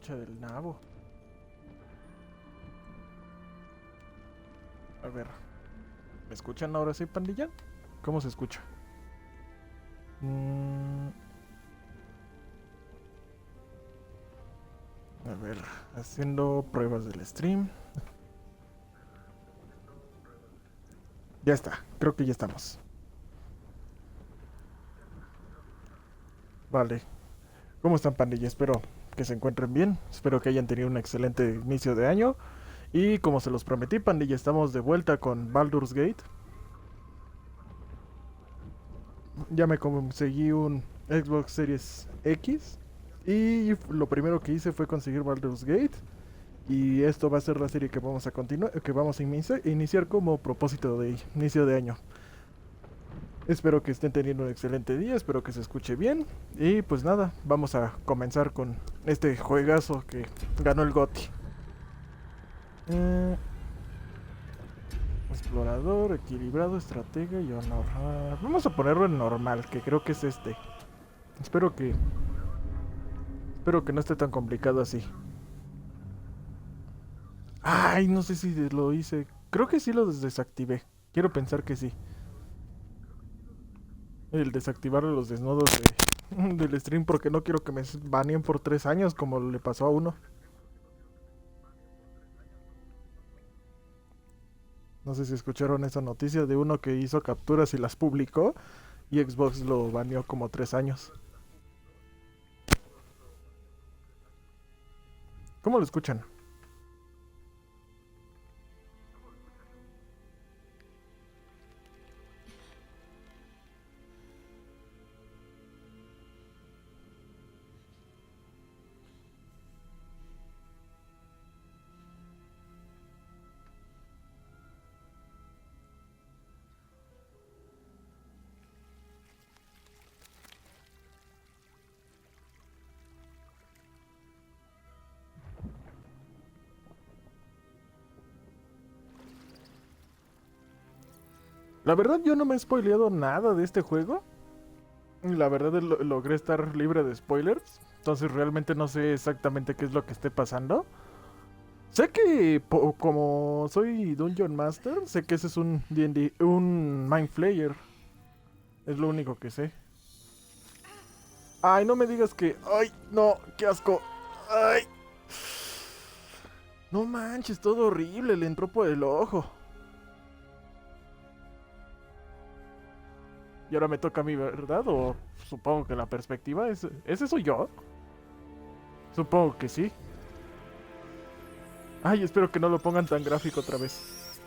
escucha del nabo. A ver, ¿me escuchan ahora sí, pandilla? ¿Cómo se escucha? A ver, haciendo pruebas del stream. Ya está, creo que ya estamos. Vale. ¿Cómo están, pandilla? Espero que se encuentren bien. Espero que hayan tenido un excelente inicio de año. Y como se los prometí, pandilla, estamos de vuelta con Baldur's Gate. Ya me conseguí un Xbox Series X. Y lo primero que hice fue conseguir Baldur's Gate. Y esto va a ser la serie que vamos a continuar, que vamos a iniciar como propósito de inicio de año. Espero que estén teniendo un excelente día, espero que se escuche bien. Y pues nada, vamos a comenzar con este juegazo que ganó el GOTY. Explorador, equilibrado, estratega y honor. Vamos a ponerlo en normal, que creo que es este. Espero que... Espero que no esté tan complicado así. Ay, no sé si lo hice. Creo que sí lo desactivé. Quiero pensar que sí. El desactivar los desnudos del stream porque no quiero que me baneen por 3 años como le pasó a uno. No sé si escucharon esa noticia de uno que hizo capturas y las publicó y Xbox lo baneó como 3 años. ¿Cómo lo escuchan? La verdad yo no me he spoileado nada de este juego. La verdad logré estar libre de spoilers. Entonces realmente no sé exactamente qué es lo que esté pasando. Sé que como soy Dungeon Master, sé que ese es un D&D, un Mind Flayer. Es lo único que sé. Ay, no me digas que... Ay, no, qué asco. Ay. No manches, todo horrible, le entró por el ojo. Y ahora me toca a mí, ¿verdad? O supongo que la perspectiva es... ¿Ese soy yo? Supongo que sí. Ay, espero que no lo pongan tan gráfico otra vez.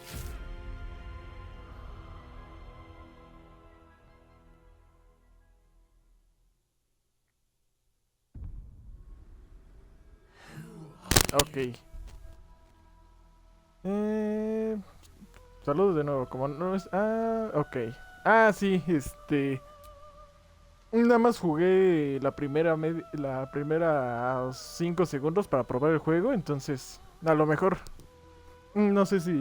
Ok. Eh... Saludos de nuevo, como no es... Ah, ok. Ah, sí, nada más jugué la primera 5 segundos para probar el juego, entonces a lo mejor no sé si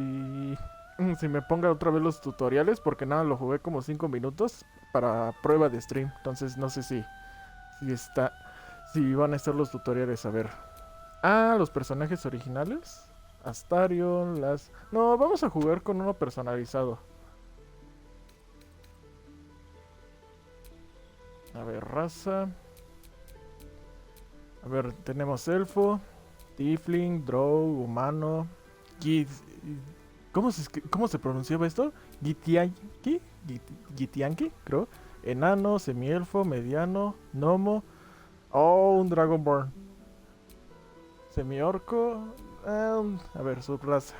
me ponga otra vez los tutoriales porque nada, lo jugué como 5 minutos para prueba de stream, entonces no sé si van a estar los tutoriales, a ver. Ah, los personajes originales. Astarion, las... No, vamos a jugar con uno personalizado. A ver, raza. A ver, tenemos elfo, tiefling, drow, humano, git... ¿Cómo se pronunciaba esto? Gitianki, Gitianki, creo. Enano, semielfo, mediano, gnomo. Oh, un dragonborn. Semiorco. A ver, subraza.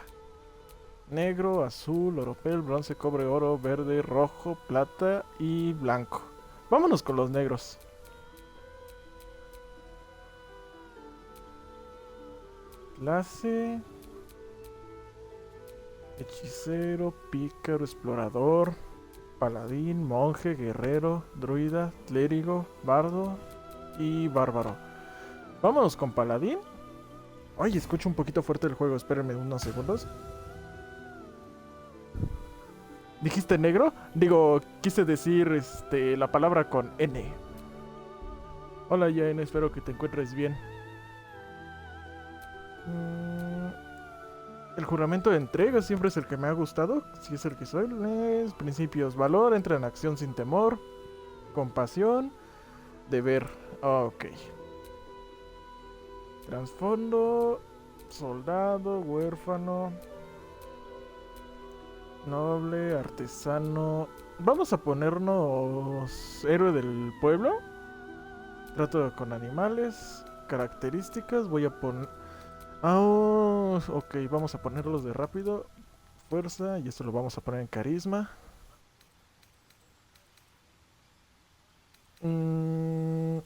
Negro, azul, oropel, bronce, cobre, oro, verde, rojo, plata y blanco. Vámonos con los negros. Clase. Hechicero, pícaro, explorador, paladín, monje, guerrero, druida, clérigo, bardo y bárbaro. Vámonos con paladín. Ay, escucho un poquito fuerte el juego, espérenme unos segundos. ¿Dijiste negro? Digo, quise decir la palabra con N. Hola Jen, espero que te encuentres bien. Mm, el juramento de entrega siempre es el que me ha gustado. Si es el que soy. Principios. Valor. Entra en acción sin temor. Compasión. Deber. Ok. Trasfondo. Soldado. Huérfano. Noble. Artesano. Vamos a ponernos héroe del pueblo. Trato con animales. Características. Voy a poner... Ah, ok, vamos a ponerlos de rápido. Fuerza. Y esto lo vamos a poner en carisma. Mm,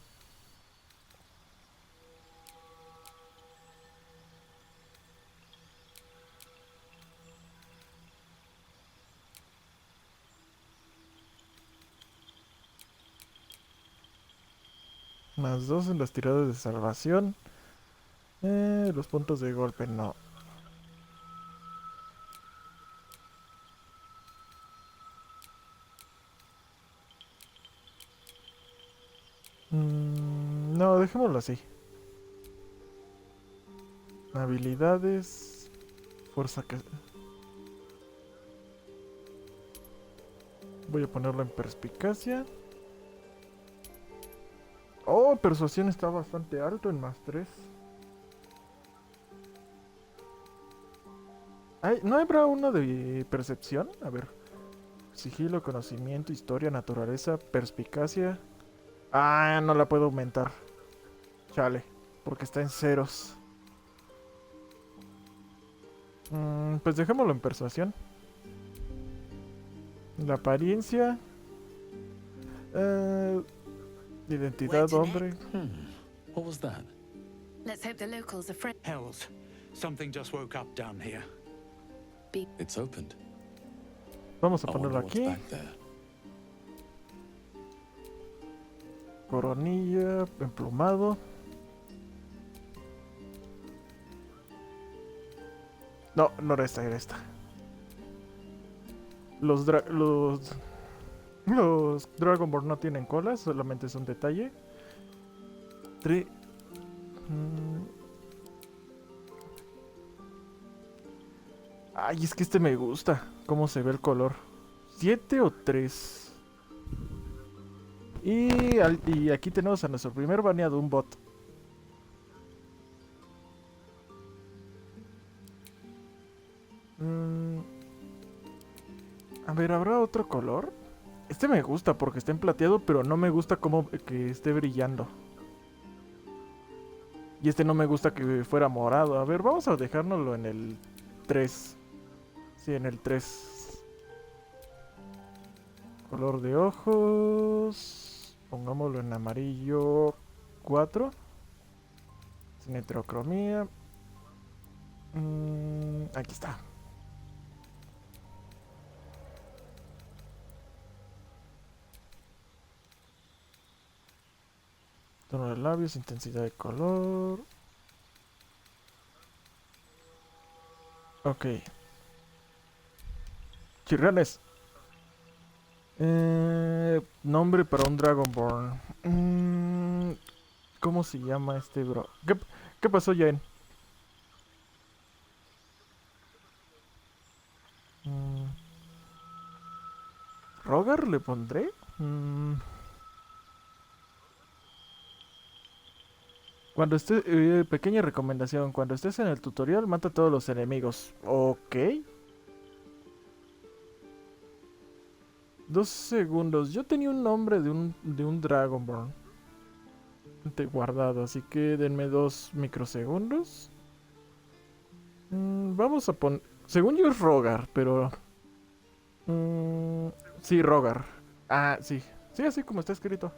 más 2 en las tiradas de salvación. Los puntos de golpe no. No, dejémoslo así. Habilidades. Fuerza que... Voy a ponerlo en perspicacia. Oh, persuasión está bastante alto en más 3. ¿No habrá uno de percepción? A ver. Sigilo, conocimiento, historia, naturaleza, perspicacia. Ah, no la puedo aumentar. Chale, porque está en ceros. Pues dejémoslo en persuasión. La apariencia. eh, Identidad, hombre. What was that? Let's hope the locals are friendly. Hells, something just woke up down here. It's opened. Vamos a I wonder ponerlo what's aquí. back there. Coronilla, emplumado. No, no era esta, era esta. Los Dragonborn no tienen colas, solamente es un detalle. Ay, es que este me gusta. Cómo se ve el color. 7 o 3. Y aquí tenemos a nuestro primer baneado, un bot. A ver, ¿habrá otro color? Este me gusta porque está en plateado, pero no me gusta como que esté brillando. Y este no me gusta que fuera morado. A ver, vamos a dejárnoslo en el 3. Sí, en el 3. Color de ojos. Pongámoslo en amarillo 4. Sin heterocromía. Aquí está. Tono de labios, intensidad de color. Ok. Chirranes. Nombre para un Dragonborn. ¿Cómo se llama este bro? ¿Qué pasó, Jen? ¿Rogar le pondré? Cuando pequeña recomendación, cuando estés en el tutorial, mata a todos los enemigos. Ok. 2 segundos. Yo tenía un nombre de un Dragonborn guardado, así que denme 2 microsegundos. Vamos a poner... Según yo es Rogar, pero... sí, Rogar. Ah, sí. Sí, así como está escrito.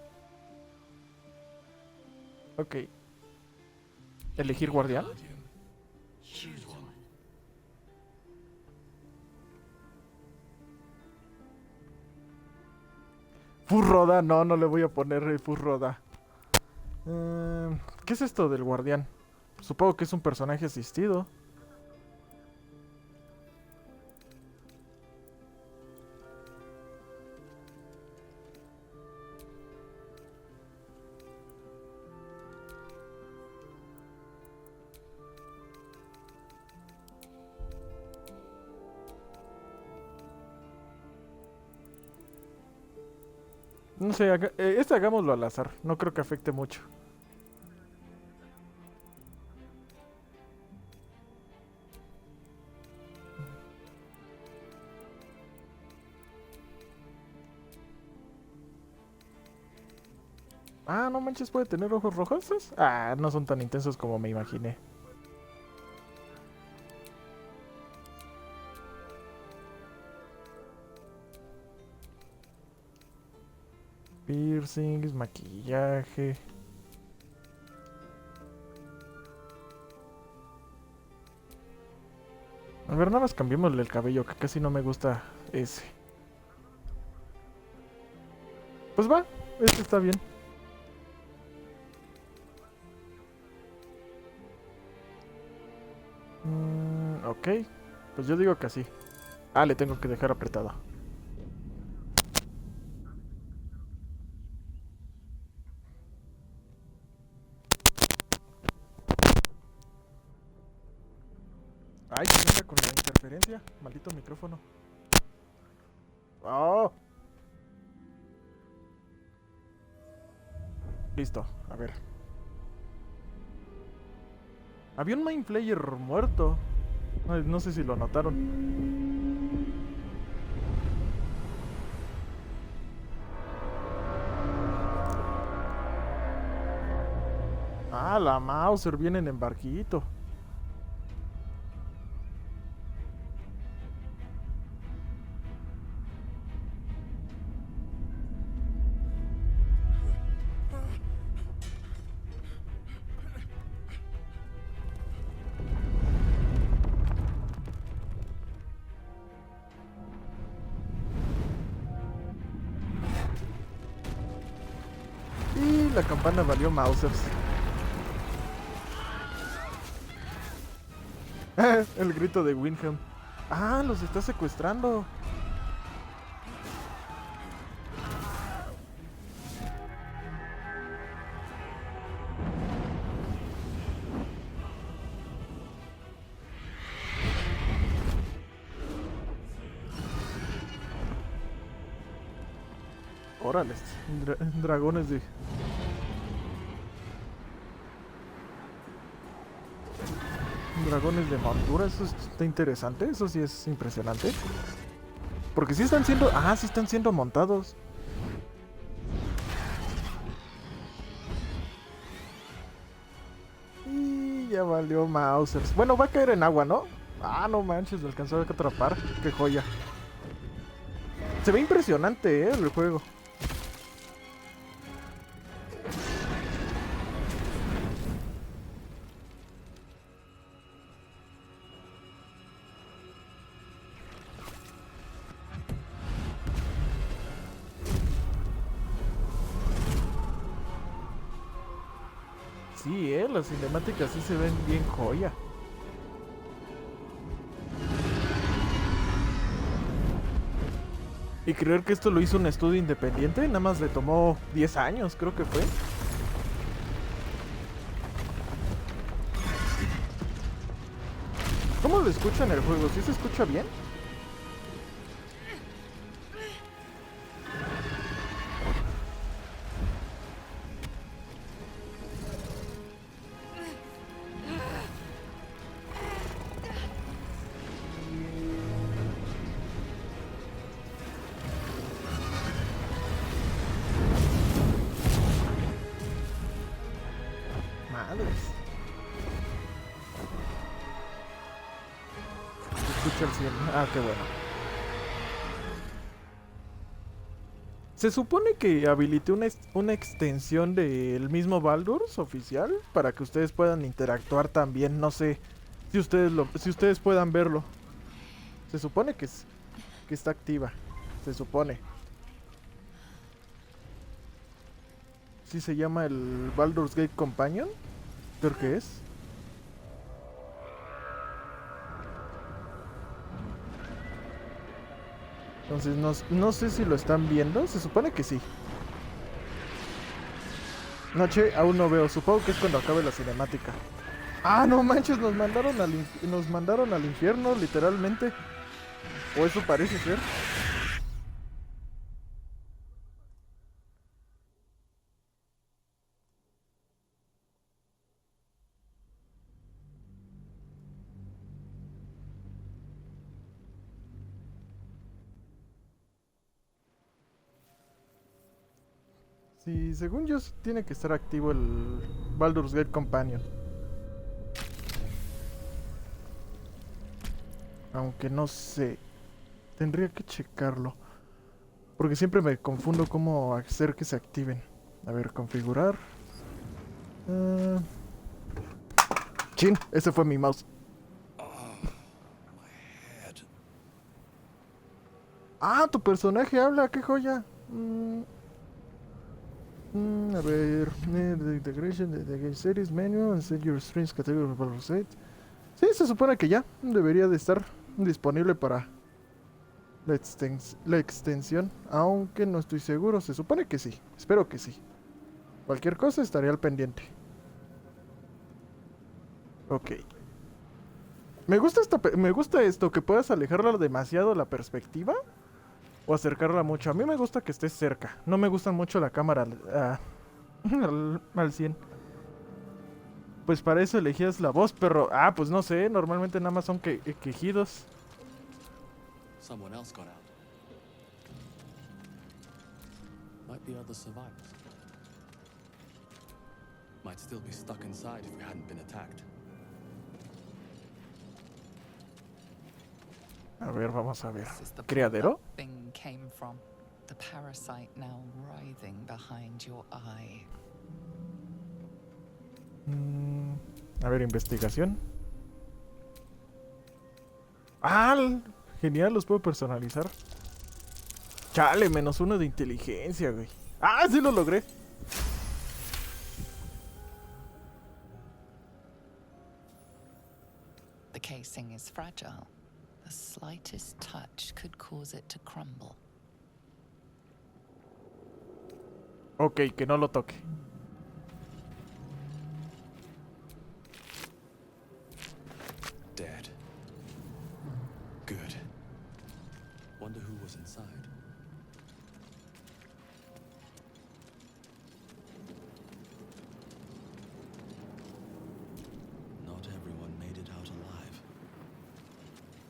Ok. Elegir guardián. Choose one. Furroda, no, no le voy a poner Furroda. ¿Qué es esto del guardián? Supongo que es un personaje asistido. No sé, hagámoslo al azar. No creo que afecte mucho. Ah, no manches, ¿puede tener ojos rojos? Ah, no son tan intensos como me imaginé. Piercings, maquillaje. A ver, nada más cambiémosle el cabello, que casi no me gusta ese. Pues va, este está bien. Ok, pues yo digo que así. Ah, le tengo que dejar apretado. Ay, ¿qué pasa con la interferencia? Maldito micrófono. Oh. Listo, a ver. Había un main player muerto. Ay, no sé si lo notaron. Ah, la Mauser viene en barquito. Y la campana valió Mausers. El grito de Windhelm. Ah, los está secuestrando. Órale, dragones de... Dragones de montura, eso está interesante, eso sí es impresionante. Porque sí están siendo... Ah, sí están siendo montados. Y ya valió Mausers. Bueno, va a caer en agua, ¿no? Ah, no manches, lo alcanzó a atrapar. Qué joya. Se ve impresionante, el juego. Sí, las cinemáticas sí se ven bien joya. Y creer que esto lo hizo un estudio independiente, nada más le tomó 10 años, creo que fue. ¿Cómo lo escuchan el juego? ¿Sí se escucha bien? Madres. Se escucha el cielo. Ah, qué bueno. Se supone que habilité una extensión del mismo Baldur oficial para que ustedes puedan interactuar también. No sé si ustedes puedan verlo. Se supone que está activa. Se supone. Sí se llama el Baldur's Gate Companion. Creo que es. Entonces no sé si lo están viendo. Se supone que sí. No, che, aún no veo. Supongo que es cuando acabe la cinemática. Ah, no manches, nos mandaron al infierno, literalmente. O eso parece ser. Sí, según yo tiene que estar activo el Baldur's Gate Companion. Aunque no sé. Tendría que checarlo. Porque siempre me confundo cómo hacer que se activen. A ver, configurar. Ah, chin, ese fue mi mouse. Ah, tu personaje habla, qué joya. A ver, the integration de the game series menu and set your strings category for Baldur's Gate. Sí, se supone que ya debería de estar disponible para la extensión, aunque no estoy seguro. Se supone que sí, espero que sí. Cualquier cosa estaría al pendiente. Ok. Me gusta esto, que puedas alejarla demasiado la perspectiva o acercarla mucho. A mí me gusta que estés cerca. No me gusta mucho la cámara al 100. Pues para eso elegías la voz, pero... Ah, pues no sé, normalmente nada más son quejidos. Someone else got out. Might be other survivors. Might still be stuck inside if we hadn't been attacked. A ver, vamos a ver. This is the point ¿Criadero? that thing came from. The parasite now writhing behind your eye. A ver, investigación. ¡Ah! Genial, los puedo personalizar. Chale, -1 de inteligencia, güey. ¡Ah, sí lo logré! The casing is fragile. The slightest touch could cause it to crumble. Ok, que no lo toque. Dead. Good. Wonder who was inside. Not everyone made it out alive.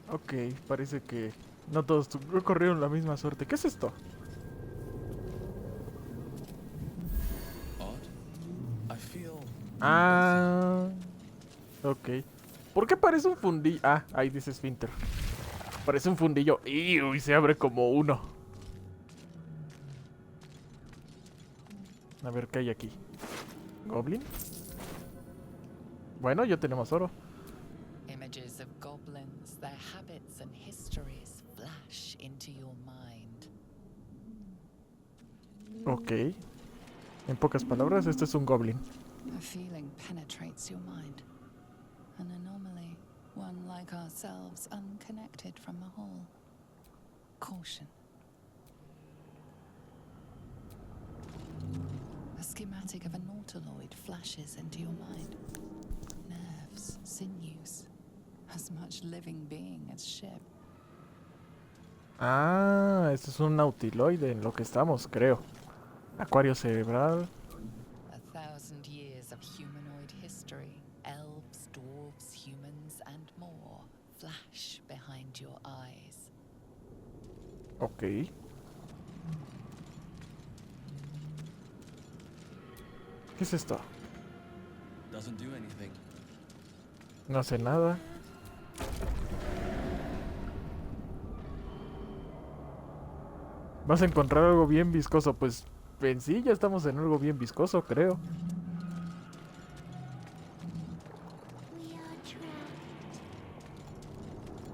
Ok, parece que no todos corrieron la misma suerte. ¿Qué es esto? Odd. I feel Ah... Ok. ¿Por qué parece un fundillo? Ah, ahí dice esfínter. Parece un fundillo. Y se abre como uno. A ver qué hay aquí. ¿Goblin? Bueno, ya tenemos oro. Images of goblins, their habits and histories flash into your mind. Ok. En pocas palabras, este es un goblin. A feeling penetrates your mind. An anomaly, one like ourselves, unconnected from the whole. Caution. A schematic of a nautiloid flashes into your mind. Nerves, sinews, as much living being as ship. Ah, este es un nautiloide en lo que estamos, creo. Acuario cerebral. 1,000 years of humanoid history. Elves, dwarves, humans, and more flash behind your eyes. Ok. ¿Qué es esto? doesn't do anything. No hace nada. ¿Vas a encontrar algo bien viscoso? Pues en sí ya estamos en algo bien viscoso, creo.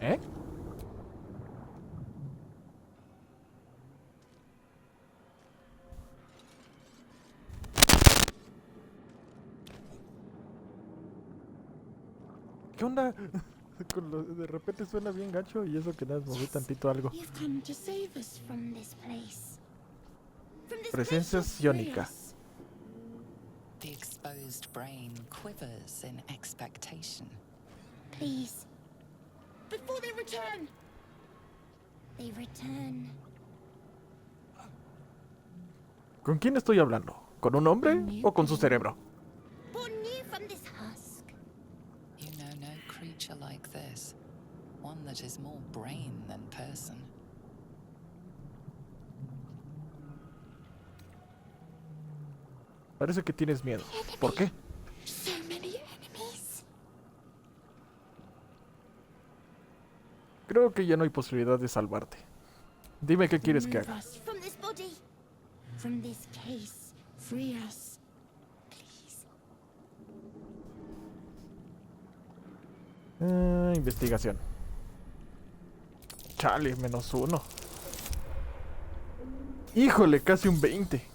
¿Eh? ¿Qué onda? De repente suena bien gacho y eso que nada, moví tantito algo. You've come to save us from this place. From this Presencia place you'll free psiónica. us. The exposed brain quivers in expectation. Please. Before they return. They return. ¿Con quién estoy hablando? ¿Con un hombre o con su cerebro? Born new from this husk. You know no creature like this. One that is more brain than person. Parece que tienes miedo. ¿Por qué? So many enemies. Creo que ya no hay posibilidad de salvarte. Dime qué quieres que Remove haga. us from this body. From this case. Free us. Please. Investigación. Chale, -1. Híjole, casi un 20.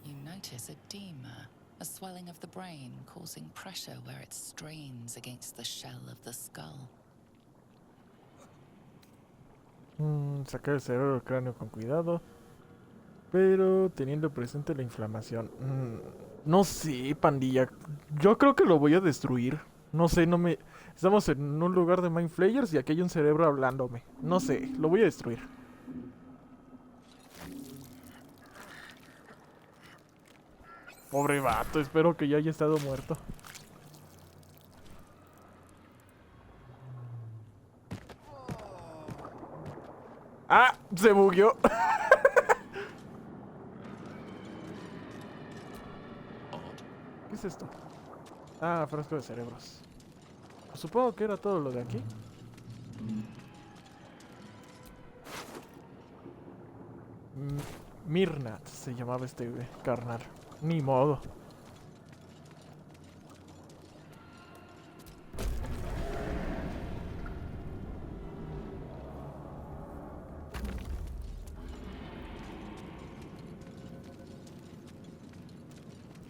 You notice edema, a swelling of the brain causing pressure where it strains against the shell of the skull. Sacar el cerebro del cráneo con cuidado. Pero teniendo presente la inflamación. No sé, pandilla. Yo creo que lo voy a destruir. No sé, no me... Estamos en un lugar de Mind Flayers y aquí hay un cerebro hablándome. No sé, lo voy a destruir. Pobre vato, espero que ya haya estado muerto. ¡Ah! Se bugueó. ¿Qué es esto? Ah, frasco de cerebros. Supongo que era todo lo de aquí. Mirnat se llamaba este carnal. Ni modo.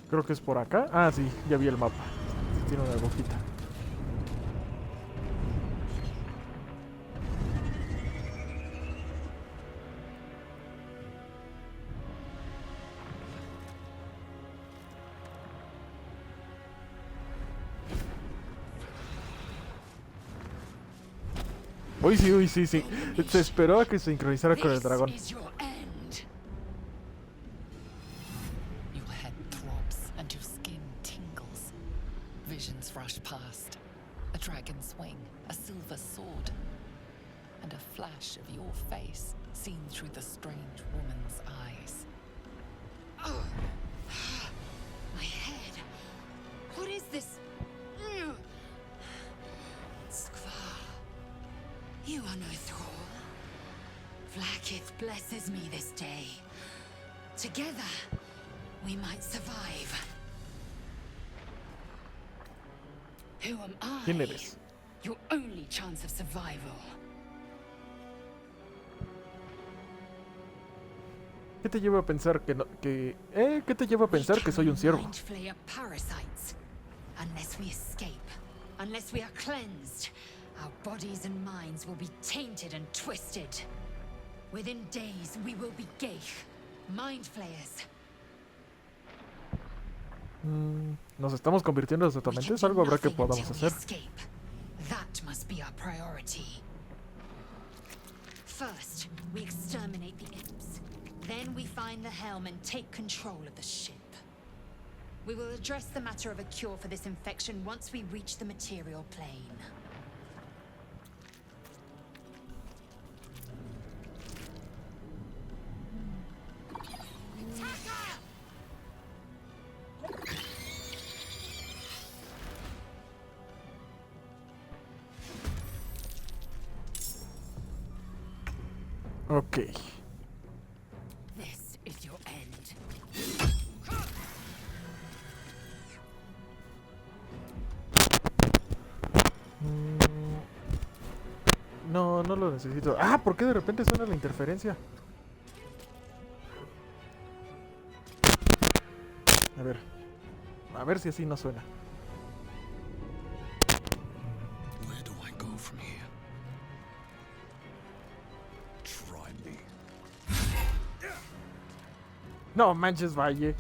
Creo que es por acá. Ah, sí, ya vi el mapa. Tiene una agujita. Uy, sí. Se esperó a que se sincronizara con el dragón. This is your end. Your head throbs and your skin tingles. Visions rush past. A dragon's wing, a silver sword, and a flash of your face seen through the strange woman's eyes. Oh. My head. What is this? You are no thrall. Vlaakith blesses me this day. Together, we might survive. Who am I? ¿Quién eres? Your only chance of survival. ¿Qué te lleva a pensar que no, ¿qué te lleva a pensar que soy un ciervo? Mind flayer parasites. Unless we escape, unless we are cleansed, our bodies and minds will be tainted and twisted. Within days, we will be Geich, mind flayers. Nos estamos convirtiendo en totalmente. Algo habrá que podamos hacer. That must be our priority. First, we exterminate the imps. Then we find the helm and take control of the ship. We will address the matter of a cure for this infection once we reach the material plane. Ok. This is your end. No, no lo necesito. Ah, ¿por qué de repente suena la interferencia? A ver si así no suena. Where do I go from here? Try me. No manches, Valle.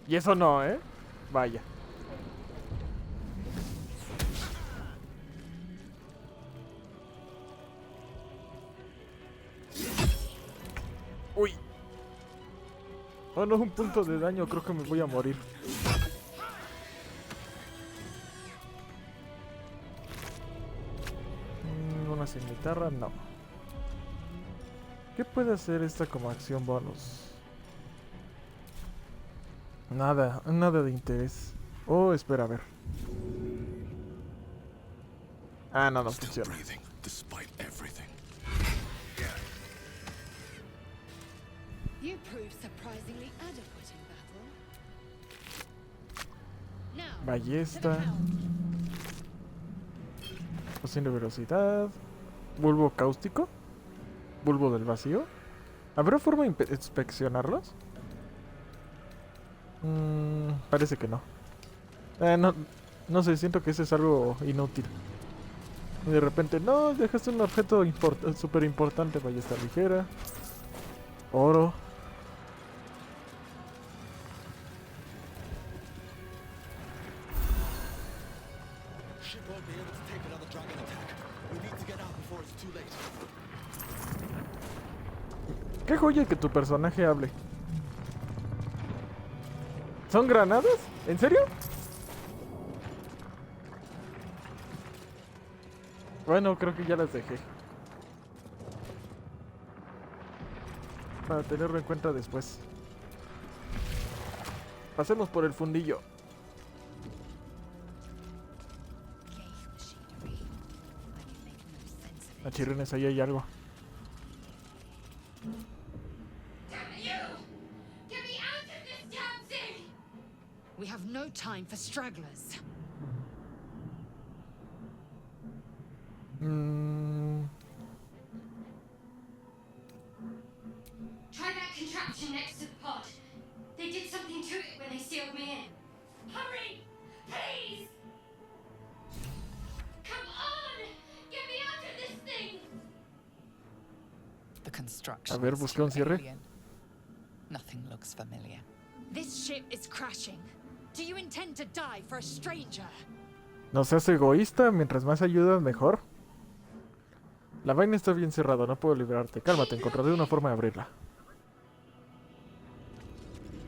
Y eso no, ¿eh? Vaya. Uy. Oh, no, un punto de daño. Creo que me voy a morir. una cimitarra, no. ¿Qué puede hacer esta como acción bonus? Nada, nada de interés. Oh, espera, a ver. Ah, no, no Still funciona. breathing, despite everything. You proved surprisingly adequate in battle. Now, to the Ballesta. pound. Poción de velocidad. Bulbo cáustico. Bulbo del vacío. ¿Habrá forma de inspeccionarlos? Parece que no. No. No sé, siento que ese es algo inútil. Y de repente, no, dejaste un objeto súper importante. Ballesta ligera. Oro. Ship won't be able to take another dragon attack. We need to get out before it's too late. Qué joya que tu personaje hable. ¿Son granadas? ¿En serio? Bueno, creo que ya las dejé. Para tenerlo en cuenta después. Pasemos por el fundillo. A chirrines, ahí hay algo. We have no time for stragglers. Try that contraption next to the pod. They did something to it when they sealed me in. Hurry! Please! Come on! Get me out of this thing! The construction. A ver, is busqué too un cierre. alien. Nothing looks familiar. This ship is crashing. Do you intend to die for a stranger? No seas egoísta, mientras más ayudas mejor. La vaina está bien cerrada, no puedo librarte. Cálmate, encontraré una forma de abrirla.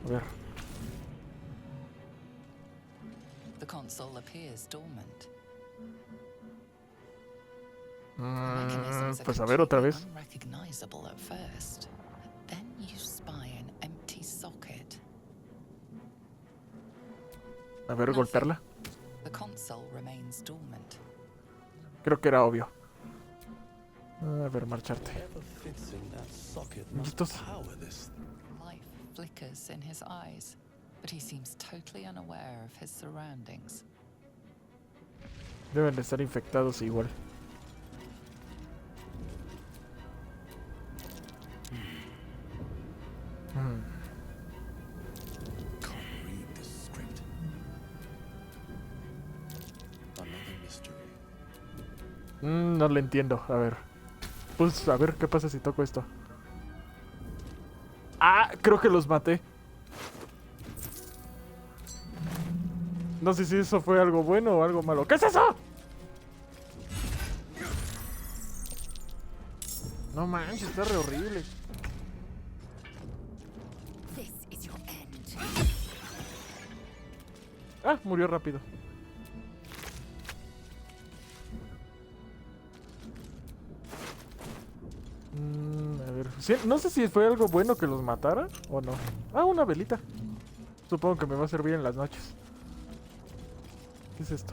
A ver. The console appears dormant. Pues a ver otra vez. Unrecognizable at first. Then you spy an empty socket. A ver, golpearla. The console remains dormant. Creo que era obvio. A ver, marcharte. Whatever fits in that socket must Listos. power this. Life flickers in his eyes, but he seems totally unaware of his surroundings. Deben de estar infectados igual. Can't read this script. Another mystery. No le entiendo. A ver. Pues a ver qué pasa si toco esto. Ah, creo que los maté. No sé si eso fue algo bueno o algo malo. ¿Qué es eso? No manches, está re horrible. This is your end. Ah, murió rápido. A ver, sí, no sé si fue algo bueno que los matara o no. Ah, una velita. Supongo que me va a servir en las noches. ¿Qué es esto?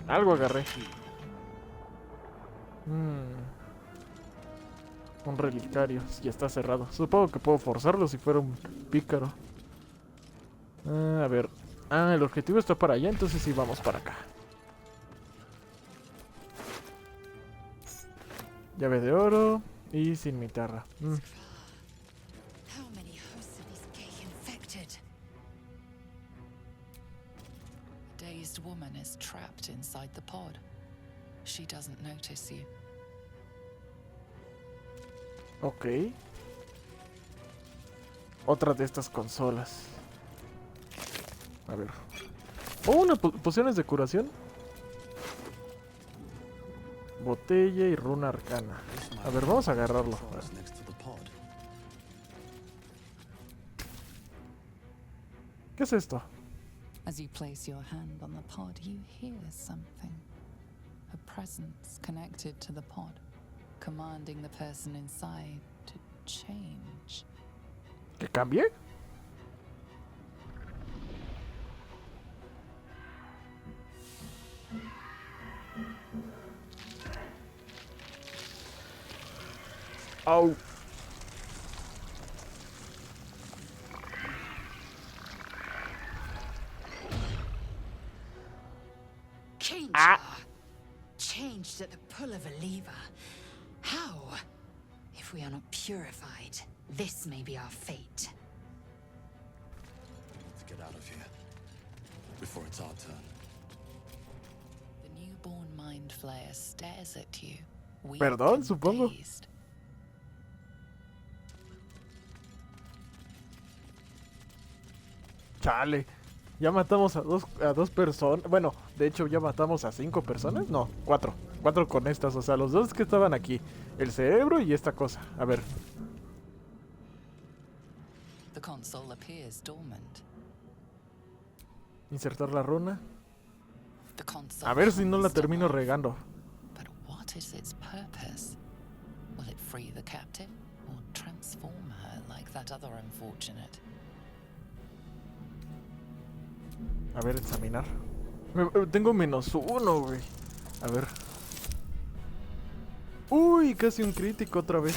Algo agarré. Un relicario. Ya está cerrado. Supongo que puedo forzarlo si fuera un pícaro. A ver. Ah, el objetivo está para allá, entonces sí vamos para acá. Llave de oro y sin mitarra. How many hosts of these gay infected? A dazed woman is trapped inside the pod. She doesn't notice you. Ok. Otra de estas consolas. A ver. Oh, una pociones de curación. Botella y runa arcana. A ver, vamos a agarrarlo. Cross next to the pod. ¿Qué es esto? A As you place your hand on the pod, you hear something. A presence connected to the pod, commanding the person inside to change. ¿Que cambie? Au. Change Ah. her. Changed at the pull of a lever. How? If we are not purified, this may be our fate. Let's get out of here before it's our turn. The newborn mind flayer stares at you. weak Perdón, and supongo. dazed. Chale. Ya matamos a dos personas. Bueno, de hecho ya matamos a 5 personas. No, 4. 4 con estas. O sea, los dos que estaban aquí. El cerebro y esta cosa. A ver. The console appears dormant. Insertar la runa. The console A ver si no la hums to termino life. regando. But what is its purpose? Will it free the captive or transform her like that other unfortunate? A ver, examinar. Tengo -1, güey. A ver. Uy, casi un crítico otra vez.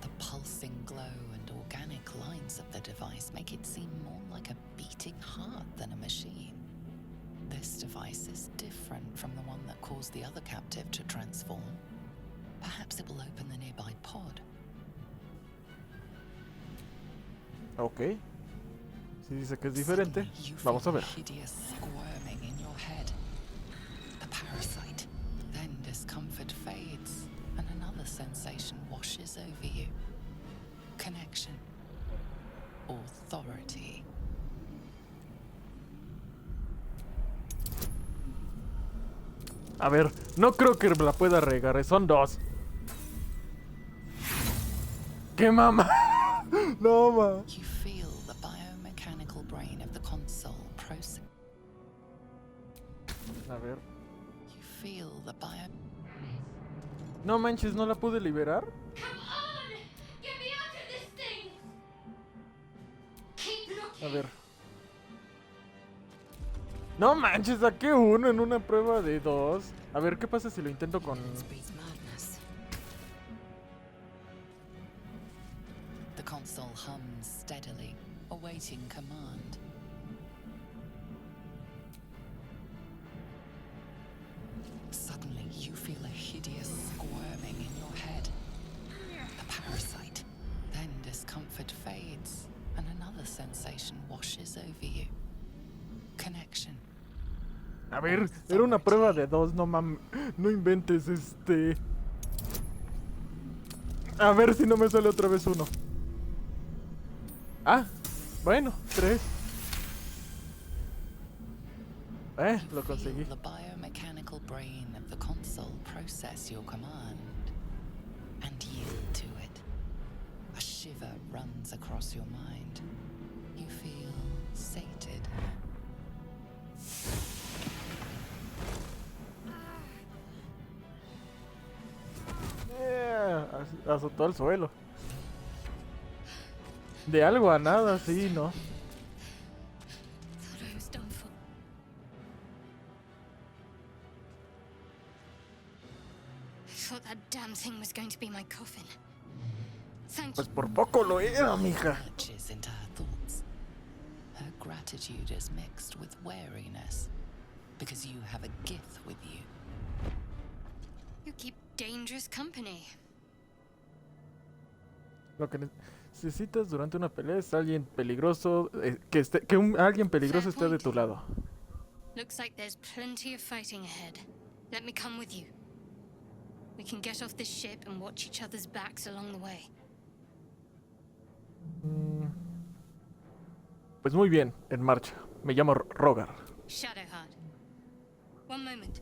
The pulsing glow and organic lines of the device make it seem more like a beating heart than a machine. This device is different from the one that caused the other captive to transform. Perhaps it will open the nearby pod. Ok. Si dice que es diferente, Suddenly, you vamos a feel ver. hideous squirming in your head. The parasite. Then discomfort fades, and another sensation washes over you. Connection. Authority. A ver, no creo que la pueda regar. Son 2. ¡Qué mamá! No, ma. You feel the biomechanical brain of the console process. A ver. You feel the bio. No manches, ¿no la pude liberar? Come on! Get me out of this thing! Keep looking! A ver. No manches, saqué 1 en una prueba de 2. A ver, ¿qué pasa si lo intento con... Breeds madness. The console hums steadily, awaiting command. Suddenly, you feel a hideous squirming in your head. The parasite. Then discomfort fades, and another sensation washes over you. Connection. A ver, era una prueba de 2, no mames. No inventes, A ver si no me sale otra vez 1. Ah, bueno, 3. Lo conseguí. Feel the biomechanical brain of the console process your command and yield to it. A shiver runs across your mind. You feel sated. Azotó al suelo. De algo a nada, sí, ¿no? Thought I was done for. I thought that damn thing was going to be my coffin. Thank Pues you. por poco lo era, mija. Lurches into her thoughts. Her gratitude is mixed with wariness because you have a gift with you. You keep dangerous company. Lo que necesitas durante una pelea es alguien peligroso, alguien peligroso esté de tu lado. Looks like there's plenty of fighting ahead. Let me come with you. We can get off this ship and watch each other's backs along the way. Pues muy bien, en marcha. Me llamo Rogar. Shadowheart. One moment.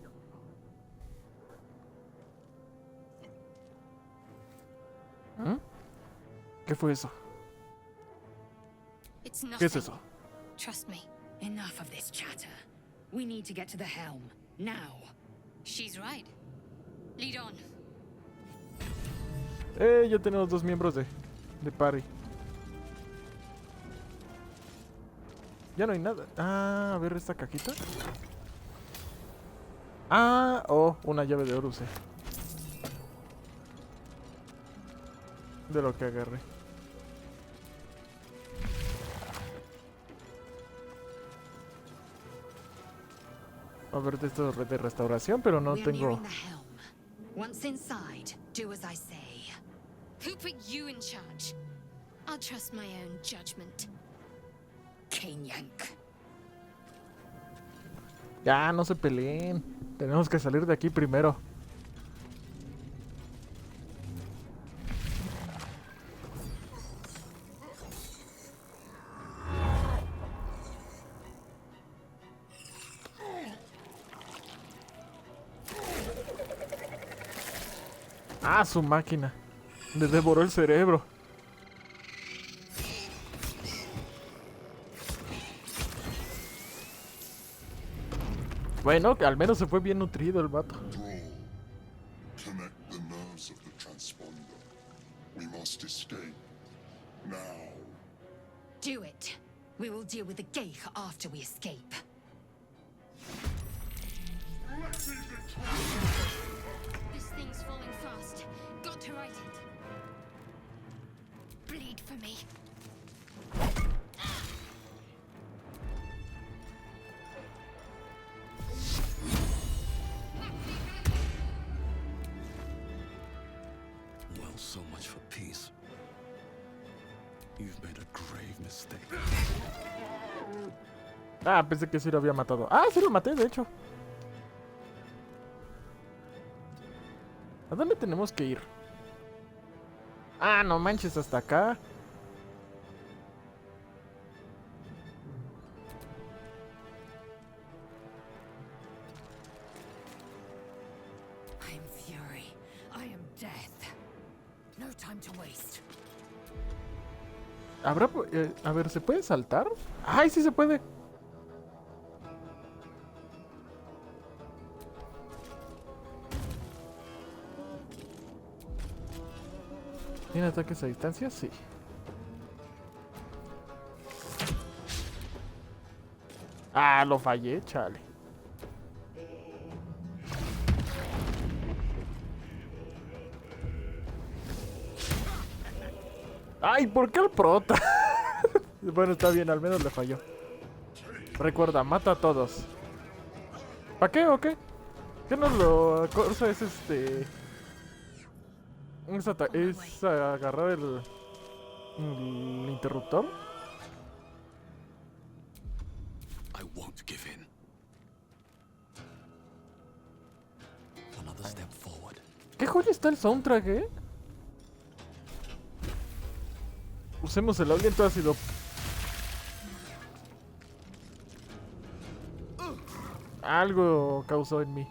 ¿Qué fue eso? It's nothing. ¿Qué es eso? Trust me. Enough of this chatter. We need to get to the helm. Now. She's right. Lead on. Ya tenemos 2 miembros de Party. Ya no hay nada. Ah, a ver esta cajita. Ah, oh, una llave de oro usé. De lo que agarré. A ver de esto de restauración, pero no We're tengo. nearing the helm. Once inside, do as I say. Who put you in charge? I'll trust my own judgment. Cane yank. Ya, no se peleen. Tenemos que salir de aquí primero. Ah, su máquina. Le devoró el cerebro. Bueno, que al menos se fue bien nutrido el vato. Connect the nerves of the transponder. We must escape. Now. Do it. We will deal with the Geich after we escape. This thing's falling fast. Got to right it. Bleed for me. Well, so much for peace. You've made a grave mistake. Ah, pensé que sí lo había matado. Ah, sí lo maté, de hecho. ¿A dónde tenemos que ir? Ah, no manches, hasta acá. I am fury. I am death. No time to waste. ¿Habrá, a ver, ¿se puede saltar? ¡Ay, sí se puede! ¿Tiene ataques a distancia? Sí. Ah, lo fallé, chale. Ay, ¿por qué el prota? Bueno, está bien, al menos le falló. Recuerda, mata a todos. ¿Para qué o qué? ¿Qué no lo cosa es este? Es agarrar el interruptor. I won't give in. Another step forward. ¿Qué joya está el soundtrack, Usemos el aliento ácido. Algo causó en mí.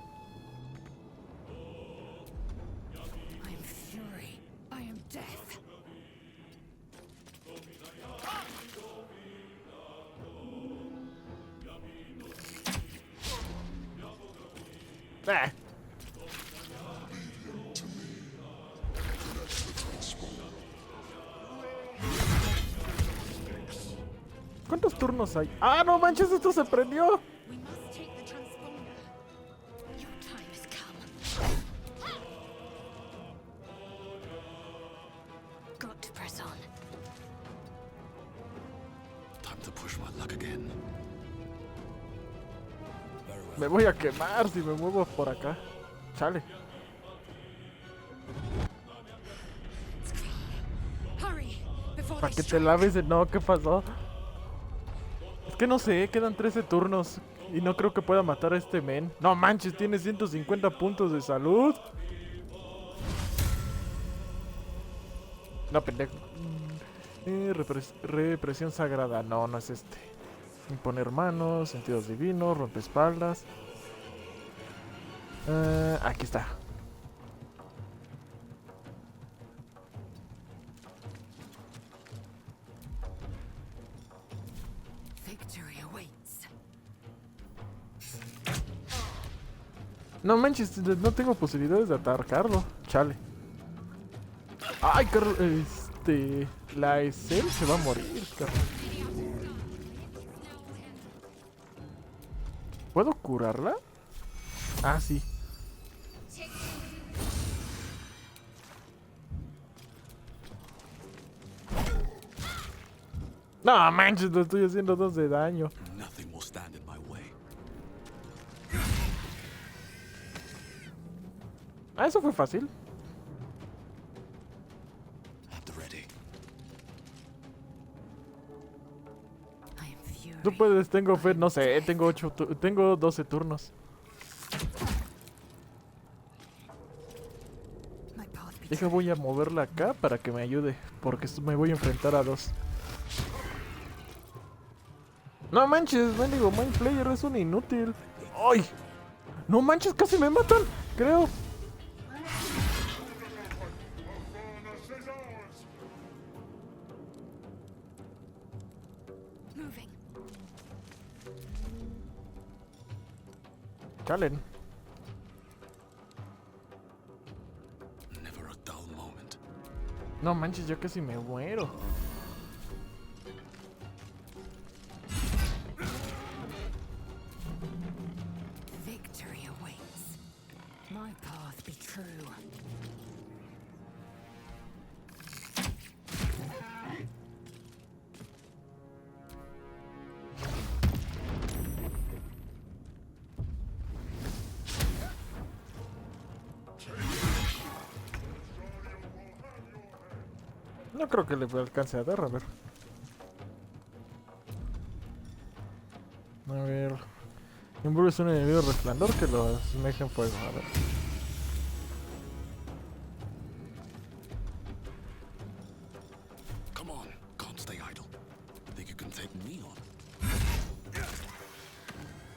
I am fury. I am death. Ah. ¿Cuántos turnos hay? ¡Ah, no manches! ¡Esto se prendió! We must take the transponder. Your time has come. Got to press on. Time to push my luck again. Me voy a quemar si me muevo por acá. Chale. Hurry before ¿Para they que te laves? No, ¿qué pasó? Es que no sé, quedan 13 turnos. Y no creo que pueda matar a este men. No manches, tiene 150 puntos de salud. No, pendejo. Represión sagrada. No, no es este. Imponer manos, sentidos divinos, rompeespaldas. Aquí está. Victory awaits. No manches, no tengo posibilidades de atacarlo. Chale. Ay, Carlos, la Excel se va a morir, Carlos. ¿Puedo curarla? Ah, sí. No manches, le estoy haciendo 2 de daño. Nothing will stand in my way. Ah, eso fue fácil. At the ready. I am fury. Tú puedes, tengo fe, no sé, tengo 12 turnos. My path be Deja, voy a moverla acá para que me ayude, porque me voy a enfrentar a 2. No manches, mendigo Mind Player es un inútil. ¡Ay! No manches, casi me matan, creo. Moving. Chalen. Never a dull moment. No manches, yo casi me muero. victory awaits. My path be true. No creo que le alcance a dar, a ver. A ver. Envuelves un enemigo resplandor que lo asemeja en fuego, a ver. Come on, can't stay idle. Think you can take me on?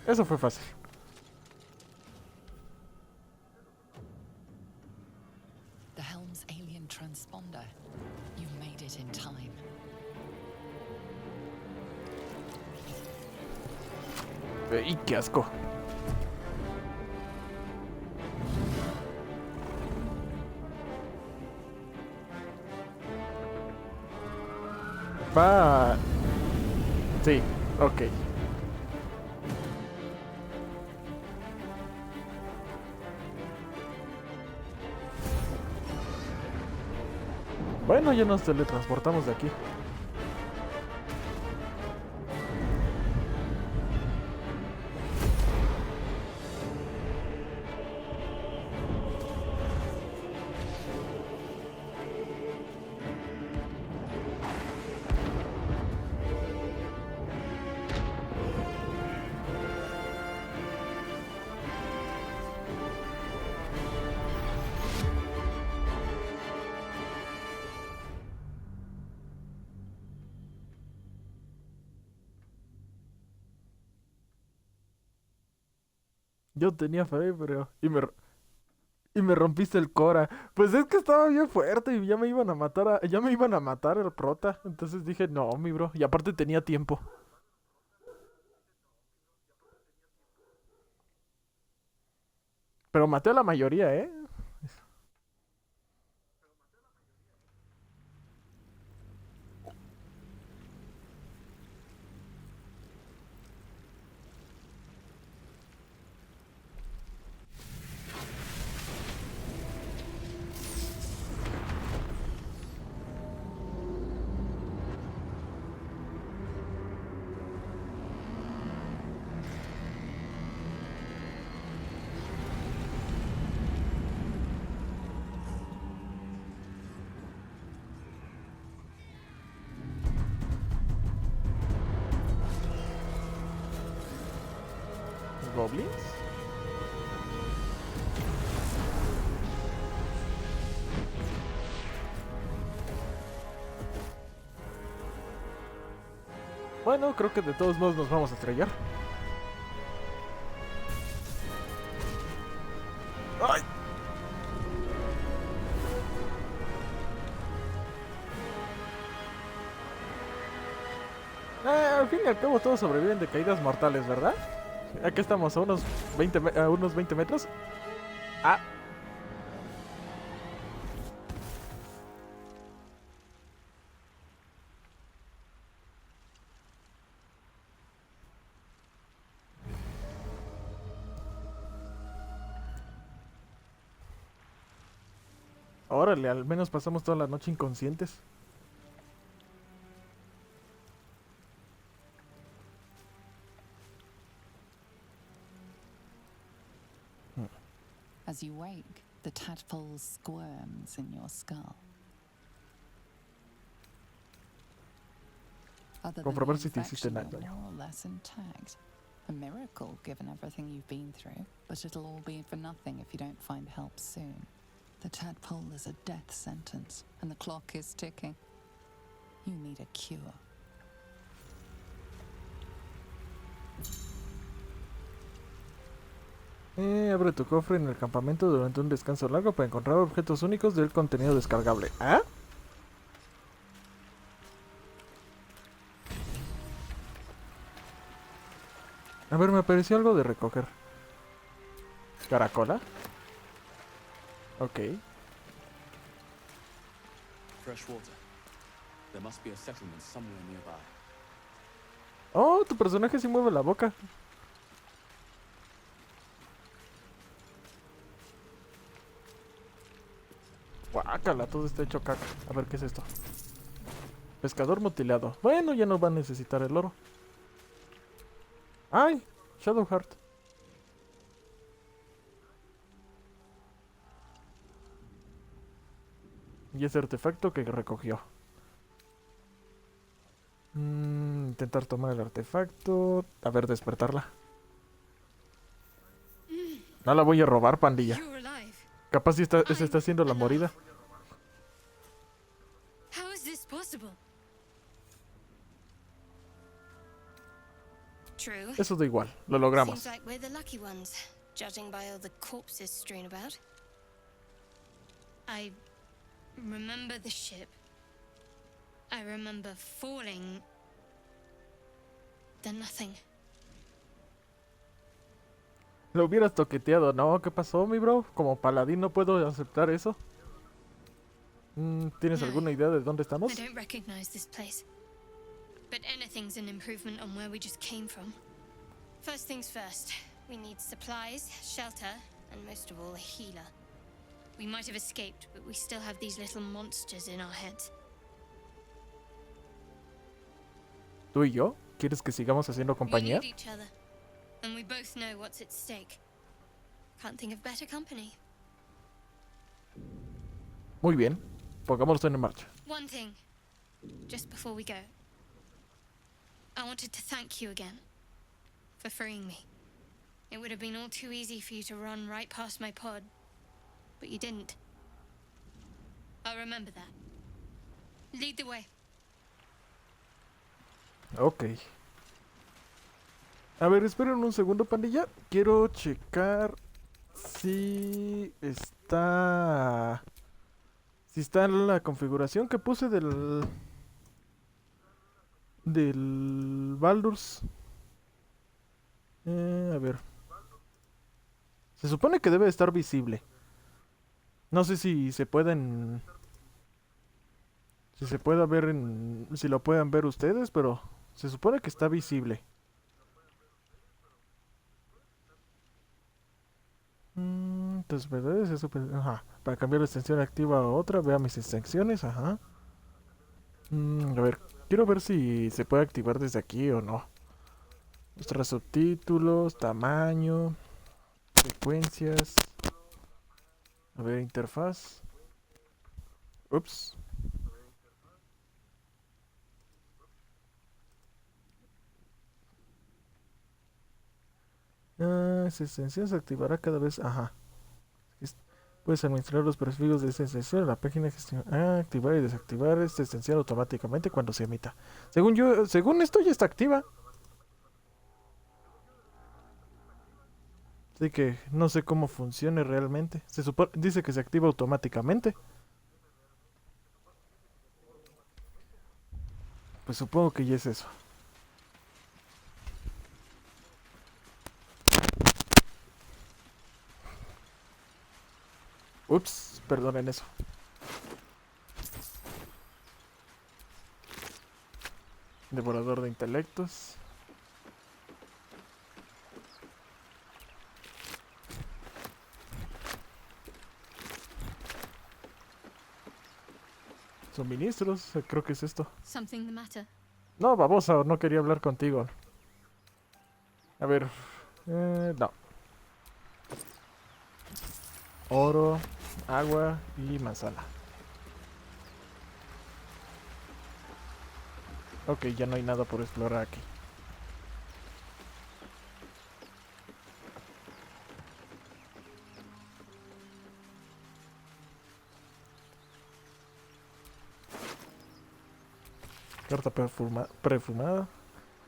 Eso fue fácil. The helm's alien transponder. You made it in time. ¡Y qué asco! Va. Sí, ok. Bueno, ya nos teletransportamos de aquí. Yo tenía fe, pero... Y me rompiste el Cora. Pues es que estaba bien fuerte y ya me iban a matar ya me iban a matar el prota. Entonces dije, no, mi bro. Y aparte tenía tiempo. Pero maté a la mayoría, ¿eh? ¿Goblins? Bueno, creo que de todos modos nos vamos a estrellar. ¡Ay! Al fin y al cabo todos sobreviven de caídas mortales, ¿verdad? Aquí estamos a unos 20 metros. Ah. Órale, al menos pasamos toda la noche inconscientes. As you wake, the tadpole squirms in your skull. Other than Comprobar the si te hiciste infection, daño. you're more or less intact. A miracle given everything you've been through, but it'll all be for nothing if you don't find help soon. The tadpole is a death sentence, and the clock is ticking. You need a cure. Abre tu cofre en el campamento durante un descanso largo para encontrar objetos únicos del contenido descargable. ¿Ah? A ver, me apareció algo de recoger. ¿Caracola? Ok. Fresh water. There must be a settlement somewhere nearby. Oh, tu personaje sí mueve la boca. Guácala, todo está hecho caca. A ver, ¿qué es esto? Pescador mutilado. Bueno, ya no va a necesitar el oro. ¡Ay! Shadow Heart. Y ese artefacto que recogió. Intentar tomar el artefacto. A ver, despertarla. No la voy a robar, pandilla. You're alive. Capaz si se está haciendo la morida. How is this possible? True. Eso da igual, lo logramos. Seems like we're the lucky ones, judging by all the corpses strewn about. I remember the ship. I remember falling. Then nothing. Lo hubieras toqueteado. No, ¿qué pasó, mi bro? Como paladín no puedo aceptar eso. ¿Tienes No. alguna idea de dónde estamos? I don't recognize this place. But anything's an improvement on where we just came from. First things first, we need supplies, shelter, and most of all, a healer. We might have escaped, but we still have these little monsters in our heads. ¿Tú y yo? ¿Quieres que sigamos haciendo We compañía? need each other, and we both know what's at stake. Can't think of better company. Muy bien, pongámoslo en marcha. One thing, just before we go. I wanted to thank you again for freeing me. It would have been all too easy for you to run right past my pod, but you didn't. I'll remember that. Lead the way. Ok. A ver, esperen un segundo, pandilla. Quiero checar si está... Si está en la configuración que puse del Baldur's. A ver. Se supone que debe estar visible. No sé si se pueden... Si se pueda ver en... Si lo puedan ver ustedes, pero se supone que está visible. Entonces, ¿verdad? Eso, ajá. Para cambiar la extensión activa a otra, vea mis extensiones, ajá. A ver, quiero ver si se puede activar desde aquí o no. Mostrar subtítulos, tamaño, frecuencias. A ver, interfaz. Ups. Esa extensión se activará cada vez. Ajá. Puedes administrar los prefijos de esta extensión en la página de gestión. Activar y desactivar esta extensión automáticamente cuando se emita. Según yo, según esto ya está activa. Así que no sé cómo funcione realmente. Dice que se activa automáticamente. Pues supongo que ya es eso. Ups, perdonen eso. Devorador de intelectos. Suministros, creo que es esto. Something the matter? No, babosa, no quería hablar contigo. A ver, no. Oro, agua y manzana. Ok, ya no hay nada por explorar aquí. Carta perfumada.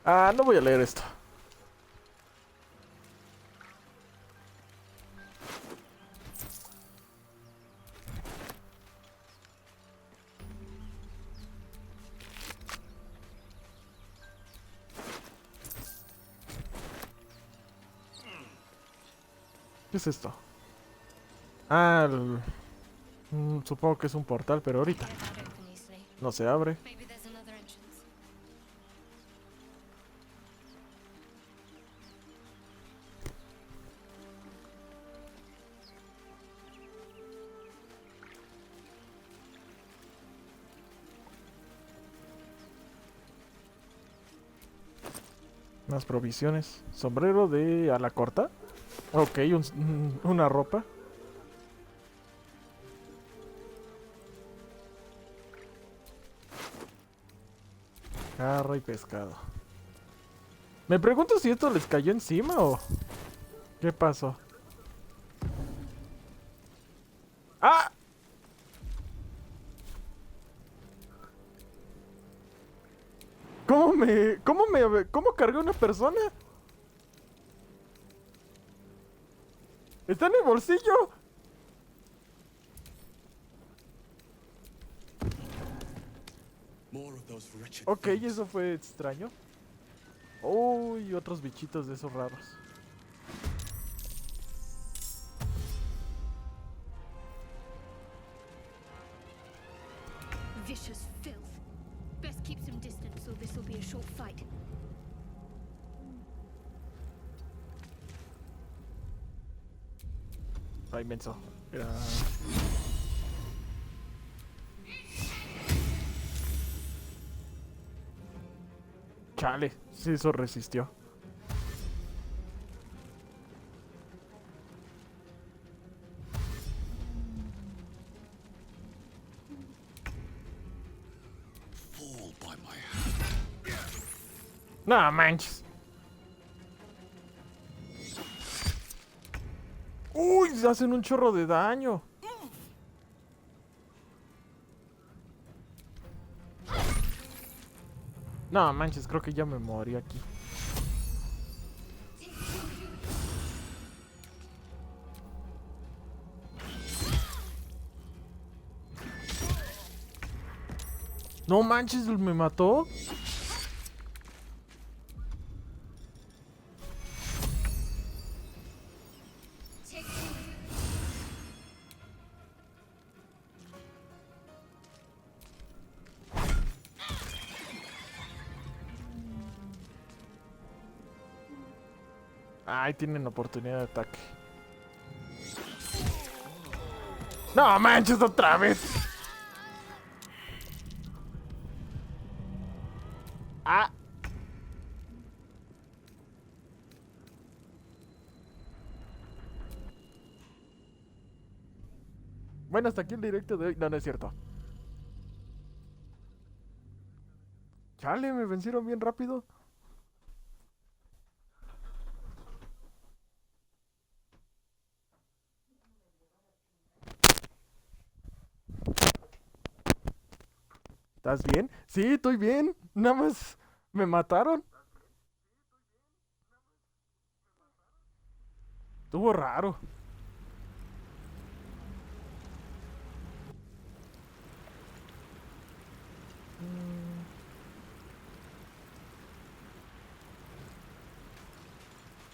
Ah, no voy a leer esto. ¿Qué es esto? Ah, supongo que es un portal, pero ahorita Get that open easily. no se abre. Maybe there's another entrance. Más provisiones. Sombrero de ala corta. Ok, una ropa. Jarra y pescado. Me pregunto si esto les cayó encima o... ¿Qué pasó? ¡Ah! ¿Cómo cargué a una persona? ¡Está en mi bolsillo! More of those wretched Ok, things. eso fue extraño. Uy, otros bichitos de esos raros. Vicious filth. Best keep some distance, so this will be a short fight. Ay, menso. Era... Chale, sí, eso resistió. Fall by my hand. No manches. Uy, se hacen un chorro de daño. No manches, creo que ya me morí aquí. No manches, me mató. Ay, tienen oportunidad de ataque. No manches, otra vez. Ah. Bueno, hasta aquí el directo de hoy. No, no es cierto. Chale, me vencieron bien rápido. ¿Estás bien? Sí, estoy bien. Nada más me mataron. Estuvo raro.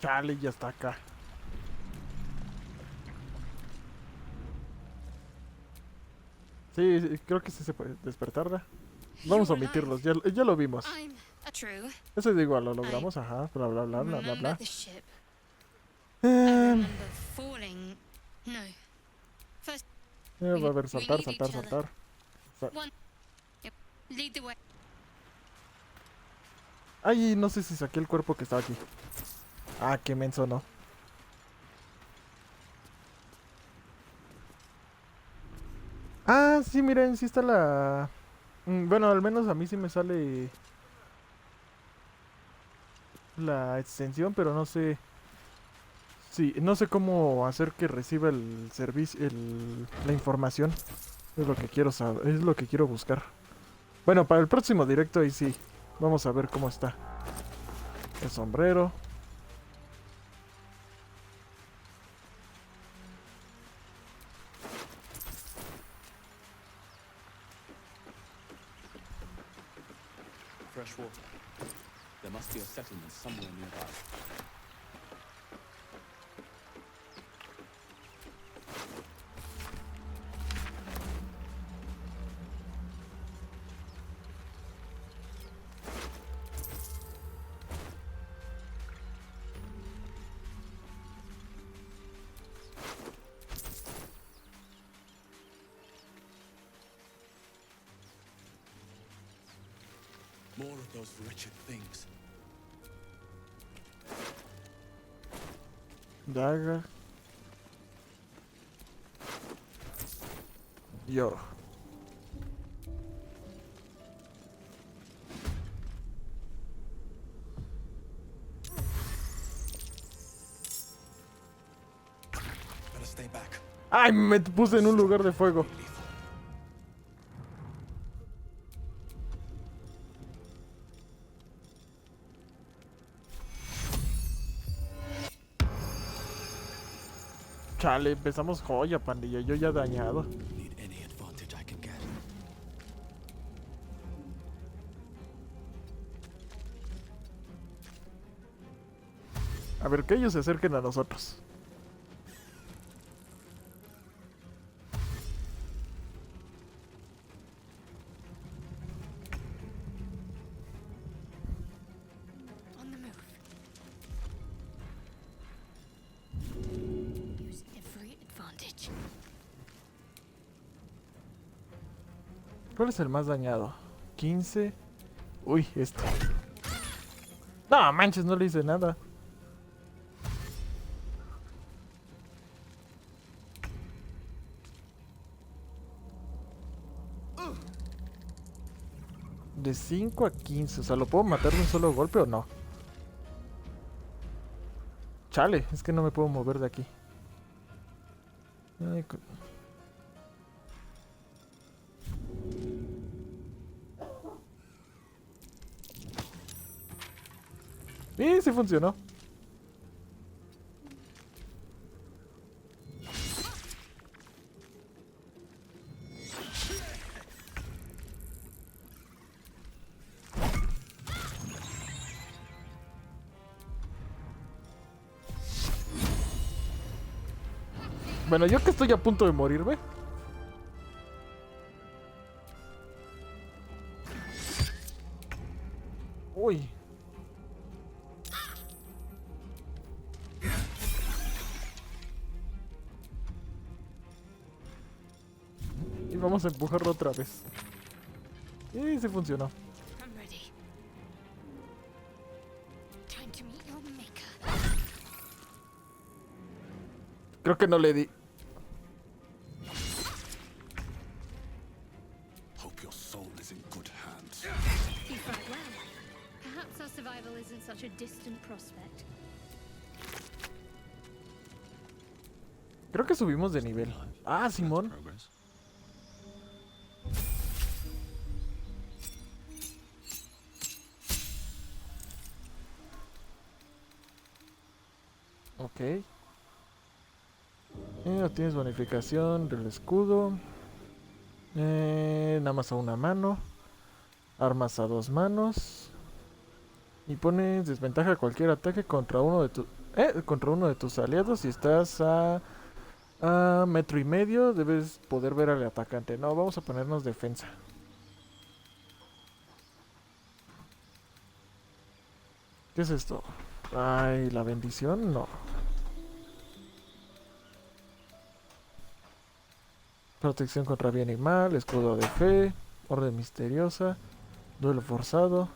Chale, ya está acá. Sí, creo que sí se puede despertarla. Vamos a omitirlos, ya lo vimos. I'm a true. Eso es igual, lo logramos, ajá, bla bla bla bla bla Remember bla. the ship. I Eh, remember falling. No. First, va a haber we saltar, need saltar, each other. saltar. One. Yep. Lead the way. Ay, no sé si saqué el cuerpo que estaba aquí. Ah, qué menso, ¿no? Ah, sí, miren, sí está la... Bueno, al menos a mí sí me sale la extensión, pero no sé... Sí, no sé cómo hacer que reciba el servicio, la información. Es lo que quiero saber, es lo que quiero buscar. Bueno, para el próximo directo ahí sí. Vamos a ver cómo está. El sombrero. Fresh water. There must be a settlement somewhere nearby. More of those wretched things. Daga. Y oro. Better stay back. ¡Ay! Me puse en un lugar de fuego. Chale, empezamos joya, pandilla. Yo ya dañado. Need any advantage I can get. A ver, que ellos se acerquen a nosotros. On the move. Use every advantage. ¿Cuál es el más dañado? 15. Uy, este. No, manches, no le hice nada. De 5 a 15. O sea, ¿lo puedo matar de un solo golpe o no? Chale, es que no me puedo mover de aquí. Ay, sí funcionó. Bueno, yo que estoy a punto de morirme. Uy. Y vamos a empujarlo otra vez. Y sí funcionó. I'm ready. Time to meet your maker. Creo que no le di. Hope your soul is in good hands. You fight well. Perhaps our survival isn't such a distant prospect. Creo que subimos de nivel. Ah, Simón. Progress. Ok. Tienes bonificación del escudo. Nada más a una mano. Armas a 2 manos. Y pones desventaja a cualquier ataque contra uno de tus aliados si estás a A 1.5 metros debes poder ver al atacante. No, vamos a ponernos defensa. ¿Qué es esto? Ay, la bendición, no. Protección contra bien y mal, escudo de fe, orden misteriosa, duelo forzado.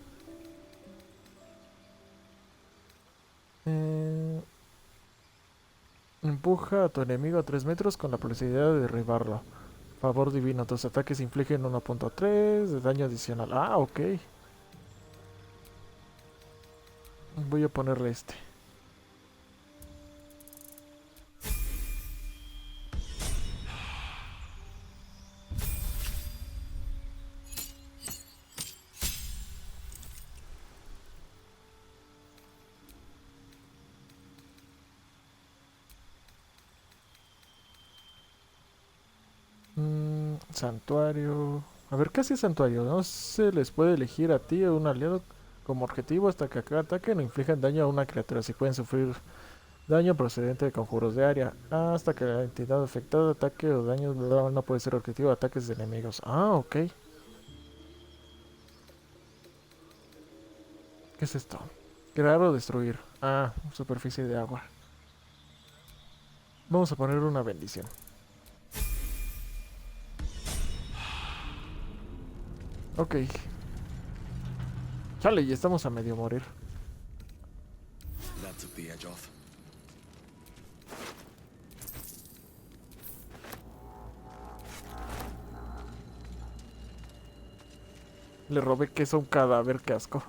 Empuja a tu enemigo a 3 metros con la posibilidad de derribarlo. Favor divino, tus ataques infligen 1.3 de daño adicional. Ah, ok. Voy a ponerle este. Santuario. A ver, ¿qué hace santuario? No se les puede elegir a ti o un aliado como objetivo hasta que cada ataque no inflijan daño a una criatura. Si pueden sufrir daño procedente de conjuros de área. Hasta que la entidad afectada ataque o daño no puede ser objetivo de ataques de enemigos. Ah, ok. ¿Qué es esto? Crear o destruir. Ah, superficie de agua. Vamos a poner una bendición. Ok. Chale, ya estamos a medio morir. That took the edge off. Le robé queso a un cadáver, qué asco.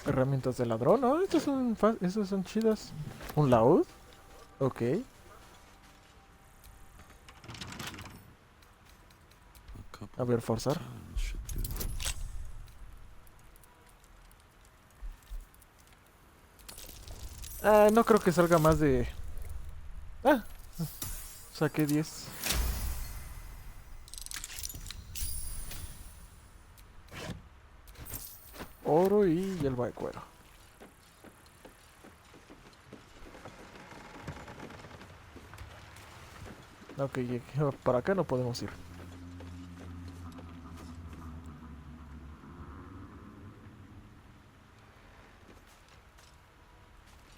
Herramientas de ladrón, ¿no? Estas son chidas. ¿Un laúd? Ok. A ver, forzar. Ah, no creo que salga más de... Ah, saqué 10. Oro y hierba de cuero. Ok, para acá no podemos ir.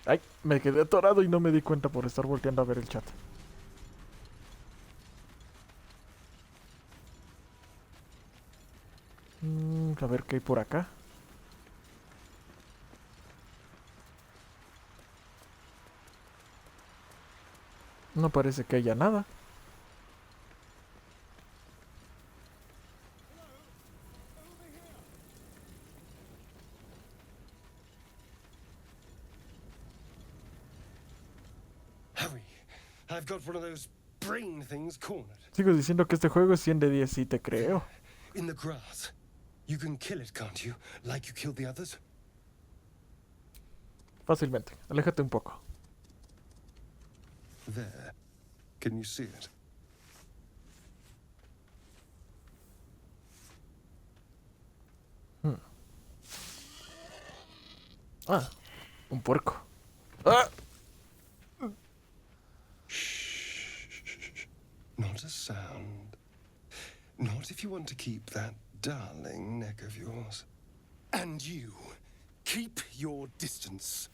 Ay, me quedé atorado y no me di cuenta por estar volteando a ver el chat. A ver qué hay por acá. No parece que haya nada. Harry, I've got one of those brain things cornered. Sigo diciendo que este juego es 100 de 10, sí te creo. In the grass. You can kill it, can't you? Like you killed the others? Fácilmente, aléjate un poco. There. Can you see it? Ah, un puerco. ¡Ah! Shh. Not a sound. Not if you want to keep that darling neck of yours. And you, keep your distance.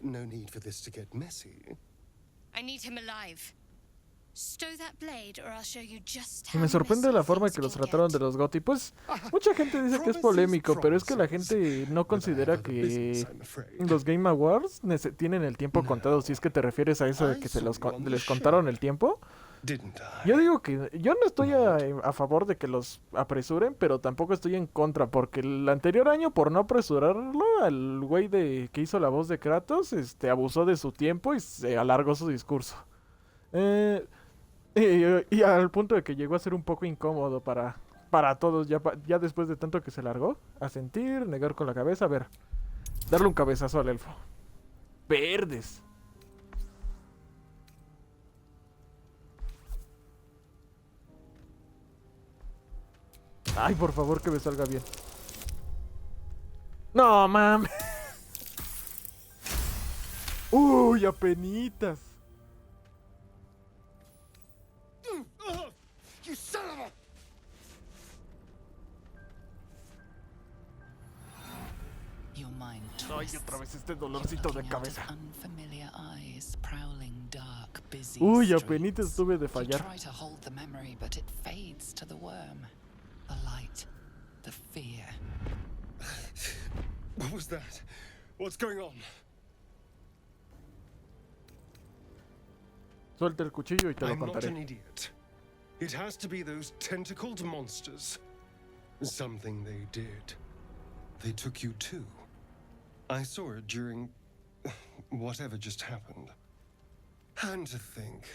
No need for this to get messy. I need him alive. Stow that blade or I'll show you just Y how me sorprende la messy forma things que los can trataron get. de los Gotti. Pues mucha gente dice que es polémico, pero es que la gente no considera que los Game Awards tienen el tiempo contado. Si es que te refieres a eso de que les contaron el tiempo. Didn't I? Yo digo que yo no estoy a favor de que los apresuren, pero tampoco estoy en contra, porque el anterior año, por no apresurarlo, al güey que hizo la voz de Kratos, abusó de su tiempo y se alargó su discurso. Y al punto de que llegó a ser un poco incómodo para todos, ya después de tanto que se largó. Asentir, negar con la cabeza, a ver. Darle un cabezazo al elfo. Verdes. Ay, por favor que me salga bien. No, mames. Uy, apenitas. You son of a... Your mind Ay, twists. otra vez este dolorcito de Looking out of cabeza. unfamiliar eyes, prowling dark, busy Uy, streets. apenitas estuve de You fallar. try to hold the memory, but it fades to the worm. The light, the fear. What was that? What's going on? Suelta el cuchillo y te lo I'm not an contaré. idiot. It has to be those tentacled monsters. Something they did. They took you too. I saw it during whatever just happened. And to think,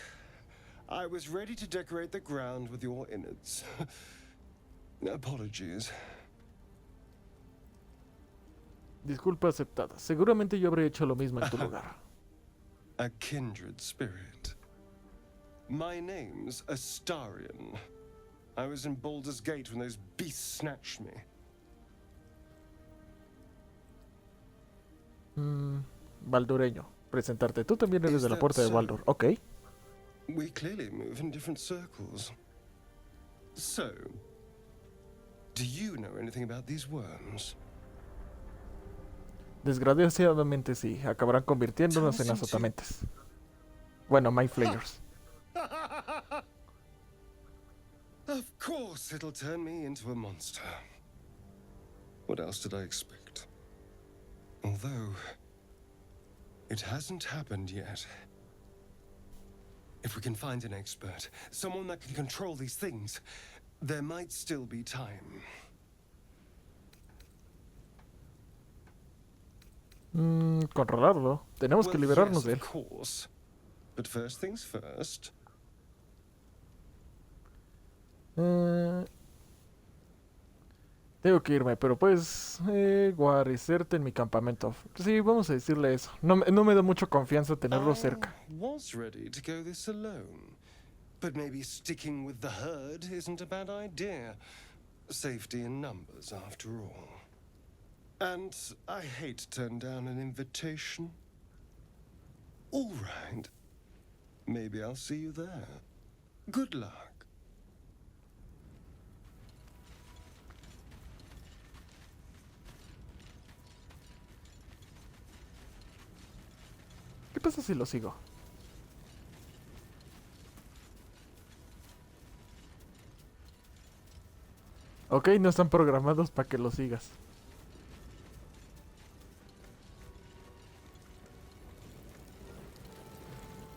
I was ready to decorate the ground with your innards. Apologies. Disculpa aceptada. Seguramente yo habría hecho lo mismo en tu lugar. A kindred spirit. My name's Astarion. I was in Baldur's Gate when those beasts snatched me. Baldureño. Presentarte. Tú también eres Is de la that puerta de so? Baldur. Ok. We clearly move in different circles. So, do you know anything about these worms? Desgraciadamente sí. Acabarán convirtiéndonos en azotamentes. Bueno, my flayers. Of course it'll turn me into a monster. What else did I expect? Although, it hasn't happened yet. If we can find an expert, someone that can control these things, there might still be time. Controlarlo. Tenemos que Well, liberarnos yes, de él. of course. But first things first. Tengo que irme, pero puedes guarecerte en mi campamento. Sí, vamos a decirle eso. No me da mucha confianza tenerlo cerca. I was ready to go this alone. But maybe sticking with the herd isn't a bad idea. Safety in numbers, after all. And I hate to turn down an invitation. All right. Maybe I'll see you there. Good luck. ¿Qué pasa si lo sigo? Ok, no están programados para que lo sigas.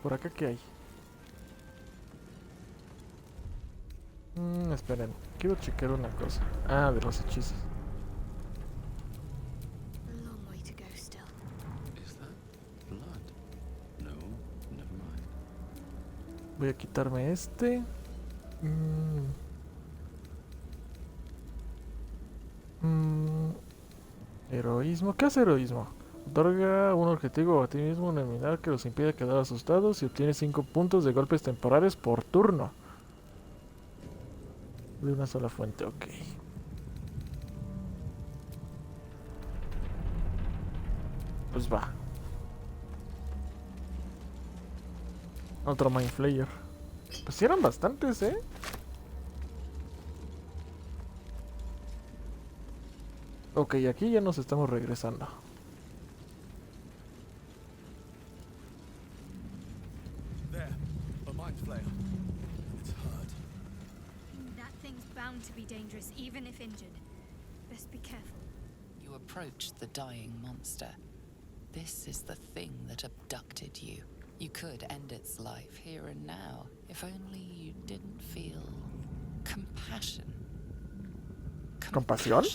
¿Por acá qué hay? Esperen, quiero chequear una cosa. Ah, de los hechizos. A long way to go still. Is that blood? No, never mind. Voy a quitarme este. Heroísmo. ¿Qué hace heroísmo? Otorga un objetivo a ti mismo, un eliminar que los impide quedar asustados y obtiene 5 puntos de golpes temporales por turno. De una sola fuente, ok. Pues va. Otro Mind Flayer. Pues sí eran bastantes, ¿eh? Ok, aquí ya nos estamos regresando. There, a mind flayer. It's hurt. That thing's bound to be dangerous, even if injured. Best be careful. You approach the dying monster. This is the thing that abducted you. You could end its life here and now, if only you didn't feel compassion. ¿Compasión?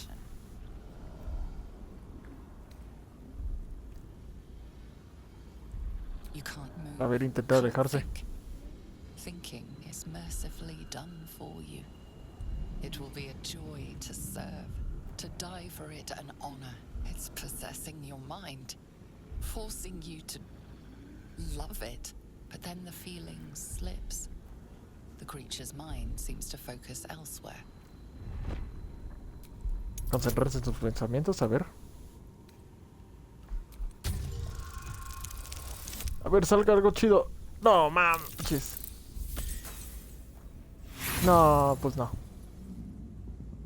You can't move. A ver, intenta can't alejarse. think. Thinking is mercifully done for you. It will be a joy to serve, to die for it an honor. It's possessing your mind, forcing you to love it, but then the feeling slips. The creature's mind seems to focus elsewhere. Concentrarse en sus pensamientos, a ver. ver, salga algo chido. No, manches. No, pues no.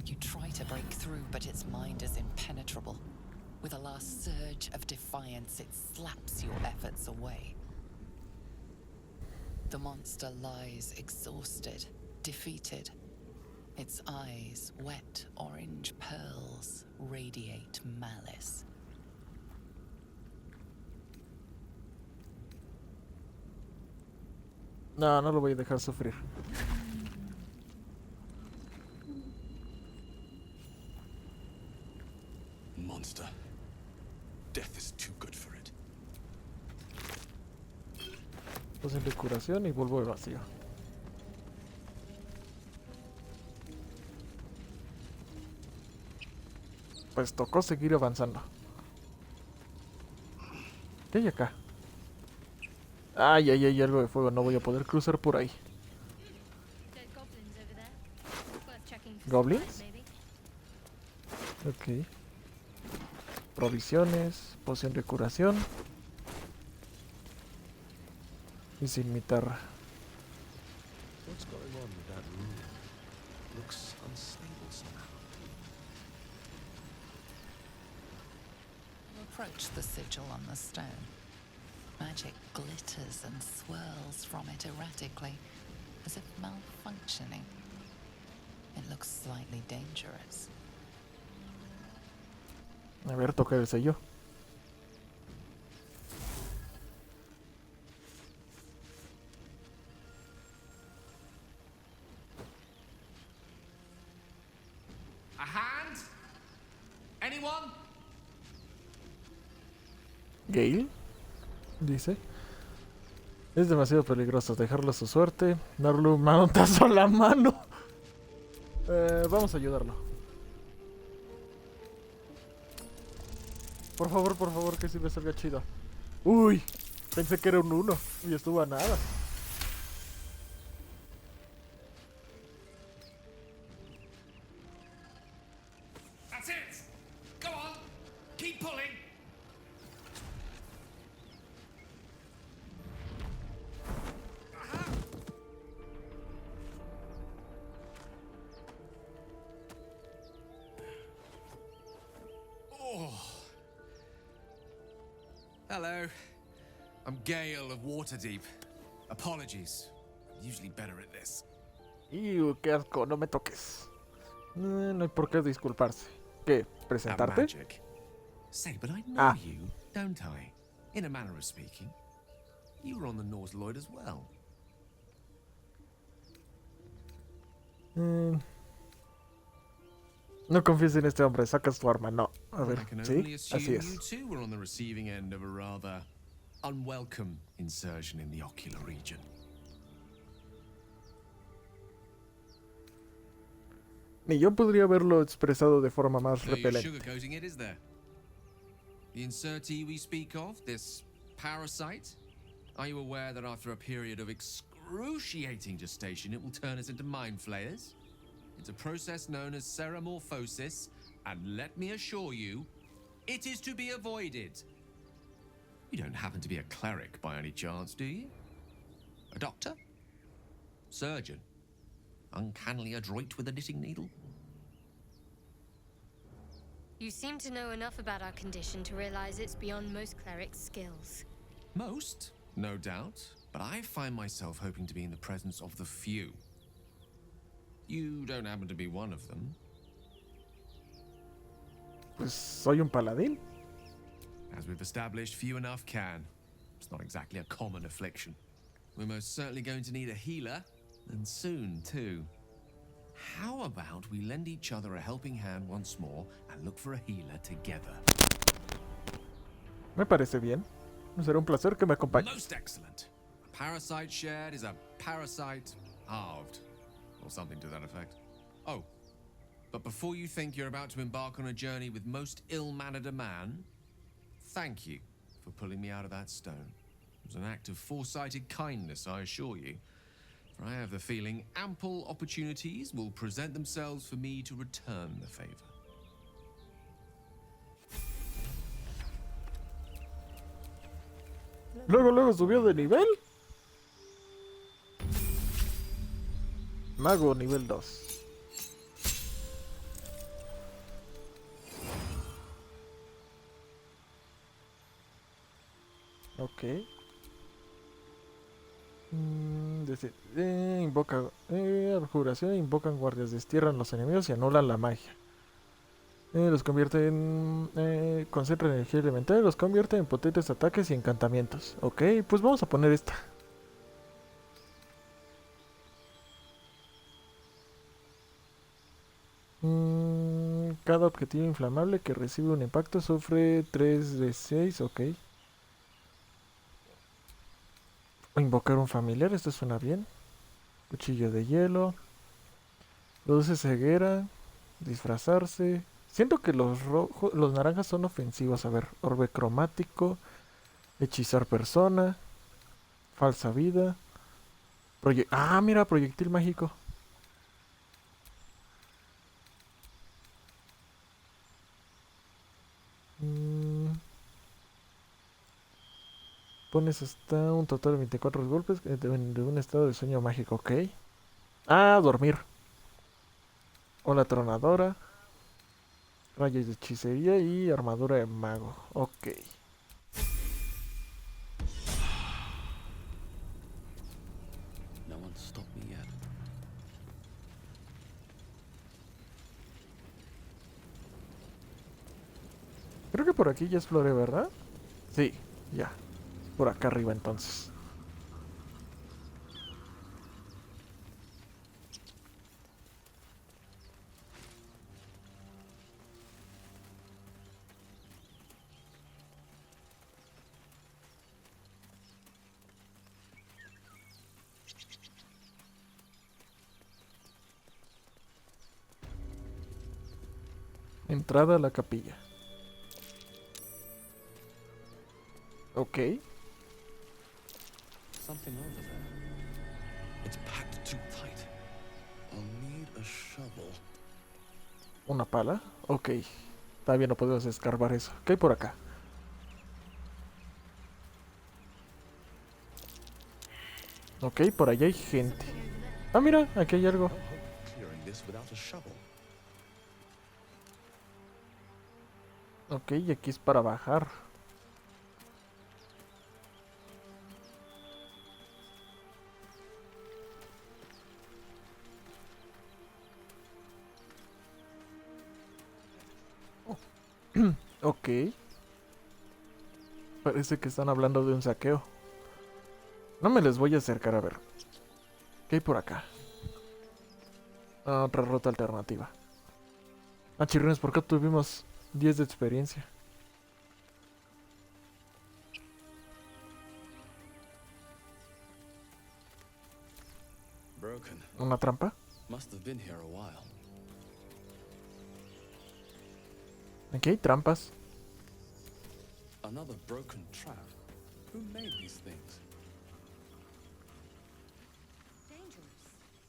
You try to break through, but its mind is impenetrable. With a last surge of defiance, it slaps your efforts away. The monster lies exhausted, defeated. Its eyes, wet orange pearls, radiate malice. No, no lo voy a dejar sufrir. Monster. Death is too good for it. Poción de curación y vuelvo de vacío. Pues tocó seguir avanzando. ¿Qué hay acá? Ay, ay, ay, algo de fuego. No voy a poder cruzar por ahí. ¿Goblins? Ok. Provisiones, poción de curación. Y cimitarra. What's going on with that room? Looks unstable somehow. Approach the sigil on the stone. Magic glitters and swirls from it erratically, as if malfunctioning. It looks slightly dangerous. A ver, toca el sello. A hand? Anyone? Gale, dice. Es demasiado peligroso dejarlo a su suerte. Darle un manotazo a la mano. Vamos a ayudarlo. Por favor, que sí me salga chido. Uy, pensé que era un 1 y estuvo a nada. That's it! Go on! Keep pulling! Hello. I'm Gale of Waterdeep. Apologies. Usually better at this. Iu, qué asco, no me toques. No hay por qué disculparse. ¿Qué? ¿Presentarte? Magic. Say, but I know Ah. you, don't I? In a manner of speaking. You were on the Norse Lloyd as well. No confíes en este hombre, sacas tu arma. No, a ver, I can only sí, así assume you es. too were on the receiving end of a rather unwelcome insertion in the ocular region. Ni yo podría haberlo expresado de forma más No use repelente. sugarcoating it, is there? The insertee we speak of, this parasite, are you aware that after a period of excruciating gestation, it will turn us into mind flayers? It's a process known as ceramorphosis, and let me assure you, it is to be avoided. You don't happen to be a cleric by any chance, do you? A doctor? Surgeon? Uncannily adroit with a knitting needle? You seem to know enough about our condition to realize it's beyond most clerics' skills. Most, no doubt, but I find myself hoping to be in the presence of the few. You don't happen to be one of them. Pues soy un paladín. As we've established, few enough can. It's not exactly a common affliction. We're most certainly going to need a healer, and soon, too. How about we lend each other a helping hand once more and look for a healer together? Me parece bien. Será un placer que me acompañe. Most excellent. A parasite shared is a parasite halved. Or something to that effect. Oh, but before you think you're about to embark on a journey with most ill-mannered a man, thank you for pulling me out of that stone. It was an act of foresighted kindness, I assure you. For I have the feeling ample opportunities will present themselves for me to return the favor. Let Luego subió de nivel. Mago nivel 2. Ok. Invoca abjuración, invocan guardias, destierran los enemigos y anulan la magia. Los convierte en... concentra energía elemental y los convierte en potentes ataques y encantamientos. Ok, pues vamos a poner esta. Cada objetivo inflamable que recibe un impacto sufre 3 de 6, ok. Invocar un familiar, esto suena bien. Cuchillo de hielo. Produce ceguera. Disfrazarse. Siento que los naranjas son ofensivos. A ver, orbe cromático. Hechizar persona. Falsa vida. Mira, proyectil mágico. Pones hasta un total de 24 golpes de un estado de sueño mágico, ok. Dormir. Ola tronadora. Rayos de hechicería y armadura de mago, ok. No one stopped me yet. Creo que por aquí ya exploré, ¿verdad? Sí, ya. Por acá arriba entonces. Entrada a la capilla. Ok. Something over there. It's packed too tight. I'll need a shovel. Una pala. Ok. Todavía no podemos escarbar eso. ¿Qué hay por acá? Ok, por allá hay gente. Mira, aquí hay algo. Clearing this without a shovel. Ok, y aquí es para bajar. Ok. Parece que están hablando de un saqueo. No me les voy a acercar a ver. ¿Qué hay por acá? Otra ruta alternativa. Chirriones, ¿por qué tuvimos 10 de experiencia? Broken. ¿Una trampa? Must have been here a while. Aquí hay trampas. Another broken trap. Who made these things? Dangerous.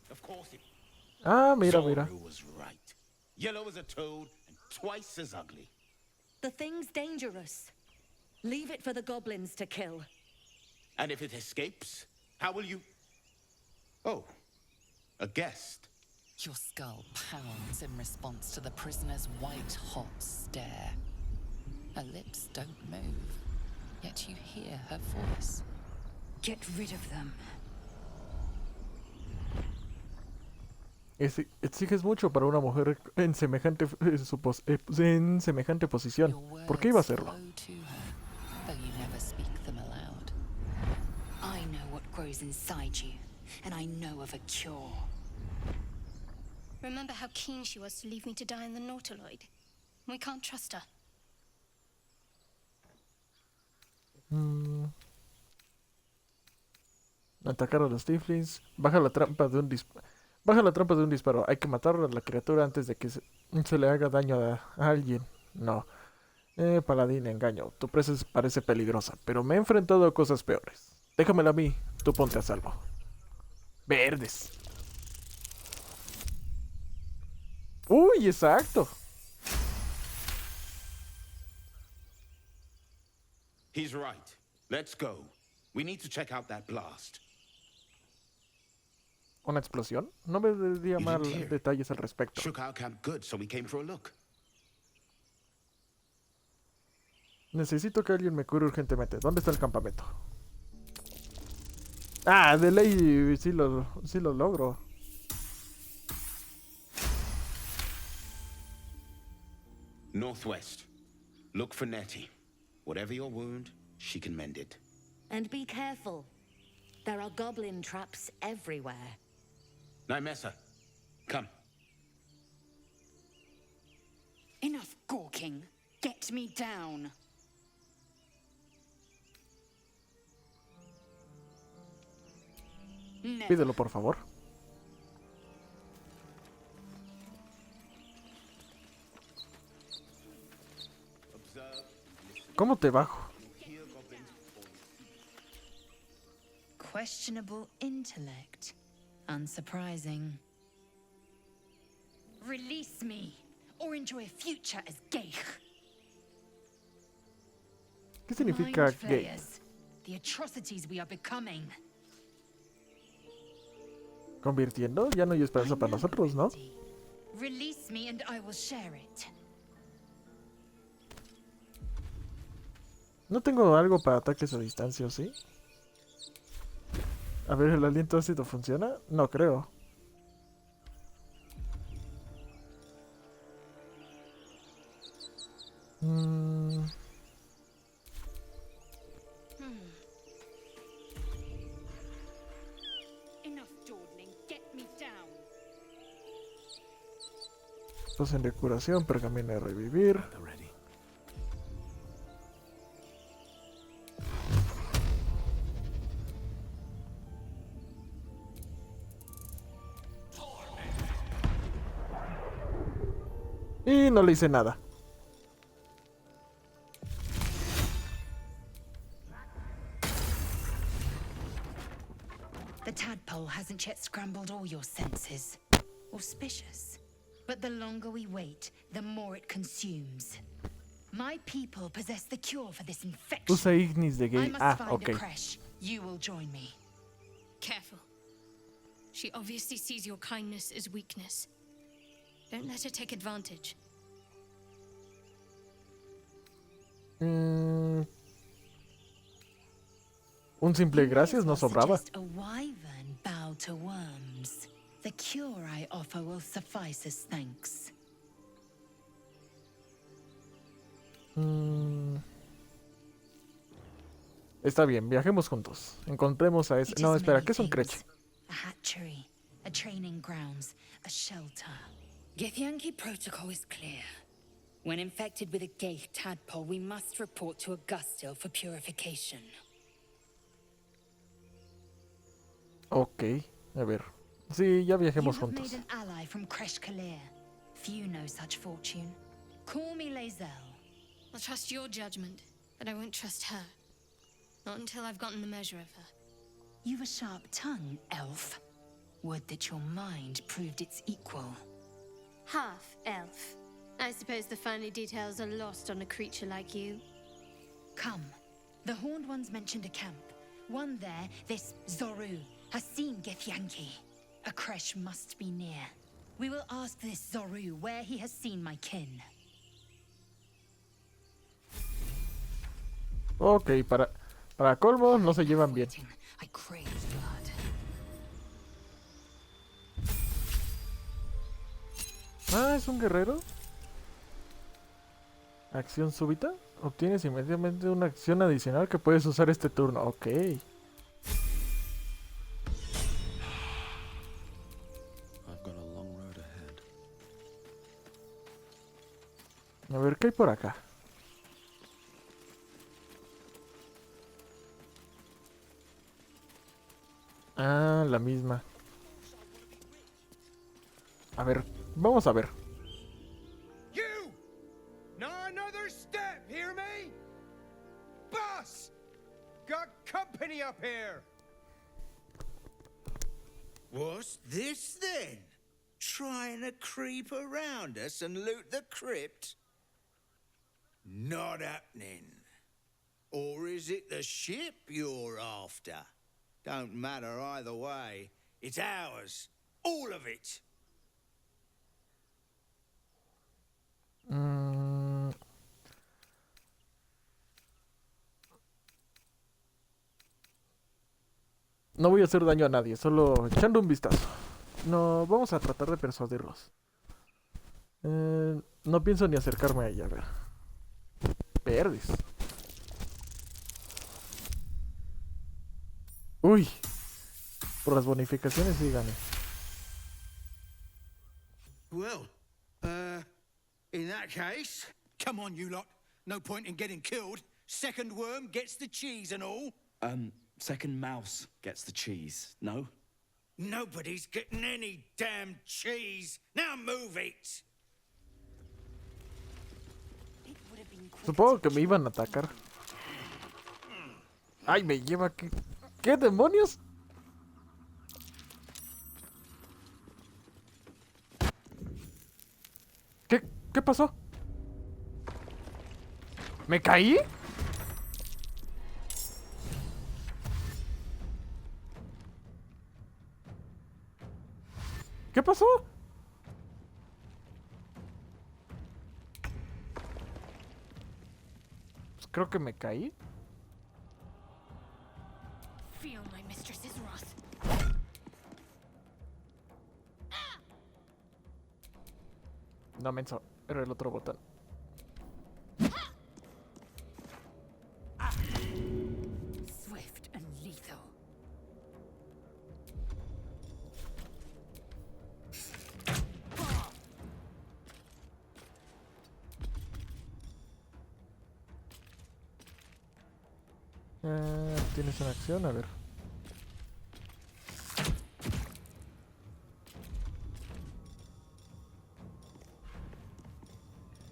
Of course it Mira, mira. Zoro was right. Yellow as a toad and twice as ugly. The thing's dangerous. Leave it for the goblins to kill. And if it escapes, how will you... Oh, a guest. Your skull pounds in response to the prisoner's white-hot stare. Her lips don't move, yet you hear her voice. Get rid of them. Exiges mucho para una mujer en semejante posición. Your words ¿Por qué iba a hacerlo? flow to her, though you never speak them aloud. I know what grows inside you, and I know of a cure. Remember how keen she was to leave me to die in the Nautiloid? We can't trust her. Atacar a los Tiflins. Baja la trampa de un disparo. Hay que matar a la criatura antes de que se le haga daño a alguien. No. Paladín, engaño. Tu presa parece peligrosa, pero me he enfrentado a cosas peores. Déjamela a mí. Tú ponte a salvo. Verdes. Uy, exacto. He's right. Let's go. We need to check out that blast. ¿Una explosión? No me daría más detalles al respecto. Shook our camp good, so we came for a look. Necesito que alguien me cure urgentemente. ¿Dónde está el campamento? Ah, de ley sí lo logro. Northwest. Look for Nettie. Whatever your wound, she can mend it. And be careful. There are goblin traps everywhere. Nymessa, come. Enough gawking. Get me down. Pídelo, por favor. ¿Cómo te bajo? Questionable intellect. Unsurprising. Release me, or enjoy a future as Geich. ¿Qué significa Mind gay? flayers, the atrocities we are becoming. ¿Convirtiendo? Ya no hay esperanza para nosotros, ¿no? Release me and I will share it. No tengo algo para ataques a distancia, ¿o sí? A ver, ¿el aliento ácido funciona? No creo. Enough dawdling, get me down. Poción de curación, pergamino de revivir. Y no le hice nada. The tadpole hasn't yet scrambled all your senses. Auspicious. But the longer we wait, the more it consumes. My people possess the cure for this infection. Usa ignis de I gay. must Ah, find ok. a creche. You will join me. Careful. She obviously sees your kindness as weakness. Don't let her take advantage. Un simple gracias no sobraba. Suggest a wyvern bow to worms. The cure I offer will suffice as thanks. Está bien, viajemos juntos. Encontremos a ese... It No, is espera, many ¿qué es un things. creche? A hatchery, a training grounds, a shelter. Githyanki protocol is clear. When infected with a Geich tadpole, we must report to Augustil for purification. Ok, a ver. Sí, ya viajemos You have juntos. made an ally from Kresh Kalir. Few know such fortune. Call me Lae'zel. I'll trust your judgment, but I won't trust her. Not until I've gotten the measure of her. You've a sharp tongue, elf. Would that your mind proved its equal. Half elf. I suppose the finer details are lost on a creature like you. Come. The Horned Ones mentioned a camp. One there, this Zoru, has seen Githyanki. A creche must be near. We will ask this Zoru where he has seen my kin. Ok, para colmo no se llevan bien. I crave blood. Ah, ¿es un guerrero? Acción súbita. Obtienes inmediatamente una acción adicional que puedes usar este turno. Ok. I've got a long road ahead. A ver, ¿qué hay por acá? Ah, la misma. A ver, vamos a ver. You! Not another step, hear me? Boss! Got company up here! What's this then? Trying to creep around us and loot the crypt? Not happening. Or is it the ship you're after? Don't matter either way. It's ours. All of it. No voy a hacer daño a nadie, solo echando un vistazo. No, vamos a tratar de persuadirlos. No pienso ni acercarme a ella, a ver. Perdis. Uy. Por las bonificaciones sí gané. Well, in that case... Come on, you lot. No point in getting killed. Second worm gets the cheese and all. Second mouse gets the cheese, no? Nobody's getting any damn cheese. Now move it. Supongo que me iban a atacar. Ay, me lleva que... ¿Qué demonios? ¿Qué pasó? ¿Me caí? ¿Qué pasó? Pues creo que me caí. Feel my mistress's wrath. No, menso. Era el otro botón. Swift and lethal. ¿Tienes una acción? A ver.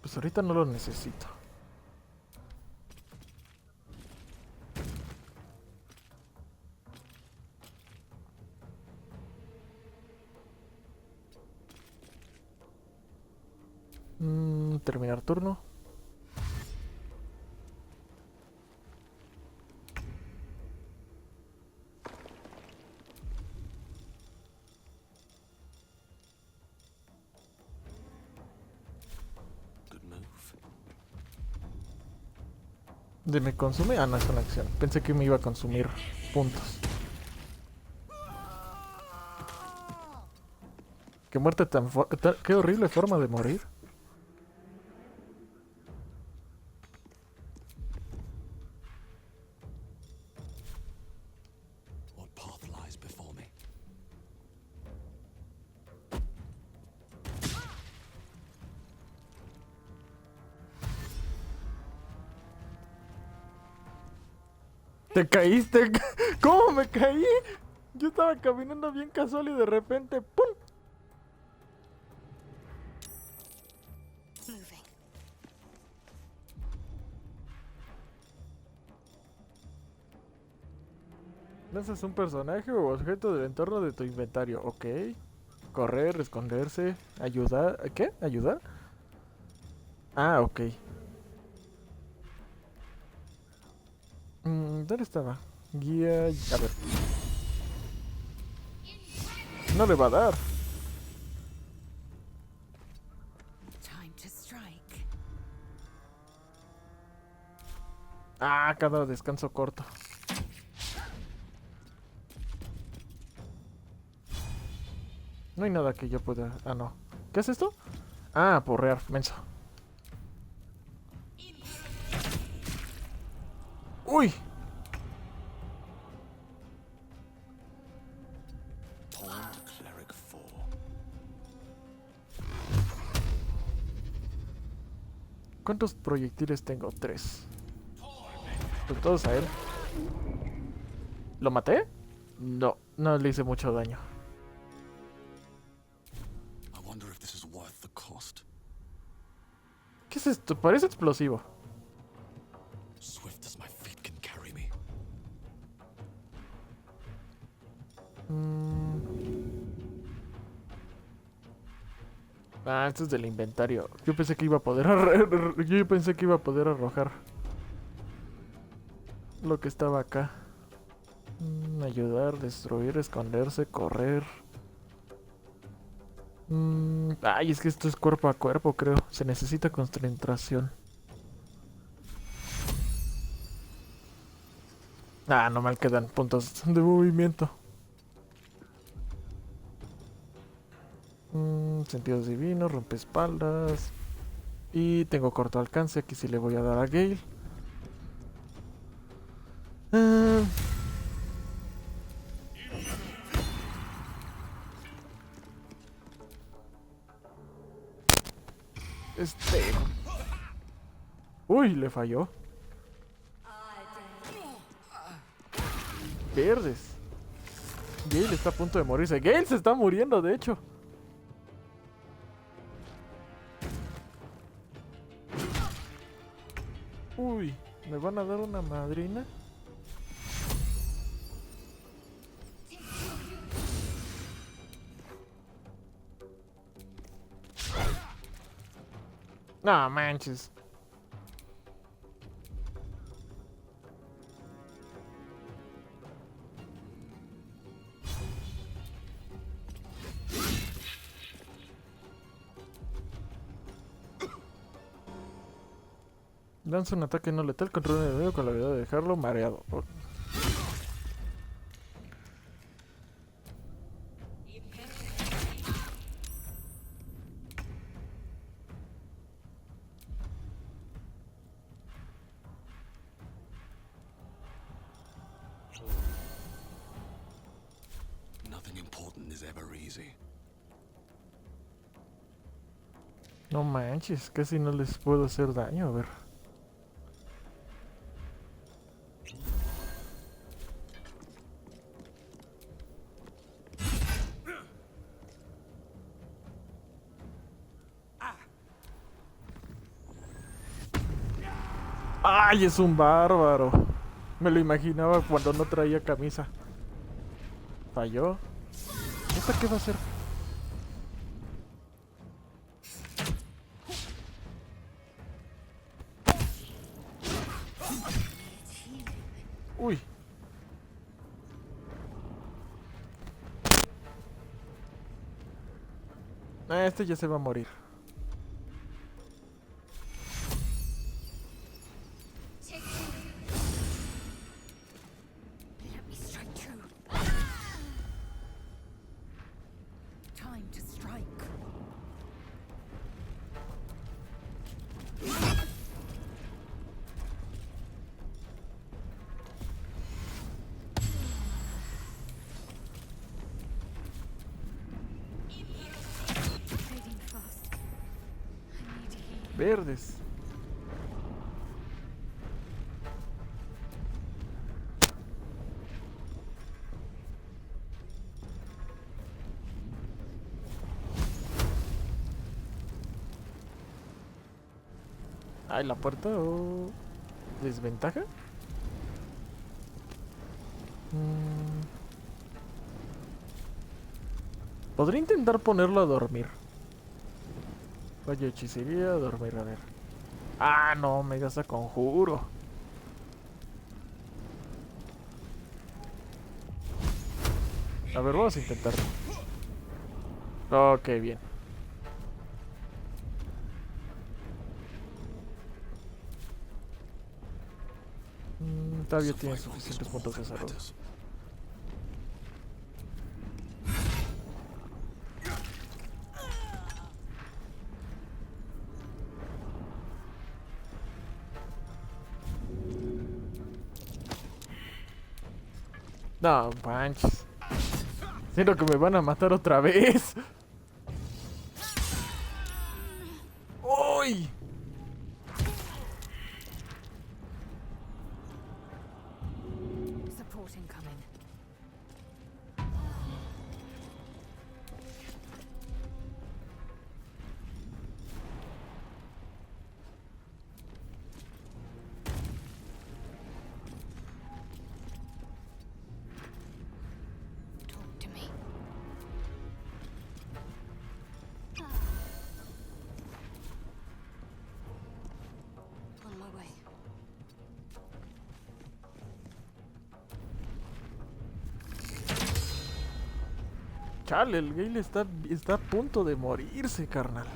Pues ahorita no lo necesito. Terminar turno. ¿De me consume? Ah, no, es una acción. Pensé que me iba a consumir puntos. Qué muerte tan qué horrible forma de morir. What path lies before me? ¿Te caíste? ¿Cómo me caí? Yo estaba caminando bien casual y de repente ¡pum! Moving. Lanzas un personaje o objeto del entorno de tu inventario. Ok. Correr, esconderse, ayudar. ¿Qué? ¿Ayudar? Ah, ok. ¿Dónde estaba? Guía... A ver. No le va a dar. Time to strike. Ah, cada descanso corto. No hay nada que yo pueda... Ah, no. ¿Qué es esto? Ah, porrear, menso. ¡Uy! Cleric 4. ¿Cuántos proyectiles tengo? 3. Pues todos a él. ¿Lo maté? No, no le hice mucho daño. I wonder if this is worth the cost. ¿Qué es esto? Parece explosivo. Swift as my feet can carry me. Ah, esto es del inventario. Yo pensé que iba a poder yo pensé que iba a poder arrojar. lo que estaba acá. Ayudar, destruir, esconderse, correr. Ay, es que esto es cuerpo a cuerpo, creo. Se necesita concentración. Ah, no me quedan puntos de movimiento. Sentidos divinos, rompeespaldas. Y tengo corto alcance. Aquí sí le voy a dar a Gale. Este. Uy, le falló. Verdes. Gale está a punto de morirse. Gale se está muriendo, de hecho. Uy, ¿me van a dar una madrina? No manches. Lanza un ataque no letal contra un enemigo con la habilidad de dejarlo mareado. Nothing important is ever easy. No manches, casi no les puedo hacer daño, a ver. ¡Ay, es un bárbaro! Me lo imaginaba cuando no traía camisa. Falló. ¿Esta qué va a hacer? Uy. Este ya se va a morir. Verdes. Ay, la puerta o desventaja. Podría intentar ponerlo a dormir. Vaya hechicería, dormir, a ver. Ah, no, me gasta conjuro. A ver, vamos a intentarlo. Ok, bien. Todavía tiene suficientes puntos de salud. No manches. Siento que me van a matar otra vez. ¡Uy! Support incoming. Talk to me. Chale, el Gale está a punto de morirse, carnal.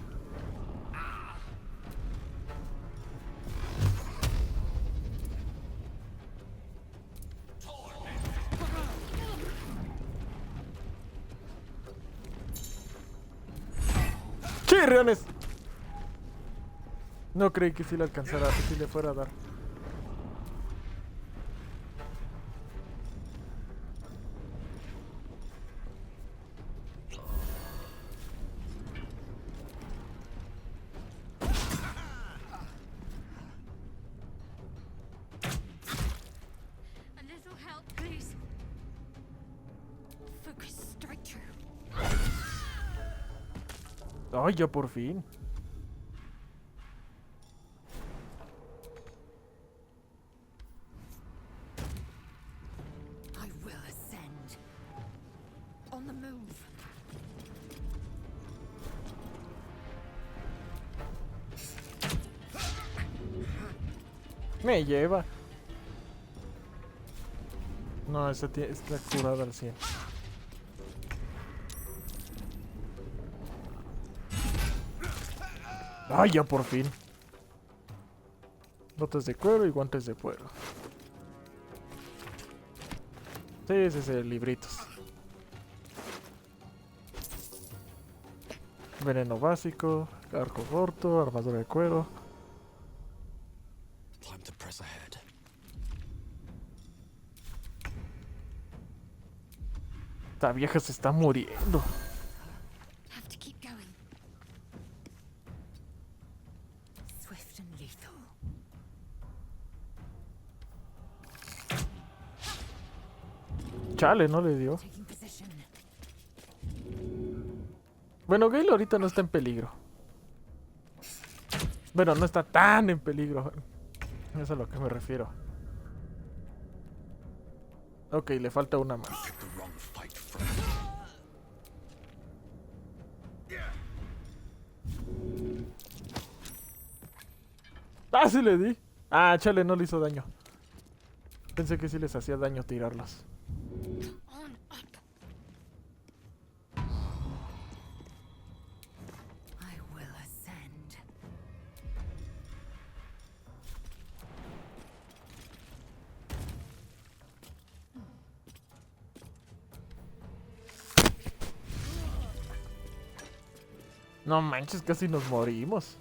¡Chirriones! No creí que sí le alcanzara, que sí le fuera a dar. A little help, please. Focus straight through. Ay, ya por fin. I will ascend. On the move. Me lleva. No, esa está curada al 100. Ay, ya por fin. Botas de cuero y guantes de cuero. Sí, libritos. Veneno básico, arco corto, armadura de cuero. Time to press ahead. Esta vieja se está muriendo. Have to keep going. Swift and lethal. Chale, no le dio. Taking position. Bueno, Gale ahorita no está en peligro. Bueno, no está tan en peligro. Eso es a lo que me refiero. Ok, le falta una más. ¡Ah, sí le di! Ah, chale, no le hizo daño. Pensé que sí les hacía daño tirarlos. On up. I will ascend. No manches, casi nos morimos.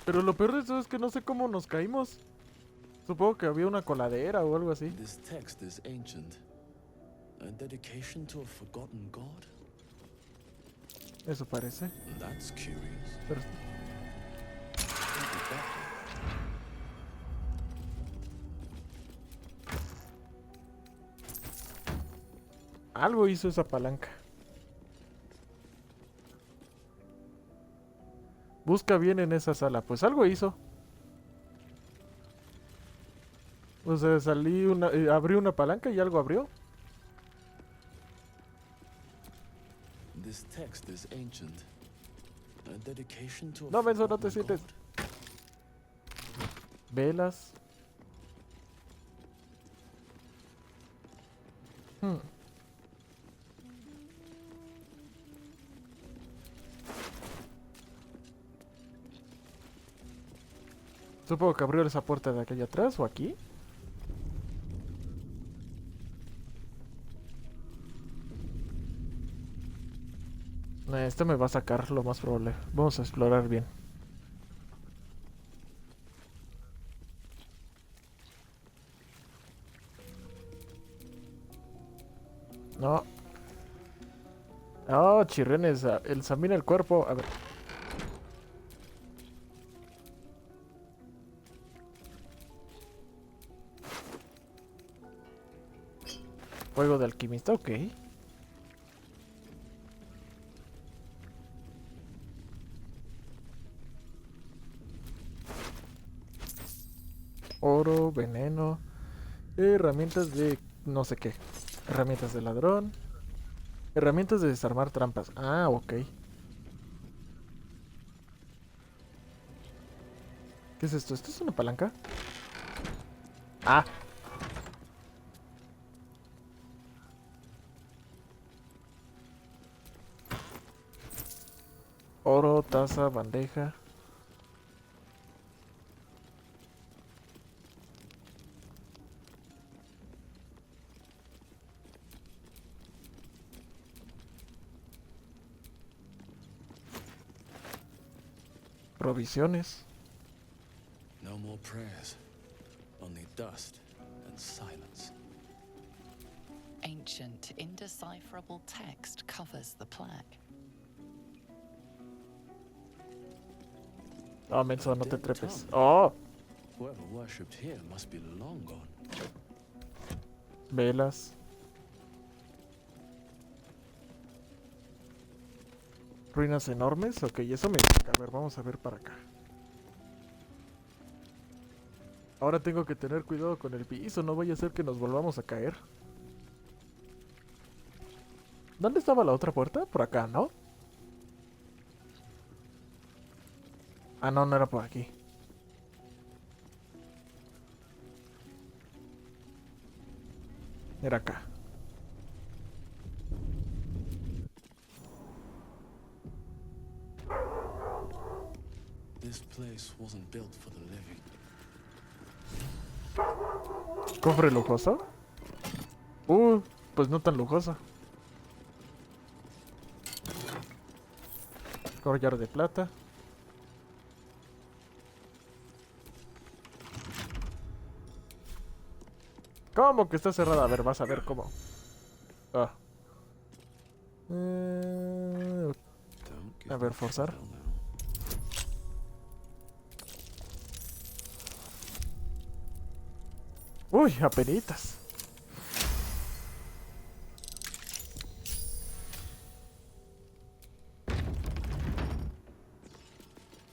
Pero lo peor de eso es que no sé cómo nos caímos. Supongo que había una coladera o algo así. This text is ancient. A dedication to a forgotten god? Eso parece. That's curious. Pero... algo hizo esa palanca. Busca bien en esa sala. Pues algo hizo. O sea, abrí una palanca y algo abrió. This text is ancient. A dedication to a No, Benzo, no te forgotten sientes. god. Velas. Supongo que abrió esa puerta de aquella atrás o aquí. Esto me va a sacar lo más probable. Vamos a explorar bien. No. Oh, chirrenes. Examina el cuerpo. A ver. Juego de alquimista, ok. Oro, veneno. Herramientas de no sé qué. Herramientas de ladrón. Herramientas de desarmar trampas. Ah, ok. ¿Qué es esto? ¿Esto es una palanca? Ah. Oro, taza, bandeja. Provisiones. No more prayers. Only dust and silence. Ancient, indecipherable text covers the plaque. Oh, menso, no te trepes. Oh. Whoever worshipped here must be long gone. Velas. Ruinas enormes. Ok, eso me gusta. A ver, vamos a ver para acá. Ahora tengo que tener cuidado con el piso. No vaya a ser que nos volvamos a caer. ¿Dónde estaba la otra puerta? Por acá, ¿no? Ah, no, no era por aquí. Era acá. This place wasn't built for the living. ¿Cofre lujoso? Pues no tan lujoso. Collar de plata. ¿Cómo que está cerrada? A ver, vas a ver cómo. Ah. A ver, forzar. Uy, apenitas.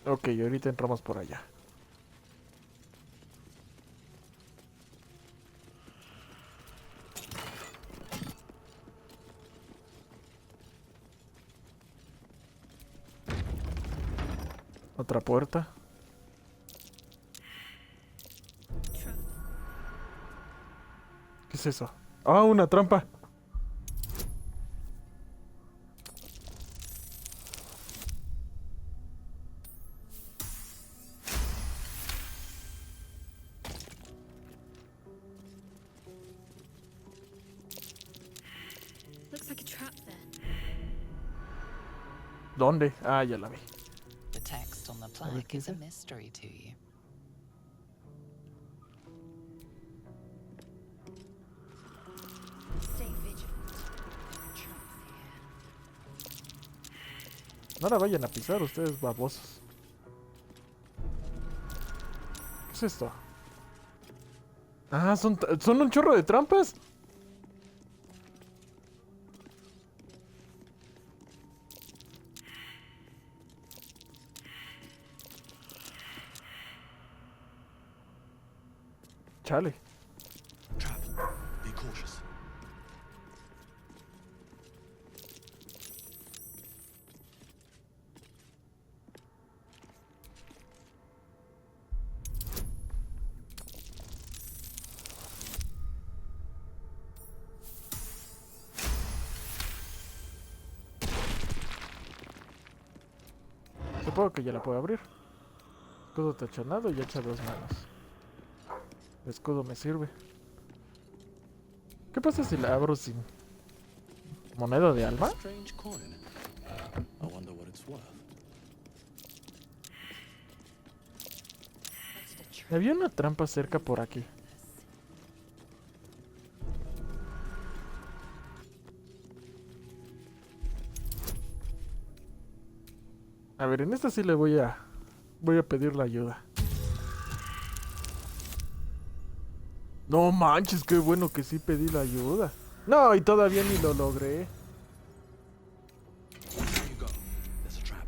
Ok, ahorita entramos por allá. Otra puerta. ¿Qué es eso? ¡Ah, una trampa! Looks like a trap there. ¿Dónde? Ah, ya la vi. The text on the plaque is a mystery to you. Stay vigilant. Traps here. No la vayan a pisar ustedes, babosos. ¿Qué es esto? Ah, son un chorro de trampas. Chale. Trap. Be cautious. Supongo que ya la puedo abrir. Escudo tachonado y echa 2 manos. El escudo me sirve. ¿Qué pasa si la abro sin moneda de alma? Strange coin. I wonder what it's worth. Había una trampa cerca por aquí. A ver, en esta sí le voy a pedir la ayuda. No manches, qué bueno que sí pedí la ayuda. No, y todavía ni lo logré. There you go. There's a trap.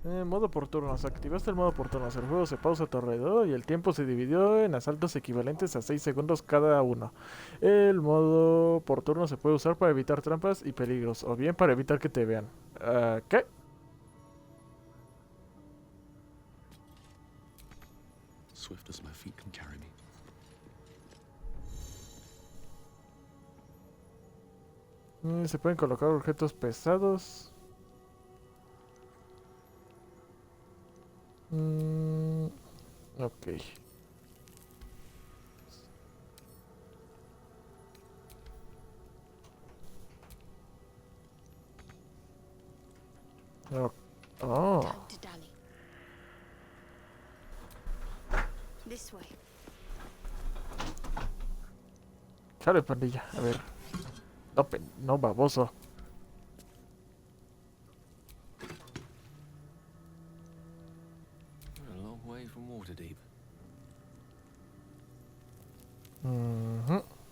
Modo por turnos. Activaste el modo por turnos. El juego se pausa a tu alrededor y el tiempo se dividió en asaltos equivalentes a 6 segundos cada uno. El modo por turno se puede usar para evitar trampas y peligros, o bien para evitar que te vean. ¿Qué? Swift as my feet can carry me. Se pueden colocar objetos pesados. Ok. Oh. Time to dally. This way. Chale, pandilla. A ver. No, no, baboso. We're a long way from Waterdeep.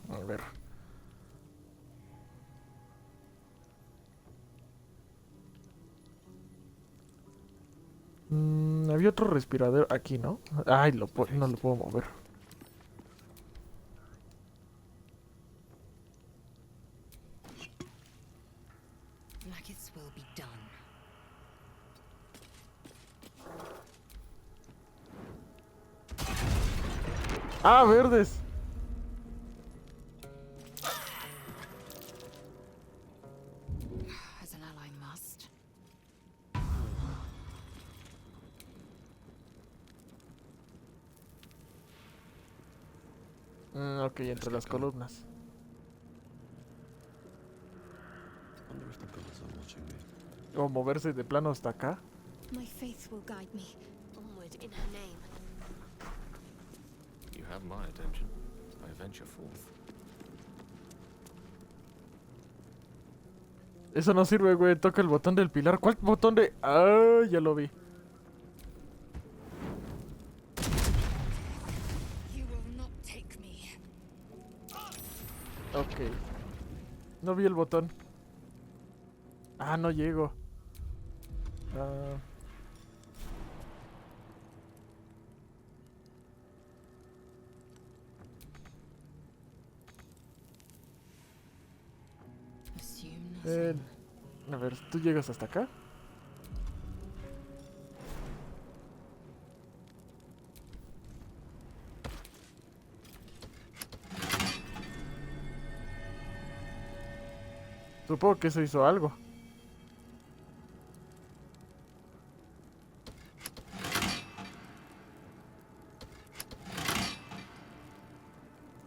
A ver. Había otro respirador aquí, ¿no? Ay, no lo puedo mover. Maggots will be done. Ah, verdes. As an ally must. Ok, entre las columnas. Wonder if the gods are watching me. O moverse de plano hasta acá. My faith will guide me onward in her name. You have my attention. I venture forth. Eso no sirve, güey. Toca el botón del pilar. ¿Cuál botón de...? Ah, ya lo vi. You will not take me. Ok. No vi el botón. Ah, no llego. Ah... a ver, ¿tú llegas hasta acá? Supongo que eso hizo algo.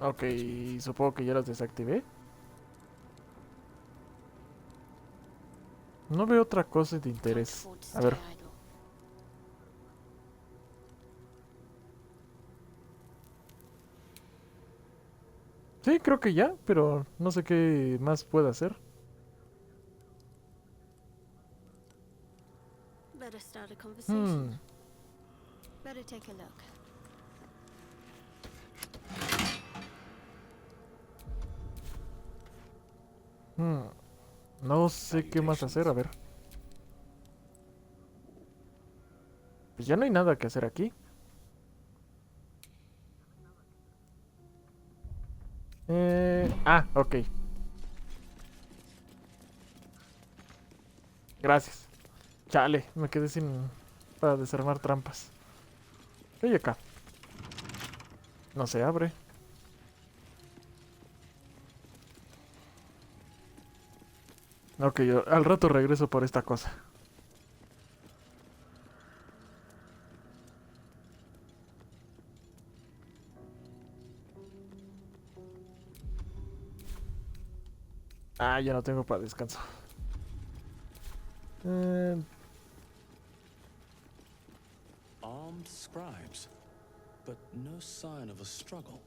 Ok, supongo que ya las desactivé. No veo otra cosa de interés. A ver. Sí, creo que ya, pero no sé qué más puedo hacer. Better start a conversation. Better take a look. No sé qué más hacer, a ver. Pues ya no hay nada que hacer aquí. Ok. Gracias. Chale, me quedé sin... para desarmar trampas. ¿Qué hay acá? No se abre. Ok, yo al rato regreso por esta cosa. Ah, ya no tengo para descanso. Armed scribes, but no sign of a struggle.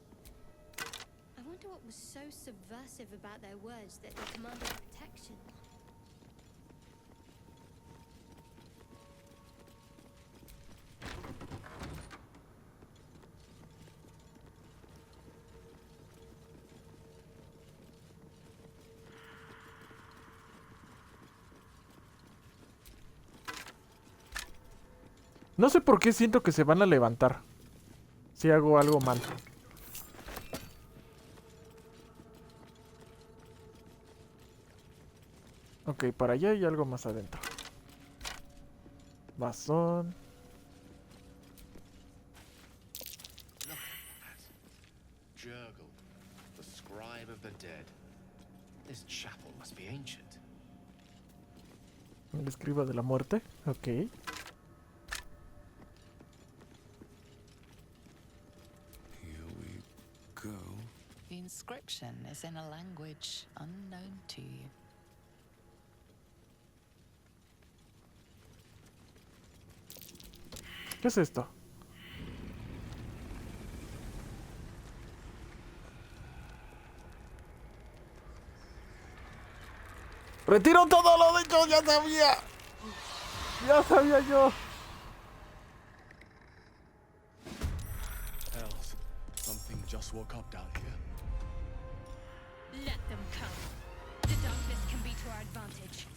I wonder what was so subversive about their words that they commanded protection. No sé por qué siento que se van a levantar si hago algo mal. Ok, para allá hay algo más adentro. Bastón. Jurgle, the scribe of the dead. This chapel must be ancient. El escriba de la muerte. Ok. Here we go. The inscription is in a language unknown to you. ¿Qué es esto? ¡Retiro todo lo dicho! ¡Ya sabía! ¡Ya sabía yo! Hells, something just woke up down here. Let them come. The darkness can be to our advantage.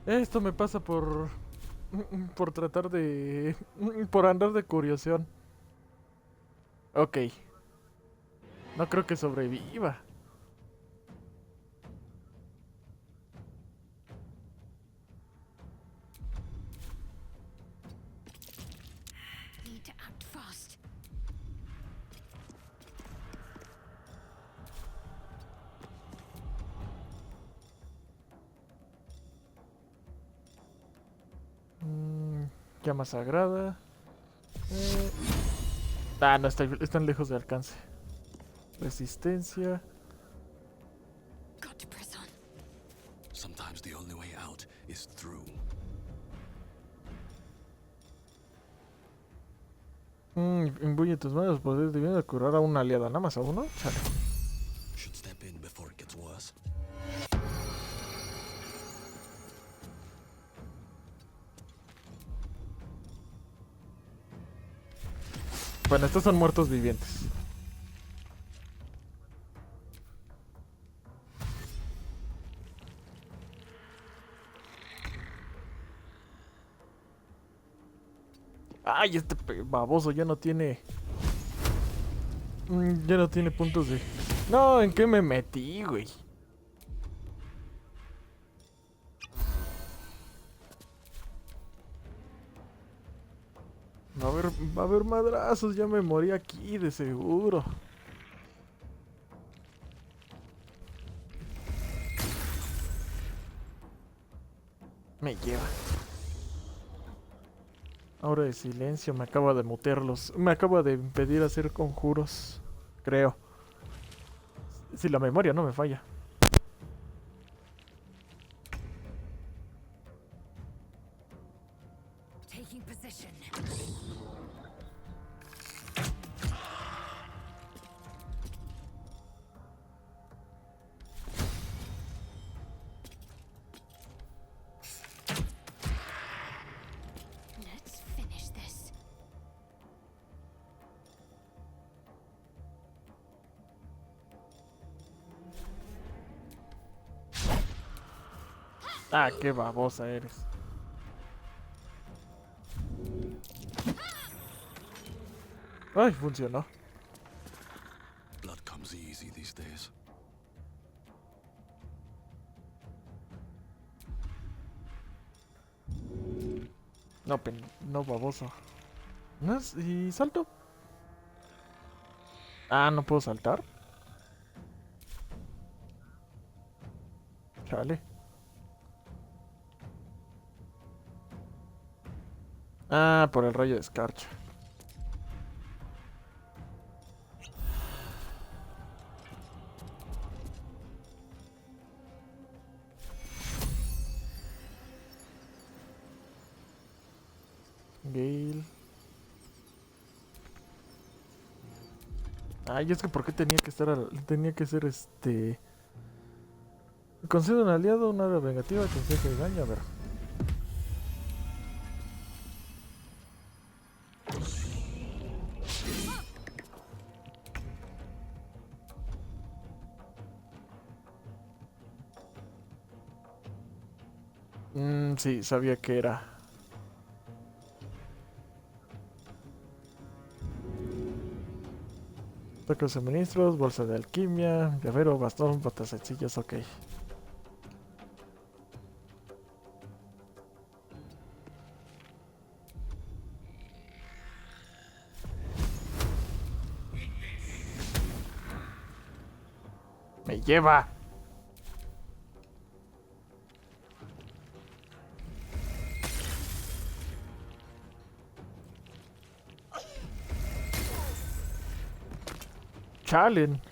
Esto me pasa por tratar de... por andar de curiosidad. Ok. No creo que sobreviva. Need to act fast. Llama sagrada. No, están lejos de alcance. Resistencia. Got to press on. Sometimes the only way out is through. Imbuye tus manos poderes divinos de curar a una aliada. Nada más a uno. Chale. Should step in before it gets worse. Bueno, estos son muertos vivientes. Ay, este baboso ya no tiene... ya no tiene puntos de... No, ¿en qué me metí, güey? Va a haber madrazos, ya me morí aquí de seguro. Me lleva. Ahora de silencio, me acaba de mutearlos. Me acaba de impedir hacer conjuros. Creo. Si la memoria no me falla. Taking position. Let's finish this. Ah, qué babosa eres. Ay, funcionó. Blood comes easy these days. No, no, baboso. ¿No es? ¿Y salto? Ah, ¿no puedo saltar? Chale. Ah, por el rayo de escarcha. Gale. Ay, es que ¿por qué tenía que estar tenía que ser este... Concede un aliado una área vengativa que inflige daño, a ver. Sí, sabía que era. Tacos suministros, bolsa de alquimia, llavero, bastón, botas sencillas, ok. Me lleva. Chalen.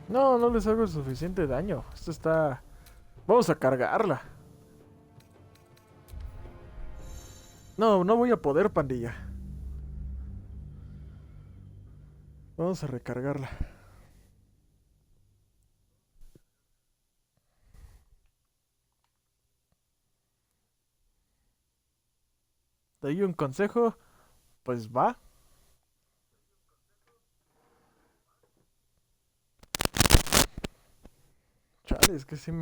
No, no les hago suficiente daño. Esto está... Vamos a cargarla. No, no voy a poder, pandilla. Vamos a recargarla. ¿Te doy un consejo? Pues va. Chale, es que sí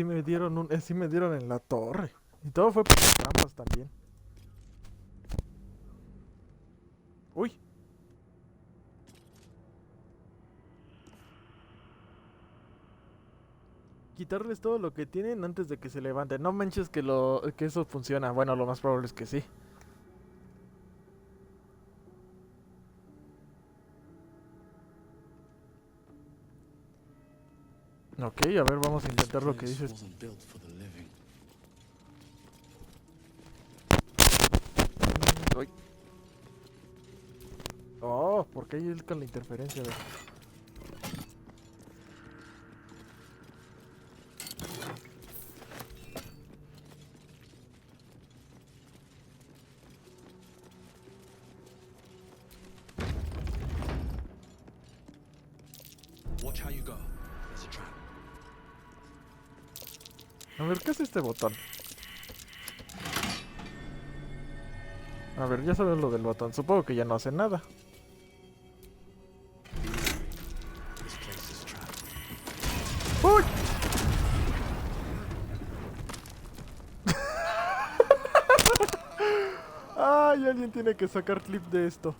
me dieron sí me dieron en la torre. Y todo fue por las trampas también. Uy. Quitarles todo lo que tienen antes de que se levanten. No manches que eso funciona. Bueno, lo más probable es que sí. Ok, a ver, vamos a intentar lo que dices. Uy. Oh, porque hay él con la interferencia de... Watch how you go. There's a trap. A ver, ¿qué es este botón? A ver, ya sabes lo del botón. Supongo que ya no hace nada. ¡Uy! Ay, alguien tiene que sacar clip de esto.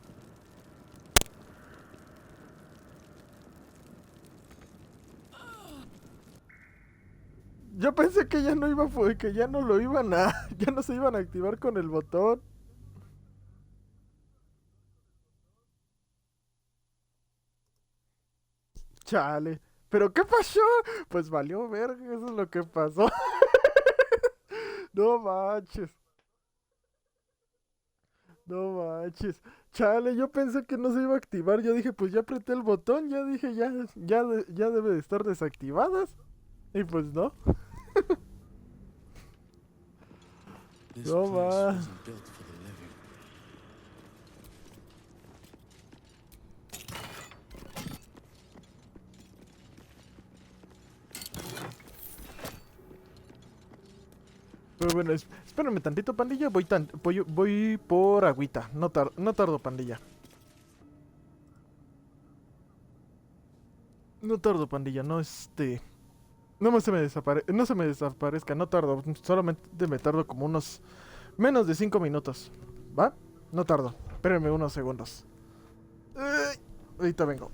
Yo pensé que ya no iba, que ya no lo iban a, ya no se iban a activar con el botón. Chale. ¿Pero qué pasó? Pues valió verga, eso es lo que pasó. No manches. No manches. Chale, yo pensé que no se iba a activar. Yo dije, pues ya apreté el botón. Ya dije, ya debe de estar desactivadas. Y pues no. No más. Pero bueno, espérame tantito, pandilla. Voy por agüita. No tardo, pandilla. No tardo, pandilla. No, no se me desaparezca. No tardo. Solamente me tardo como unos... Menos de 5 minutos. ¿Va? No tardo. Espérenme unos segundos. Ahorita vengo.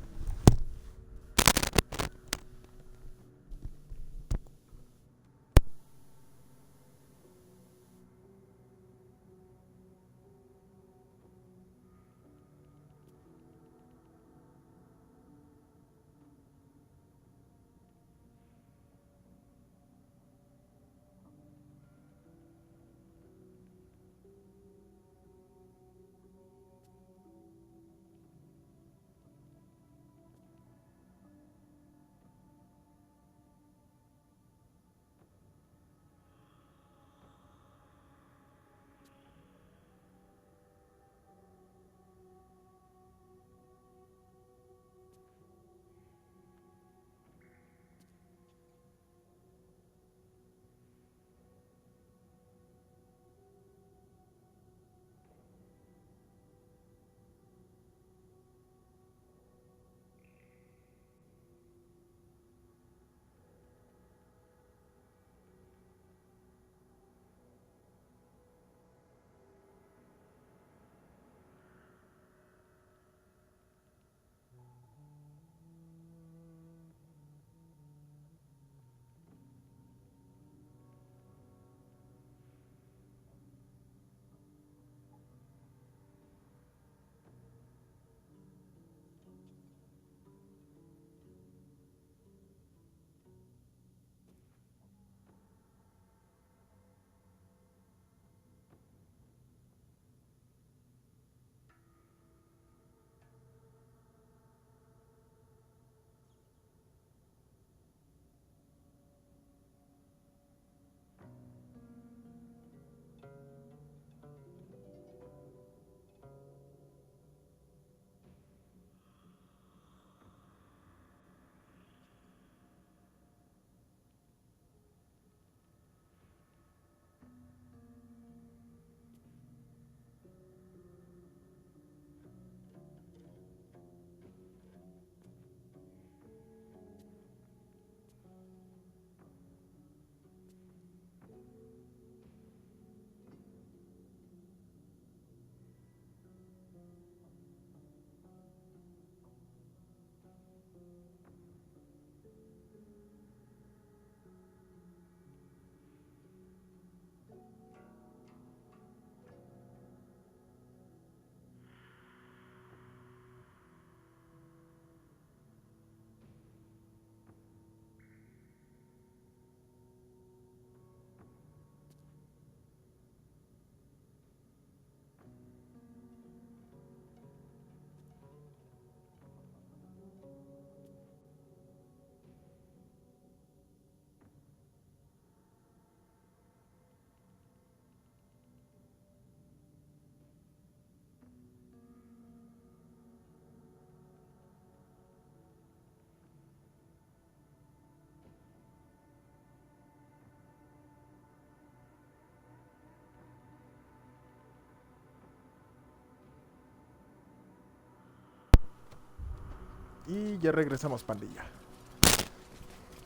Y ya regresamos, pandilla.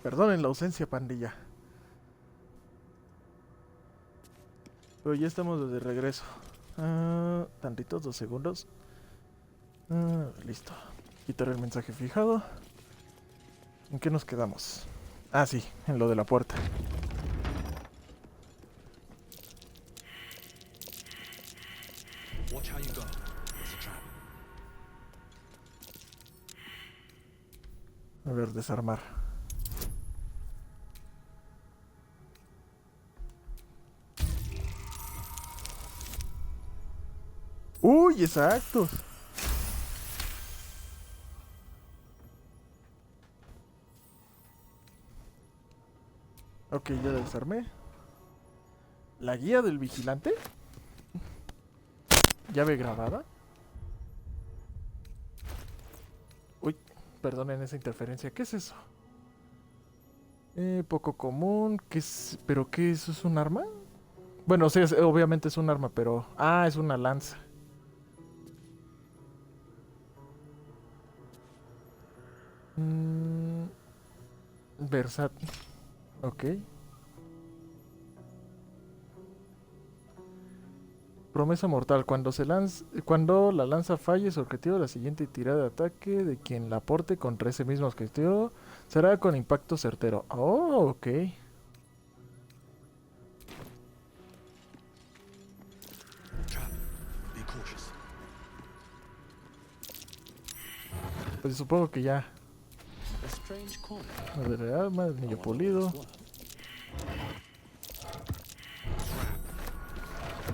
Perdonen la ausencia, pandilla. Pero ya estamos de regreso. Tantitos, 2 segundos. Listo. Quitar el mensaje fijado. ¿En qué nos quedamos? Ah, sí, en lo de la puerta. Watch how you go. It's a trap. A ver, desarmar. ¡Uy, exactos! Ok, ya desarmé. La guía del vigilante. Llave grabada. Uy, perdonen esa interferencia. ¿Qué es eso? Poco común. ¿Qué es? ¿Pero qué? ¿Eso es un arma? Bueno, sí, obviamente es un arma, pero... Ah, es una lanza. Versátil. Ok. Promesa mortal. Cuando la lanza falle su objetivo, la siguiente tirada de ataque de quien la aporte contra ese mismo objetivo será con impacto certero. Oh, ok. Trap. Be cautious. Pues supongo que ya. A strange corner. Madre de arma, anillo pulido.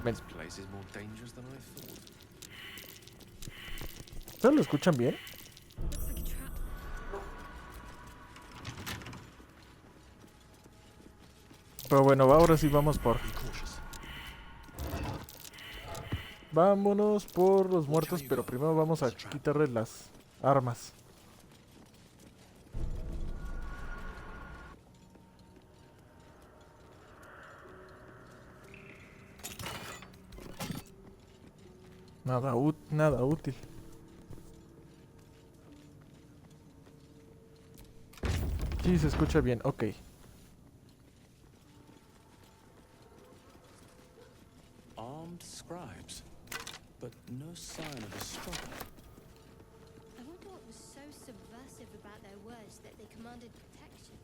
This place is more dangerous than I thought. ¿Ustedes lo escuchan bien? Pero bueno, ahora sí vamos por... Vámonos por los muertos, pero primero vamos a quitarle las armas. Nada útil. Sí, se escucha bien, ok. Armed scribes, but no sign of a struggle. I wonder what was so subversive about their words that they commanded protection.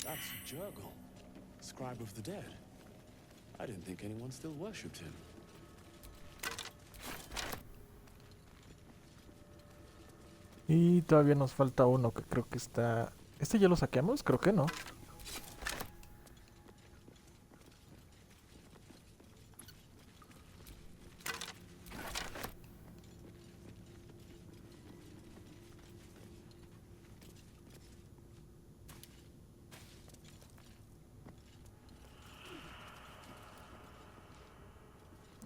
That's Jurgle, scribe of the dead. I didn't think anyone still worshipped him. Y todavía nos falta uno que creo que está... ¿Este ya lo saqueamos? Creo que no.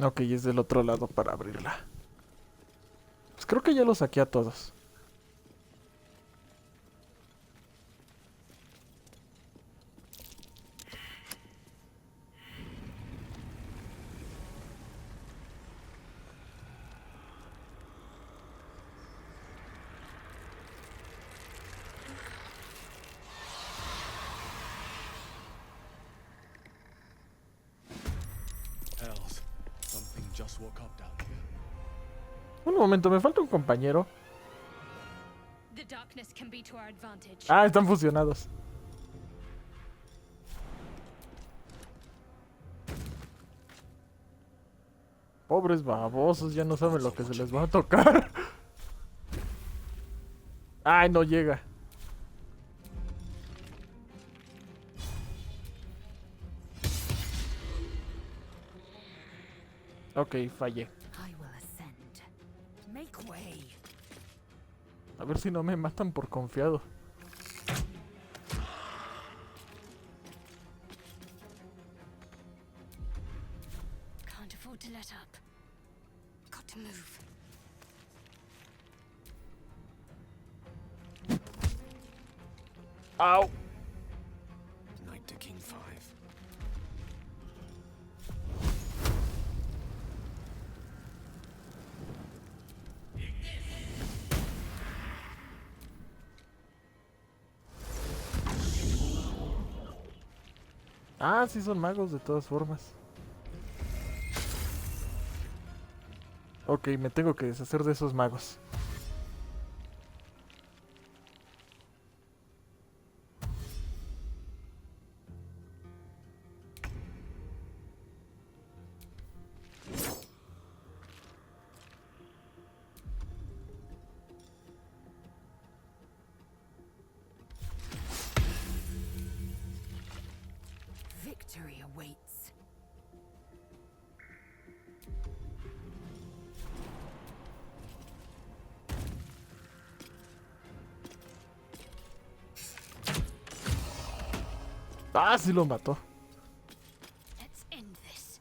Ok, es del otro lado para abrirla. Pues creo que ya lo saqué a todos. Hells, something just woke up down here. Un momento, me falta un compañero. The darkness can be to our advantage. Ah, están fusionados. Pobres babosos, ya no saben lo que se les va a tocar. Ay, no llega. Ok, fallé. I will ascend. Make way. A ver si no me matan por confiado. Can't afford to let up. Got to move. Au. Knight to king 5. Ah, sí son magos de todas formas. Ok, me tengo que deshacer de esos magos. Victory awaits. Ah, sí lo mató. Let's end this.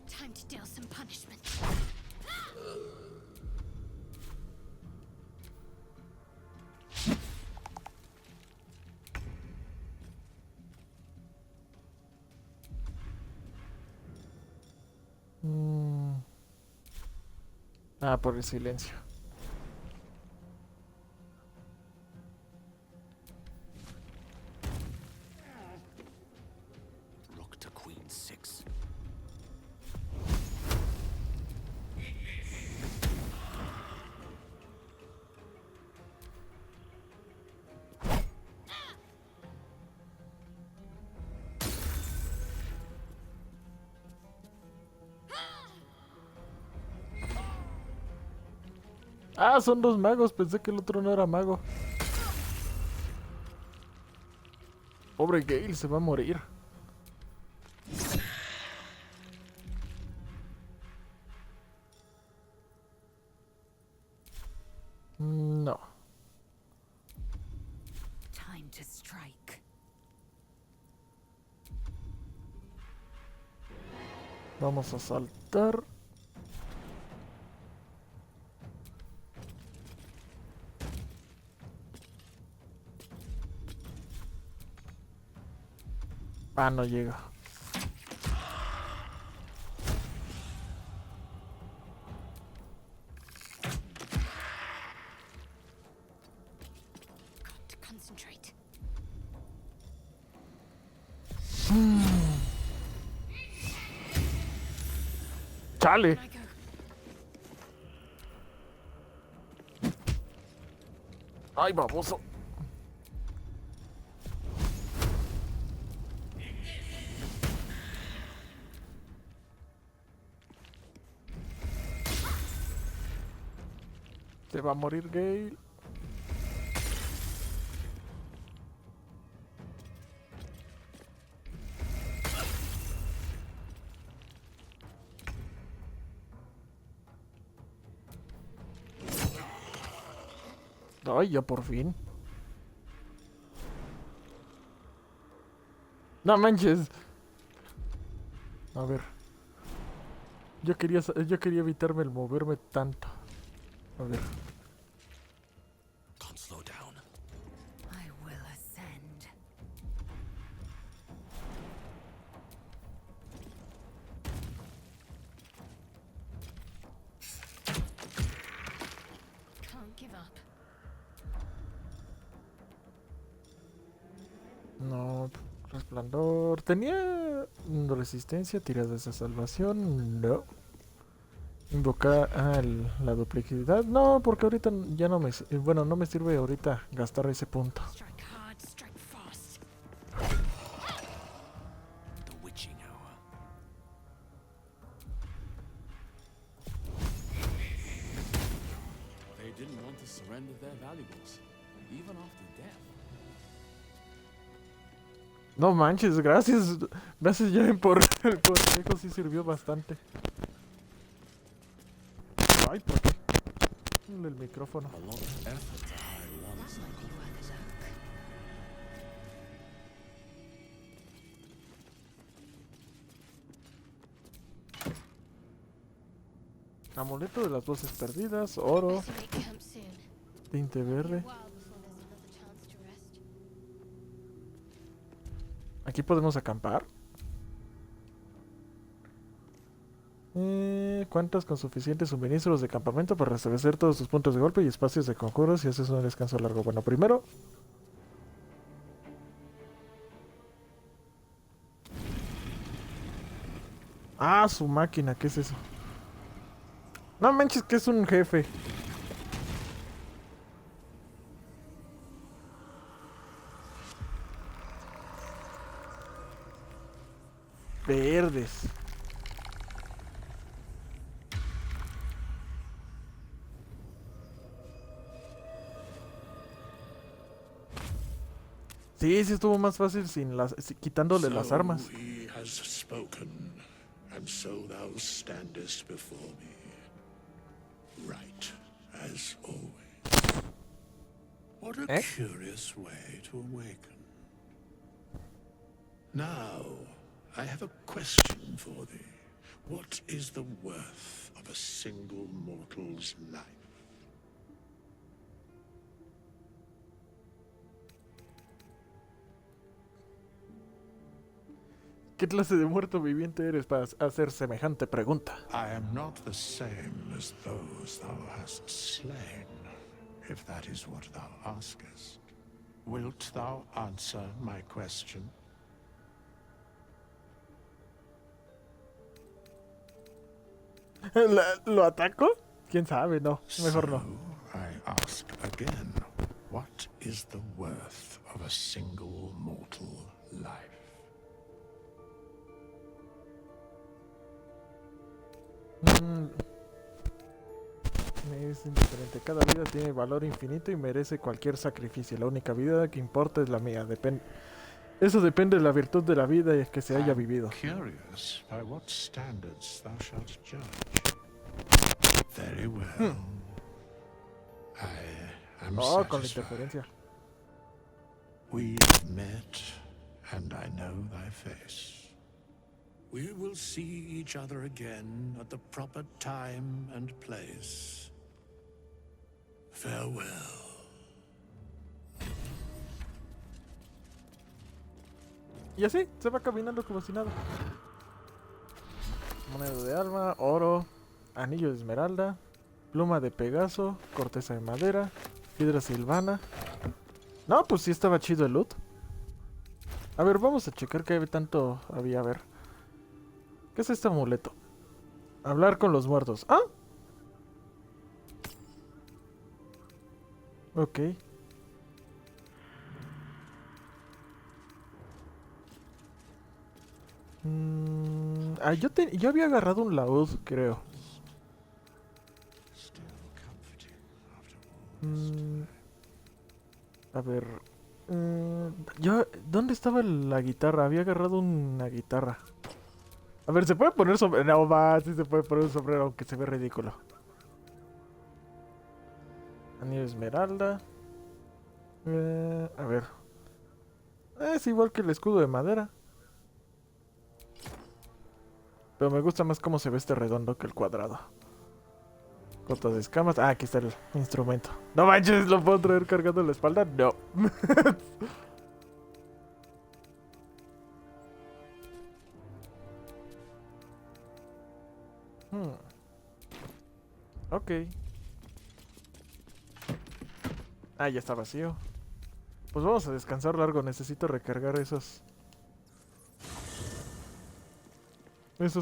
Time to deal some punishment. Ah, por el silencio. Rook to queen 6. Ah, son dos magos. Pensé que el otro no era mago. Pobre Gale, se va a morir. No. Time to strike. Vamos a saltar. Ah, no llega. Got to concentrate. Chale. Can I go? Ay, baboso. Se va a morir Gale. Ay, ya por fin. No manches. A ver. Yo quería evitarme el moverme tanto. A ver. Can't slow down. I will ascend. Can't give up. No, resplandor. ¿Tenía resistencia? ¿Tiradas de salvación? No. Invocar la duplicidad. No, porque ahorita ya no me... Bueno, no me sirve ahorita gastar ese punto. Strike hard, strike fast. The witching hour. They didn't want to surrender their valuables, even after death. No manches, gracias. Gracias, Jen, por el consejo. Sí sirvió bastante. Ay, ¿por qué? El micrófono. A lot of effort to hide one That might be worth a look. Amuleto de las voces perdidas, oro, Better make camp soon. tinte verde. While before there's another chance to rest. Aquí podemos acampar. Cuentas con suficientes suministros de campamento para restablecer todos tus puntos de golpe y espacios de conjuros si haces un descanso largo. Bueno, primero... Ah, su máquina, ¿qué es eso? No manches, que es un jefe. Verdes. Sí, sí estuvo más fácil quitándole las armas. He has spoken, and so thou standest before me, right as always. What a curious way to awaken. Now, I have a question for thee. What is the worth of a single mortal's life? ¿Qué clase de muerto viviente eres para hacer semejante pregunta? I am not the same as those thou hast slain, if that is what thou askest. Wilt thou answer my question? ¿Lo ataco? ¿Quién sabe? No, mejor no. So, I ask again, what is the worth of a single mortal life? Es indiferente. Cada vida tiene valor infinito y merece cualquier sacrificio. La única vida que importa es la mía. Eso depende de la virtud de la vida y que se haya vivido. Curious by what standards thou shalt judge. Very well. I am con la satisfied. interferencia. We have met, and I know thy face. We will see each other again at the proper time and place. Farewell. Y así, se va caminando como si nada. Moneda de alma, oro, anillo de esmeralda, pluma de Pegaso, corteza de madera, piedra silvana. No, pues sí estaba chido el loot. A ver, vamos a checar qué tanto había. A ver. ¿Qué es este amuleto? Hablar con los muertos. ¡Ah! Ok. Yo había agarrado un laúd, creo. A ver. ¿Dónde estaba la guitarra? Había agarrado una guitarra. A ver, ¿se puede poner sombrero? No, va, sí se puede poner un sombrero, aunque se ve ridículo. Anillo de esmeralda. A ver. Es igual que el escudo de madera. Pero me gusta más cómo se ve este redondo que el cuadrado. Cotas de escamas. Ah, aquí está el instrumento. No manches, ¿lo puedo traer cargando en la espalda? No. Ok. Ah, ya está vacío. Pues vamos a descansar largo. Necesito recargar esos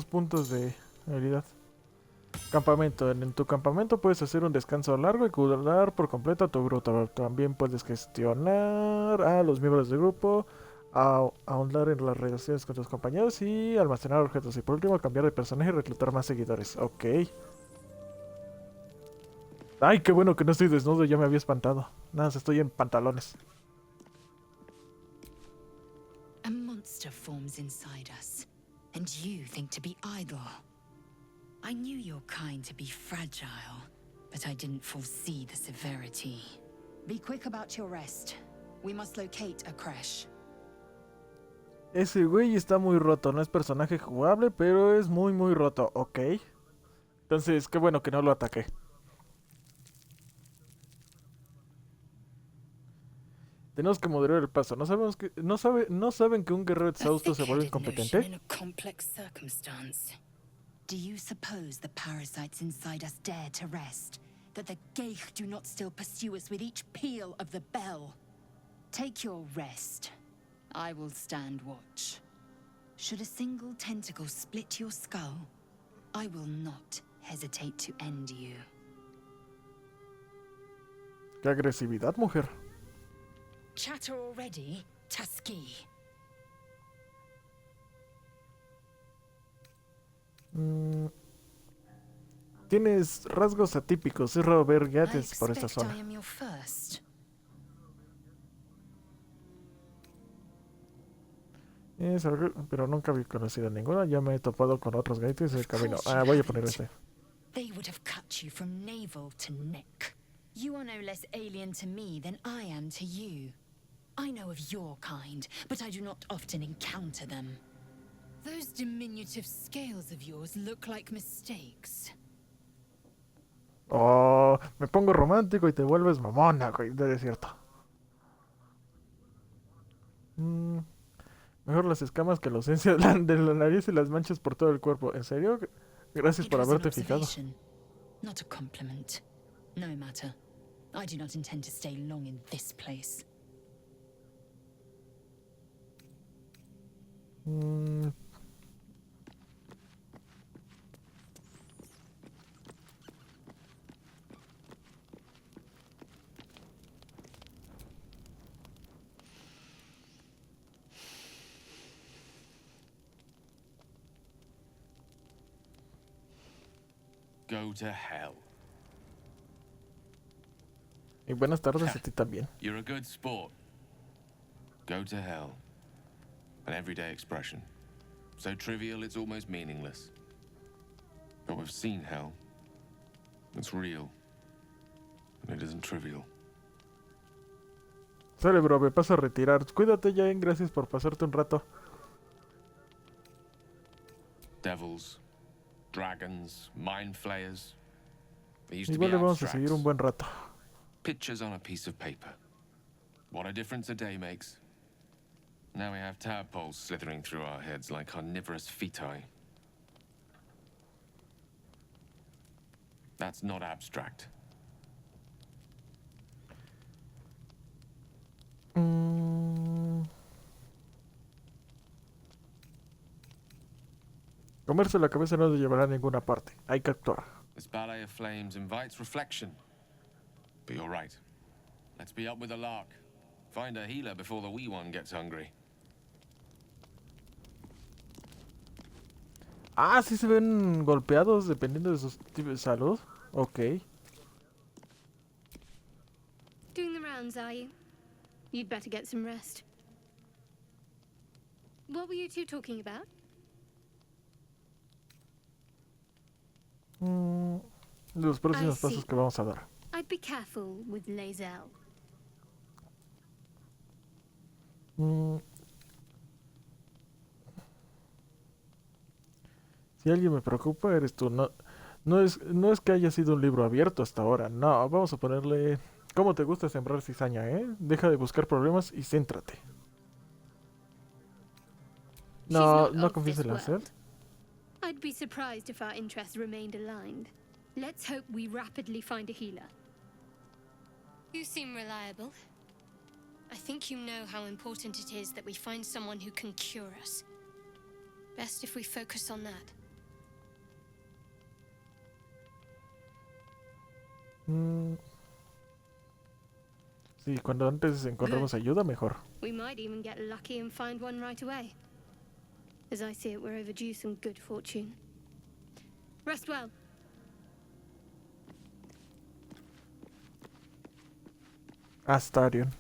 puntos de habilidad. Campamento. En tu campamento puedes hacer un descanso largo y cuidar por completo a tu grupo. También puedes gestionar a los miembros del grupo, ahondar en las relaciones con tus compañeros y almacenar objetos. Y por último, cambiar de personaje y reclutar más seguidores. Ok. Ay, qué bueno que no estoy desnudo, ya me había espantado. Nada, estoy en pantalones. A monster forms inside us, and you think to be idle. I knew your kind to be fragile, but I didn't foresee the severity. Be quick about your rest. We must locate a crash. Ese güey está muy roto, no es personaje jugable, pero es muy roto, ok. Entonces, qué bueno que no lo ataqué. Tenemos que moderar el paso. ¿No saben que un guerrero exhausto se vuelve incompetente? Do you suppose the parasites inside us dare to rest? That the Geich do not still pursue us with each peal of the bell? Take your rest. I will stand watch. Should a single tentacle split your skull, I will not hesitate to end you. ¡Qué agresividad, mujer! Chatter already, Tusky. Tienes rasgos atípicos. Es raro ver gatos por esta zona. Pero nunca había conocido ninguna. Ya me he topado con otros gatos en el camino. Voy a poner este. They would have cut you from navel to neck. You are no less alien to me than I am to you. I know of your kind, but I do not often encounter them. Those diminutive scales of yours look like mistakes. Oh, me pongo romántico y te vuelves mamona, güey. Es cierto. Mejor las escamas que la ausencia de la nariz y las manchas por todo el cuerpo. ¿En serio? Gracias por haberte fijado. Not a compliment. No matter. I do not intend to stay long in this place. Go to hell. Y buenas tardes a ti también. You're a good sport. Go to hell. An everyday expression. So trivial it's almost meaningless. But we've seen hell. It's real. And it isn't trivial. Sale, bro, me paso a retirar. Cuídate, Jane. Gracias por pasarte un rato. Devils, dragons, mind flayers. They used to Igual be le vamos a abstracts. seguir un buen rato. Pictures on a piece of paper. What a difference a day makes. Now we have tadpoles slithering through our heads like carnivorous feti. That's not abstract. Comerse la cabeza no te llevará a ninguna parte. Hay que actuar. This ballet of flames invites reflection. But you're right. Let's be up with the lark. Find a healer before the wee one gets hungry. Ah, sí se ven golpeados dependiendo de su tipo de salud. Ok. Doing the rounds, are you? You'd better get some rest. What were you two talking about? Los próximos pasos que vamos a dar. I'd be careful with Lae'zel. Si alguien me preocupa, eres tú. No es que haya sido un libro abierto hasta ahora. No, vamos a ponerle... ¿Cómo te gusta sembrar cizaña, eh? Deja de buscar problemas y céntrate. No confíes en la sed. I'd be surprised if our interests remained aligned. Let's hope we rapidly find a healer. You seem reliable. I think you know how important it is that we find someone who can cure us. Best if we focus on that. Sí, cuando antes encontremos ayuda, mejor. We might even get lucky and find one right away. As I see it, we're overdue some good fortune. Rest well. Astarion.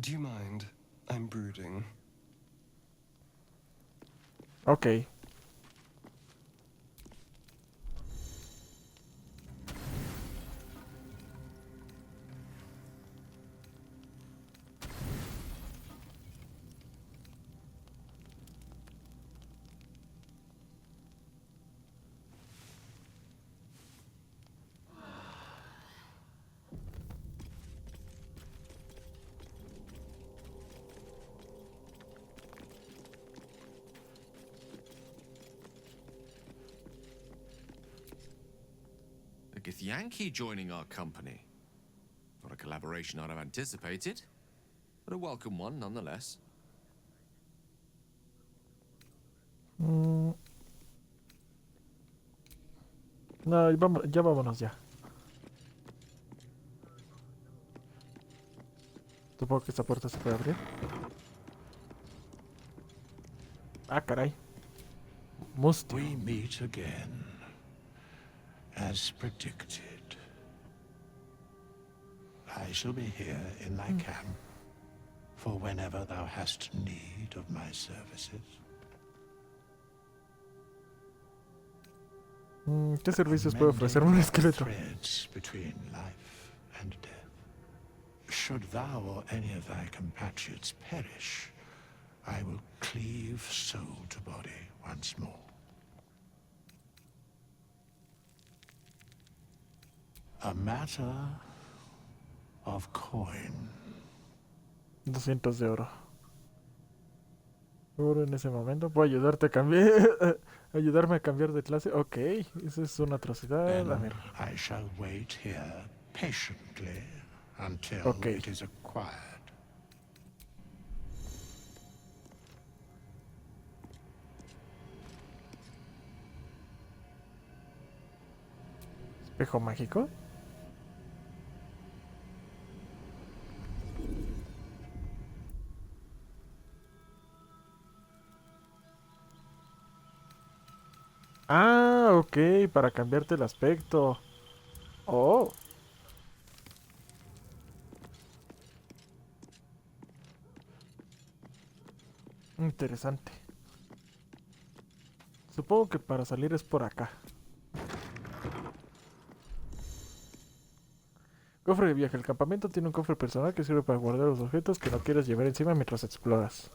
Do you mind? I'm brooding. Ok. Githyanki joining our company. Not a collaboration I'd have anticipated, but a welcome one nonetheless. No, ya vámonos ya. Supongo que esta puerta se puede abrir. Ah, caray. Mustio. We meet again, as predicted. I shall be here in thy camp, for whenever thou hast need of my services. ¿Qué servicios puede ofrecer un esqueleto? Threads between life and death. Should thou or any of thy compatriots perish, I will cleave soul to body once more. A matter of coin. 200 de oro. Oro en ese momento. ¿Puedo ayudarte a cambiar? ¿Ayudarme a cambiar de clase? Ok, eso es una atrocidad. A ver. I shall wait here patiently until it is acquired. ¿Espejo mágico? Ah, ok, para cambiarte el aspecto. Oh. Interesante. Supongo que para salir es por acá. Cofre de viaje. El campamento tiene un cofre personal que sirve para guardar los objetos que no quieras llevar encima mientras exploras.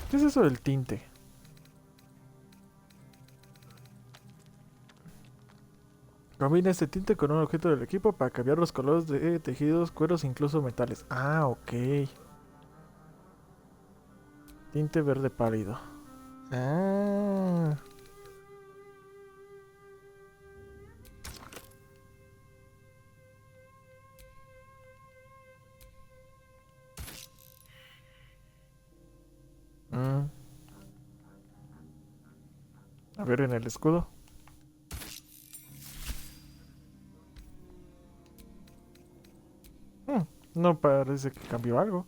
¿Qué es eso del tinte? Combina este tinte con un objeto del equipo para cambiar los colores de tejidos, cueros e incluso metales. Ah, ok. Tinte verde pálido. Ah. A ver en el escudo. No parece que cambió algo.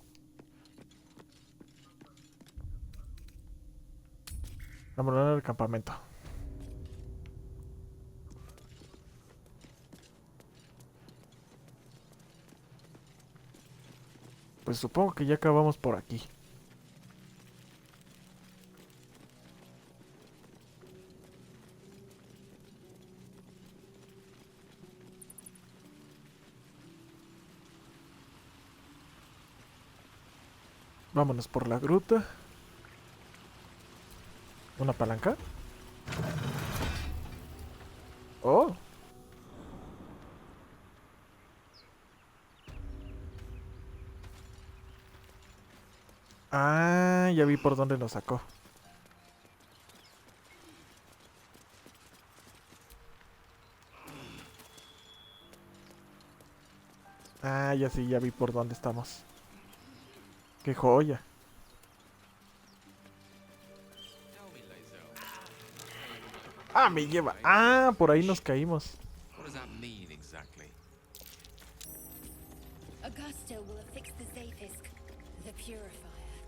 Abandonar el campamento. Pues supongo que ya acabamos por aquí. Vámonos por la gruta. ¿Una palanca? Oh. Ah, ya vi por dónde nos sacó. Ah, ya sí, ya vi por dónde estamos. ¡Qué joya! ¡Ah, me lleva! ¡Ah, por ahí nos caímos! What does that mean exactly? Augusto will affix the Zafisk, the purifier,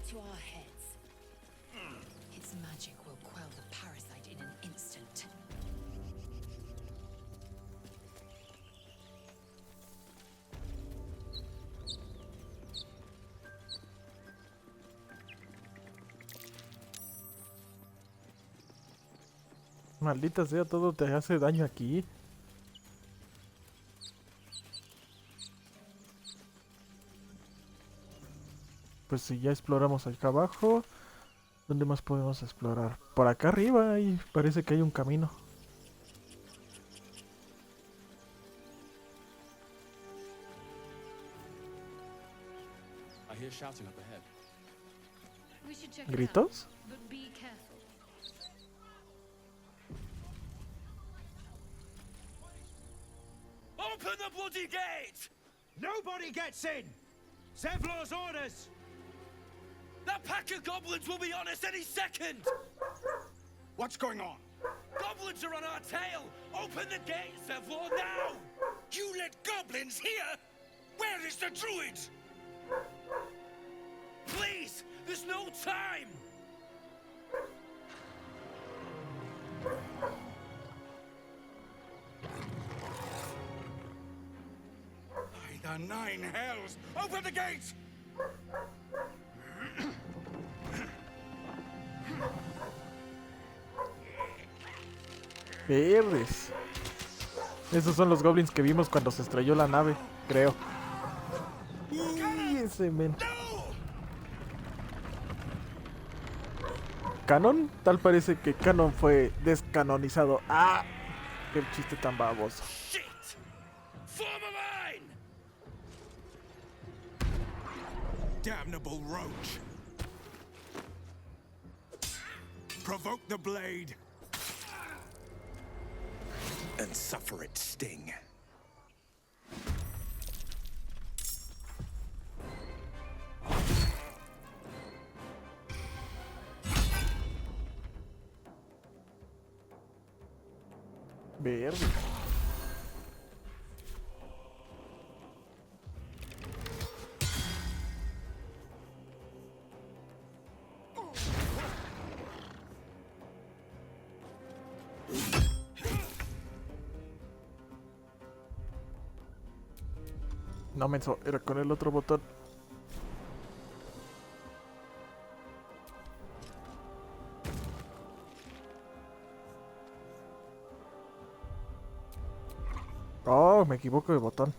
to our heads. Its magic will quell the parasite in an instant. Maldita sea, todo te hace daño aquí. Pues si ya exploramos acá abajo, ¿dónde más podemos explorar? Por acá arriba y parece que hay un camino. I hear shouting up ahead. We should check it out, ¿Gritos? but be careful. Open the bloody gate! Nobody gets in! Zevlor's orders! That pack of goblins will be on us any second! What's going on? Goblins are on our tail! Open the gate, Zevlor, now! You let goblins here? Where is the druid? Please! There's no time! By the 9 hells! Open the gate! Verdes. Esos son los goblins que vimos cuando se estrelló la nave, creo. Y ese men. ¿Canon? Tal parece que Canon fue descanonizado. ¡Ah! ¡Qué chiste tan baboso! Shit! Form a line! Damnable roach! Provoke the blade! And suffer its sting. Verde. No, menso, era con el otro botón. Oh, me equivoco de botón.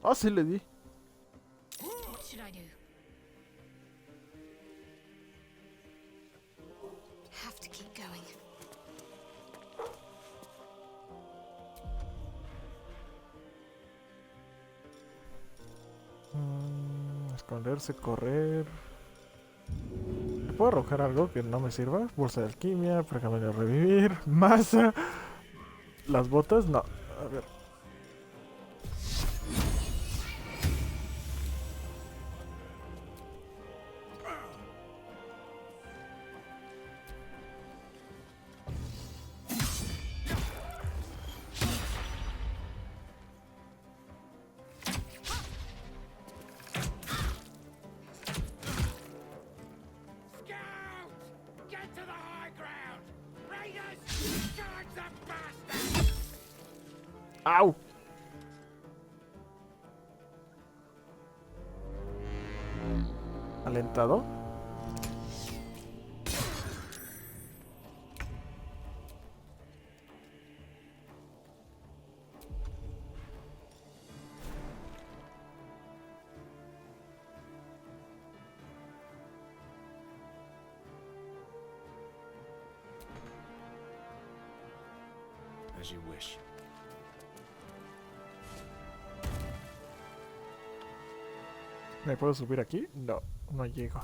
Oh, sí le di. What should I do? Have to keep going. Esconderse, correr. ¿Puedo arrojar algo que no me sirva? Bolsa de alquimia, pergamino de revivir, masa. Las botas, no. A ver. ¡Au! ¿Alentado? As you wish. ¿Me puedo subir aquí? No, no llego.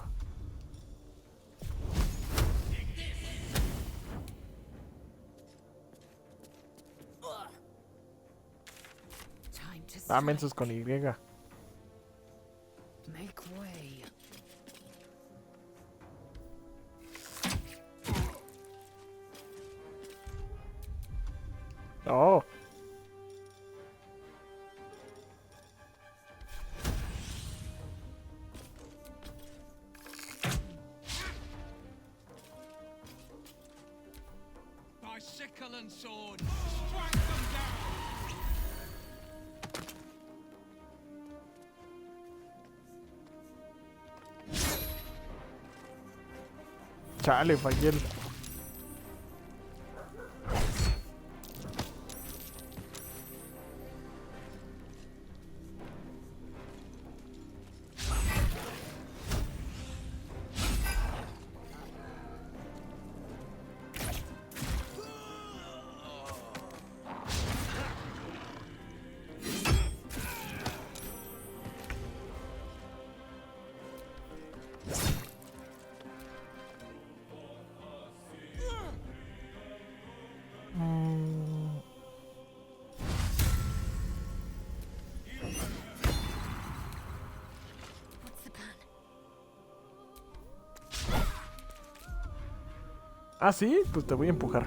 Ah, mensos con Y. Make way. Oh. By sickle and sword, strike them down! Chale, fallé el... Ah, sí, pues te voy a empujar.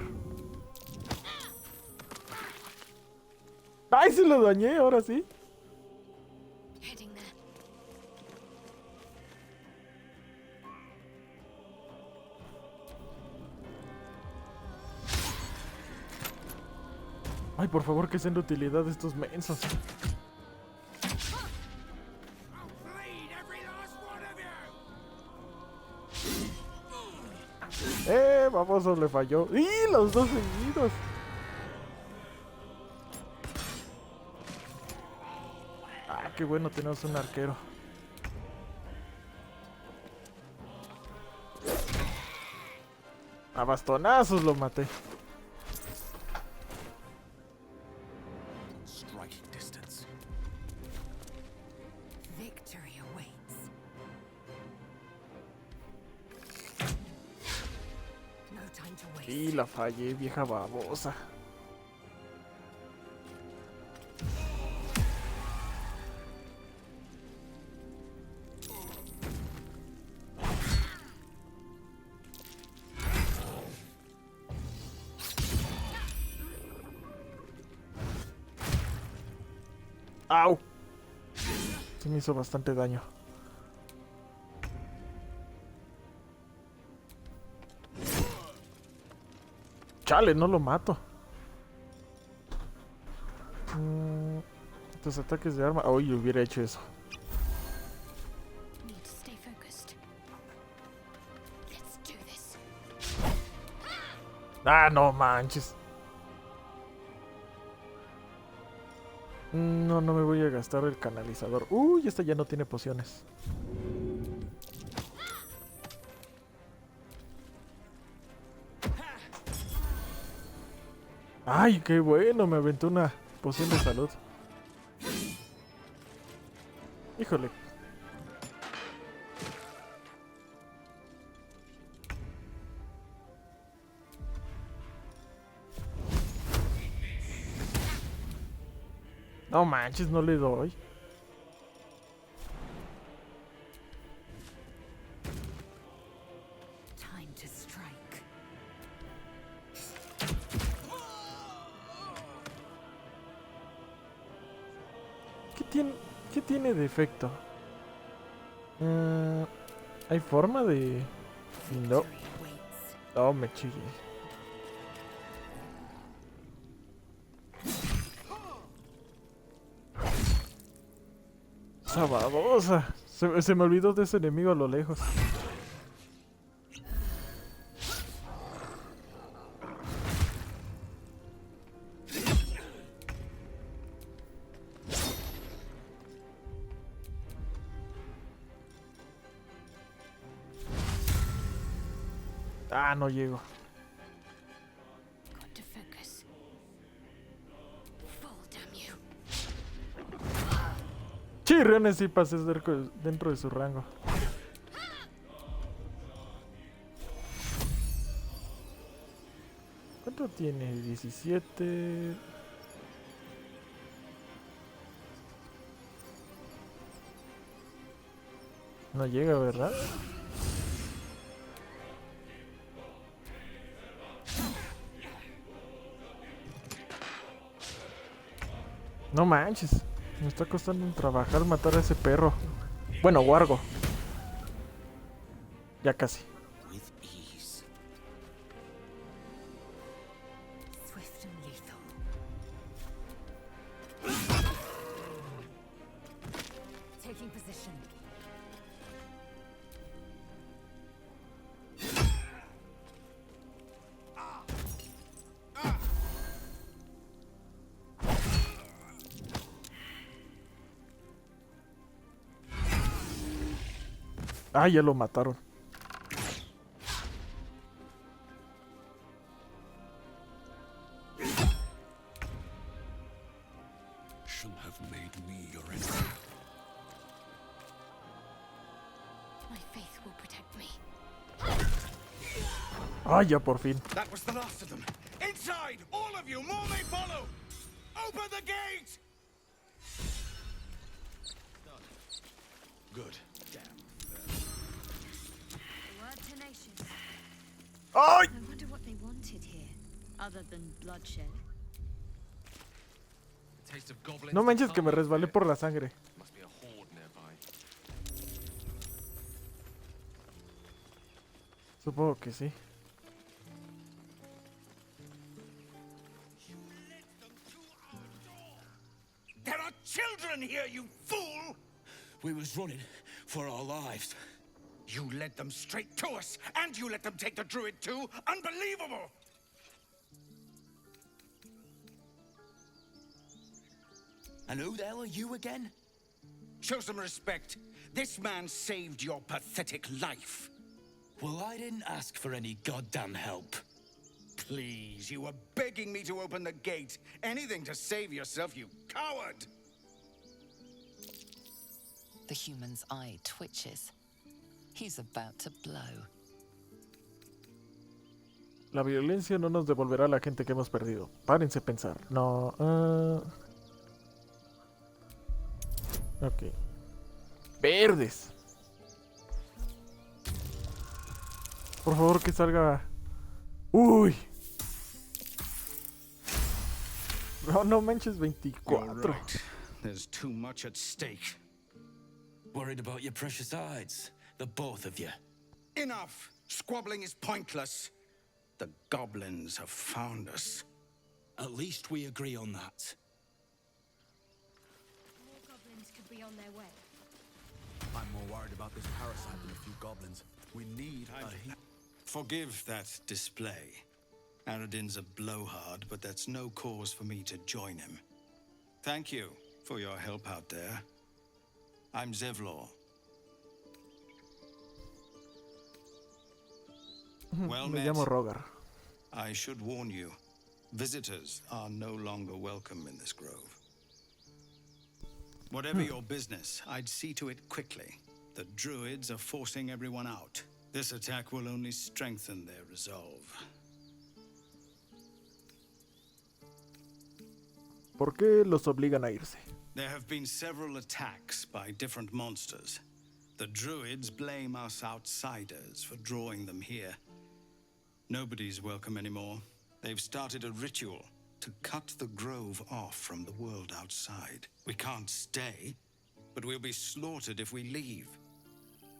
¡Ay, se lo dañé! Ahora sí. Heading there. Ay, por favor, que sean de utilidad estos mensos. Baboso, le falló. ¡Y los dos seguidos! Ah, qué bueno, tenemos un arquero. A bastonazos lo maté. Striking distance. Victory awaits. No time to waste. Y la fallé, vieja babosa. ¡Au! Se me hizo bastante daño. Chale, no lo mato. Estos ataques de arma. Uy, hubiera hecho eso. Need to stay focused. Let's do this. Ah, no manches. No, no me voy a gastar el canalizador. Uy, esta ya no tiene pociones. Ay, qué bueno, me aventó una poción de salud. Híjole. No manches, no le doy. Time to strike. ¿Qué tiene de efecto? ¿Hay forma de...? No. No, me chille. Esa babosa. Se me olvidó de ese enemigo a lo lejos. Ah, no llego. Got to focus. Fall, damn you. Chirriones sí pasé dentro de su rango. ¿Cuánto tiene? 17. No llega, ¿verdad? No manches. Me está costando un trabajar matar a ese perro. Bueno, Wargo. Ya casi. With ease. Swift and lethal. Taking position. Ah, ya lo mataron. Shall have made me your enemy. My faith will protect me. Ah, ya por fin. That was the last of them. Inside! All of you! More may follow! Open the gate! Good. The word tenacious. ¡Ay! I wonder what other than bloodshed. The taste of goblins No manches que me departed. resbalé por la sangre. Must be a horde nearby. Supongo que sí. There are children here, you fool! We was running for our lives. You led them straight to us, and you let them take the druid too? Unbelievable! And who the hell are you again? Show some respect. This man saved your pathetic life. Well, I didn't ask for any goddamn help. Please, you were begging me to open the gate. Anything to save yourself, you coward! The human's eye twitches. He's about to blow. La violencia no nos devolverá a la gente que hemos perdido. Párense a pensar. No. Ok. Verdes. Por favor que salga. Uy. No, no manches, 24. You're right. There's too much at stake. Worried about your precious hides, the both of you. Enough! Squabbling is pointless. The goblins have found us. At least we agree on that. More goblins could be on their way. I'm more worried about this parasite than a few goblins. We need a... Forgive that display. Aradin's a blowhard, but that's no cause for me to join him. Thank you for your help out there. I'm Zevlor. Well Me met. llamo Rogar. I should warn you, visitors are no longer welcome in this grove. Whatever your business, I'd see to it quickly. The druids are forcing everyone out. This attack will only strengthen their resolve. ¿Por qué los obligan a irse? There have been several attacks by different monsters. The druids blame us outsiders for drawing them here. Nobody's welcome anymore. They've started a ritual to cut the grove off from the world outside. We can't stay, but we'll be slaughtered if we leave.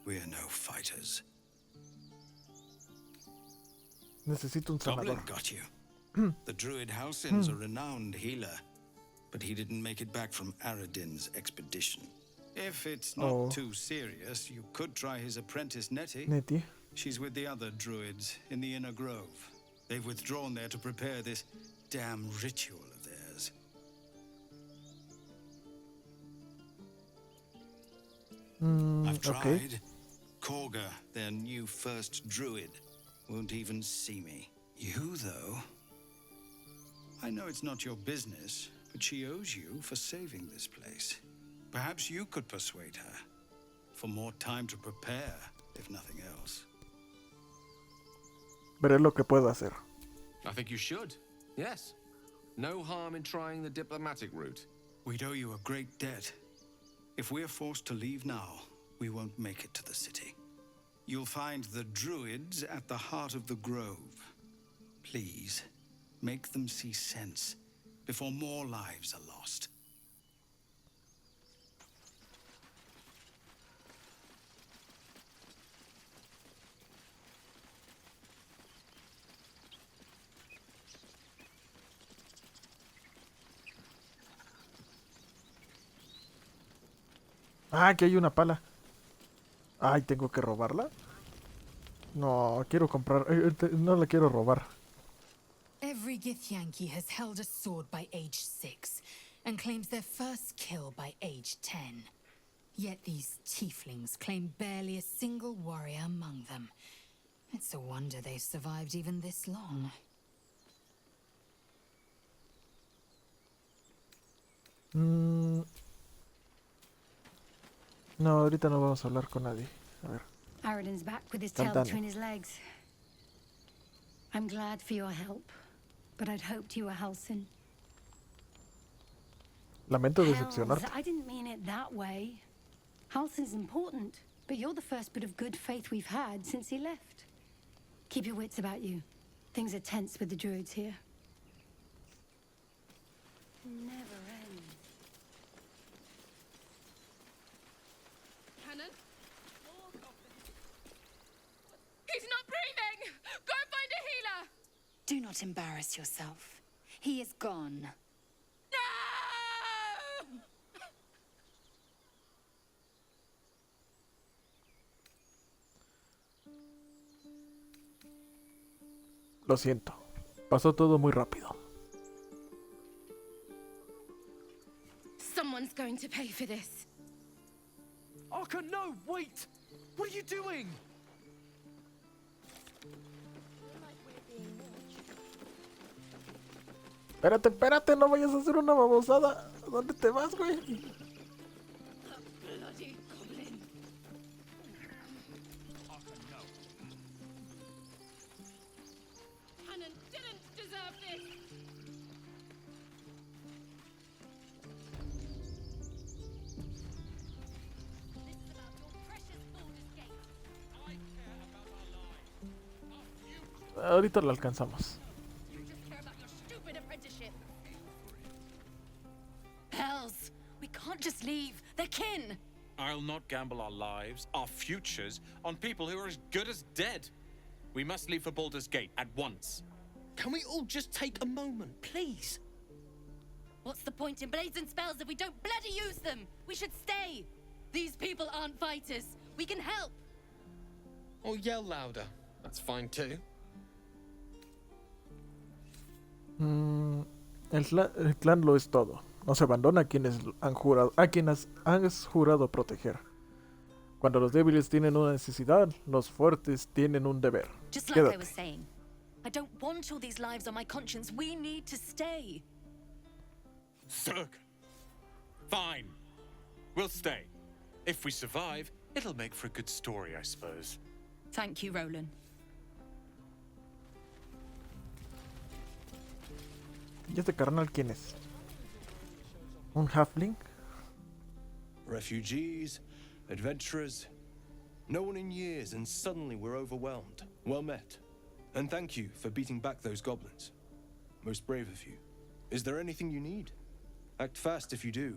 We're no fighters. Necesito un Goblin sanador. got you. The druid Halsin's a renowned healer, but he didn't make it back from Aradin's expedition. If it's not too serious, you could try his apprentice Nettie. Nettie. She's with the other druids in the inner grove. They've withdrawn there to prepare this damn ritual of theirs. I've tried. Okay. Korga, their new first druid, won't even see me. You, though... I know it's not your business, but she owes you for saving this place. Perhaps you could persuade her. For more time to prepare, if nothing else. Veré lo que puedo hacer. I think you should. Yes. No harm in trying the diplomatic route. We'd owe you a great debt. If we're forced to leave now, we won't make it to the city. You'll find the druids at the heart of the grove. Please, make them see sense before more lives are lost. Ah, aquí hay una pala. Ay, ¿tengo que robarla? No, quiero comprar... no la quiero robar. Every Githyanki has held a sword by age 6 and claims their first kill by age 10. Yet these tieflings claim barely a single warrior among them. It's a wonder they've survived even this long. No, ahorita no vamos a hablar con nadie. A ver. Aradin's back with his tail between his legs. I'm glad for your help, but I'd hoped you were Halsin. Lamento decepcionarte. Hells, I didn't mean it that way. Halsin's important, but you're the first bit of good faith we've had since he left. Keep your wits about you. Things are tense with the druids here. never end. Cannon? He's not breathing! Go find a healer! Do not embarrass yourself. He is gone. No! Lo siento. Pasó todo muy rápido. Someone's going to pay for this. Arca, no, wait! What are you doing? Espérate, espérate, no vayas a hacer una babosada. ¿Dónde te vas, güey? Bloody goblin. Cannon didn't deserve this. Ahorita lo alcanzamos. Hells! We can't just leave. They're kin! I'll not gamble our lives, our futures, on people who are as good as dead. We must leave for Baldur's Gate at once. Can we all just take a moment, please? What's the point in blades and spells if we don't bloody use them? We should stay. These people aren't fighters. We can help. Or yell louder. That's fine too. El clan lo es todo. No se abandona a quienes has jurado proteger. Cuando los débiles tienen una necesidad, los fuertes tienen un deber. Just like I Quédate. was saying, I don't want all these lives on my conscience. We need to stay. Zerg. Fine. We'll stay. If we survive, it'll make for a good story, I suppose. Thank you, Roland. ¿Y este carnal quién es? ¿Un halfling? Refugees, adventurers, no one in years, and suddenly we're overwhelmed. Well met. And thank you for beating back those goblins. Most brave of you. Is there anything you need? Act fast if you do.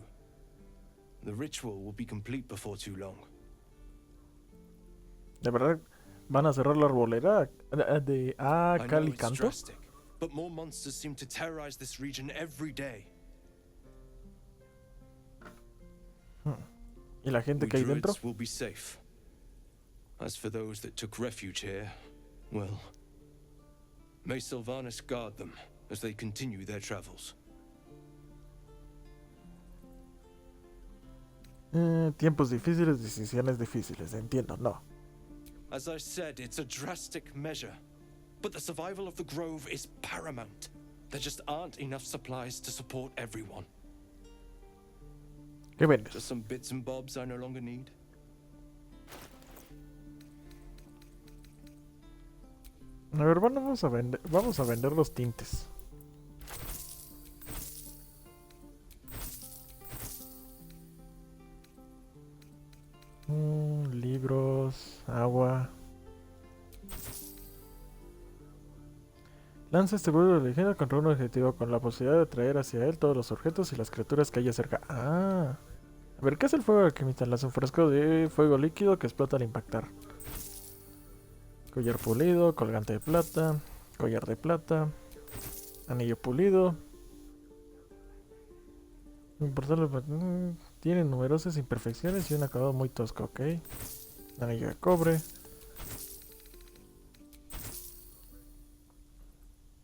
The ritual will be complete before too long. ¿De verdad van a cerrar la arbolera de I know Cal y it's Canto? drastic, but more monsters seem to terrorize this region every day. ¿Y la gente We que hay dentro? druids will be safe. As for those that took refuge here, well, may Sylvanas guard them as they continue their travels. Tiempos difíciles, decisiones difíciles. Entiendo, no. As I said, it's a drastic measure, but the survival of the grove is paramount. There just aren't enough supplies to support everyone. ¿Qué vendes? Just some bits and bobs I no longer need. A ver, vamos a vender los tintes. Libros, agua. Lanza este vuelo de leyenda contra un objetivo con la posibilidad de atraer hacia él todos los objetos y las criaturas que haya cerca. Ah. A ver, ¿qué es el fuego alquimista? Lanza un frasco de fuego líquido que explota al impactar. Collar pulido, colgante de plata, collar de plata, anillo pulido. Tiene numerosas imperfecciones y un acabado muy tosco, ok. Anillo de cobre.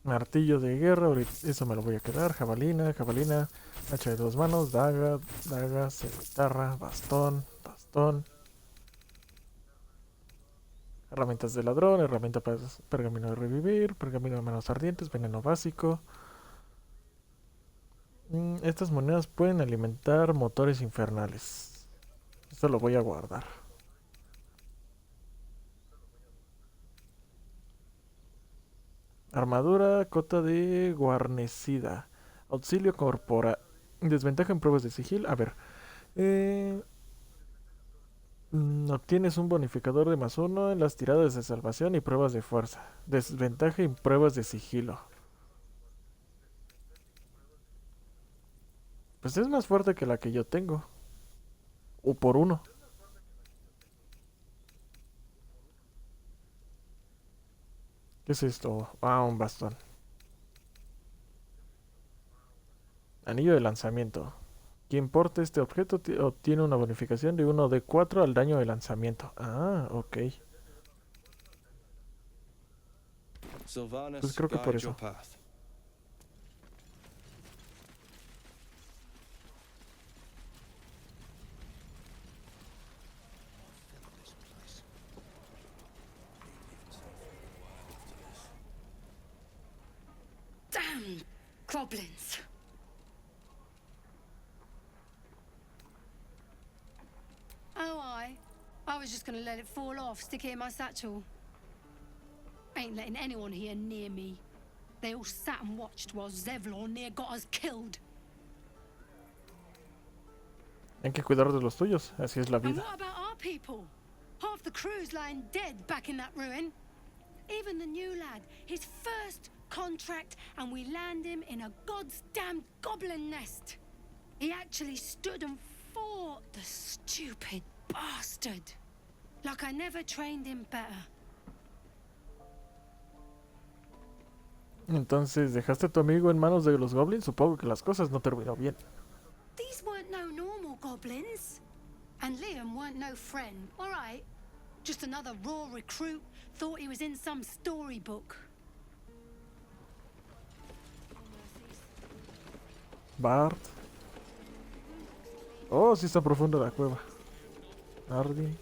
Martillo de guerra, eso me lo voy a quedar. Jabalina, hacha de dos manos, daga, cimitarra, bastón. Herramientas de ladrón, herramienta para pergamino de revivir, pergamino de manos ardientes, veneno básico. Estas monedas pueden alimentar motores infernales. Esto lo voy a guardar. Armadura, cota de guarnecida. Auxilio corporal. Desventaja en pruebas de sigil. A ver. Obtienes un bonificador de +1 en las tiradas de salvación y pruebas de fuerza. Desventaja en pruebas de sigilo. Pues es más fuerte que la que yo tengo. O por uno. ¿Qué es esto? Ah, un bastón. Anillo de lanzamiento. Quien porte este objeto obtiene una bonificación de 1d4 al daño de lanzamiento. Ah, ok. Pues creo que por eso. Damn goblins. Oh, I was just gonna let it fall off, stick it in my satchel. Ain't letting anyone here near me. They all sat and watched while Zevlor near got us killed. Hay que cuidar de los tuyos, así es la And vida. what about our people? Half the crew's lying dead back in that ruin. Even the new lad, his first contract, and we land him in a god's damned goblin nest. He actually stood and fought, the stupid bastard. Like I never trained him better. Entonces, ¿dejaste a tu amigo en manos de los goblins? Supongo que las cosas no terminó bien. These weren't no normal goblins. And Liam weren't no friend, alright? Just another raw recruit, thought he was in some storybook. Bart. Oh, sí está profunda la cueva. Ardi.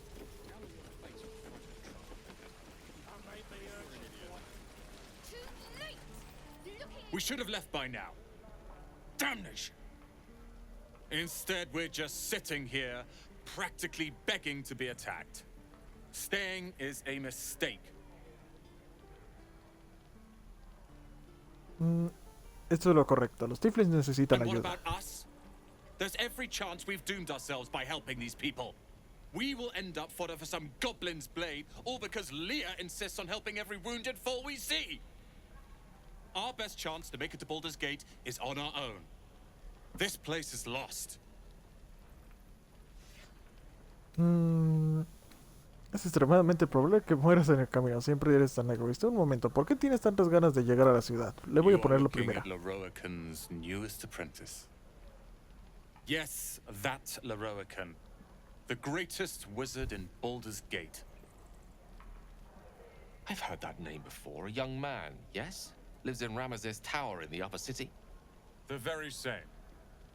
We should have left by now. Damnation! Instead, we're just sitting here, practically begging to be attacked. Staying is a mistake. Esto es lo correcto. Los Tiflins necesitan And what ayuda. about us? There's every chance we've doomed ourselves by helping these people. We will end up fodder for some goblin's blade, all because Leah insists on helping every wounded foe we see. Our best chance to make it to Baldur's Gate is on our own. This place is lost. Es extremadamente probable que mueras en el camino. Siempre eres tan egoísta. Un momento, ¿por qué tienes tantas ganas de llegar a la ciudad? Le voy a poner la primera. Leroican's newest apprentice. Yes, that Leroican. The greatest wizard in Baldur's Gate. I've heard that name before. A young man, yes? Lives in Ramesses Tower in the upper city. The very same.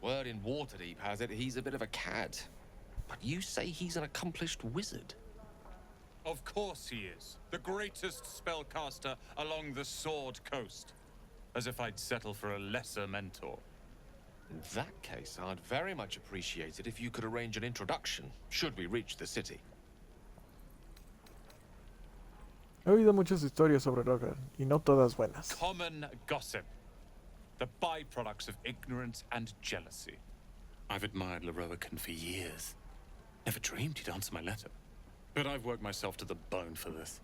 Word in Waterdeep has it he's a bit of a cad. But you say he's an accomplished wizard. Of course he is. The greatest spellcaster along the Sword Coast. As if I'd settle for a lesser mentor. In that case, I'd very much appreciate it if you could arrange an introduction, should we reach the city. He oído muchas historias sobre Rogan, y no todas buenas. Common gossip. The byproducts of ignorance and jealousy. I've admired Leroican for years. Never dreamed he'd answer my letter. But I've worked myself to the bone for this.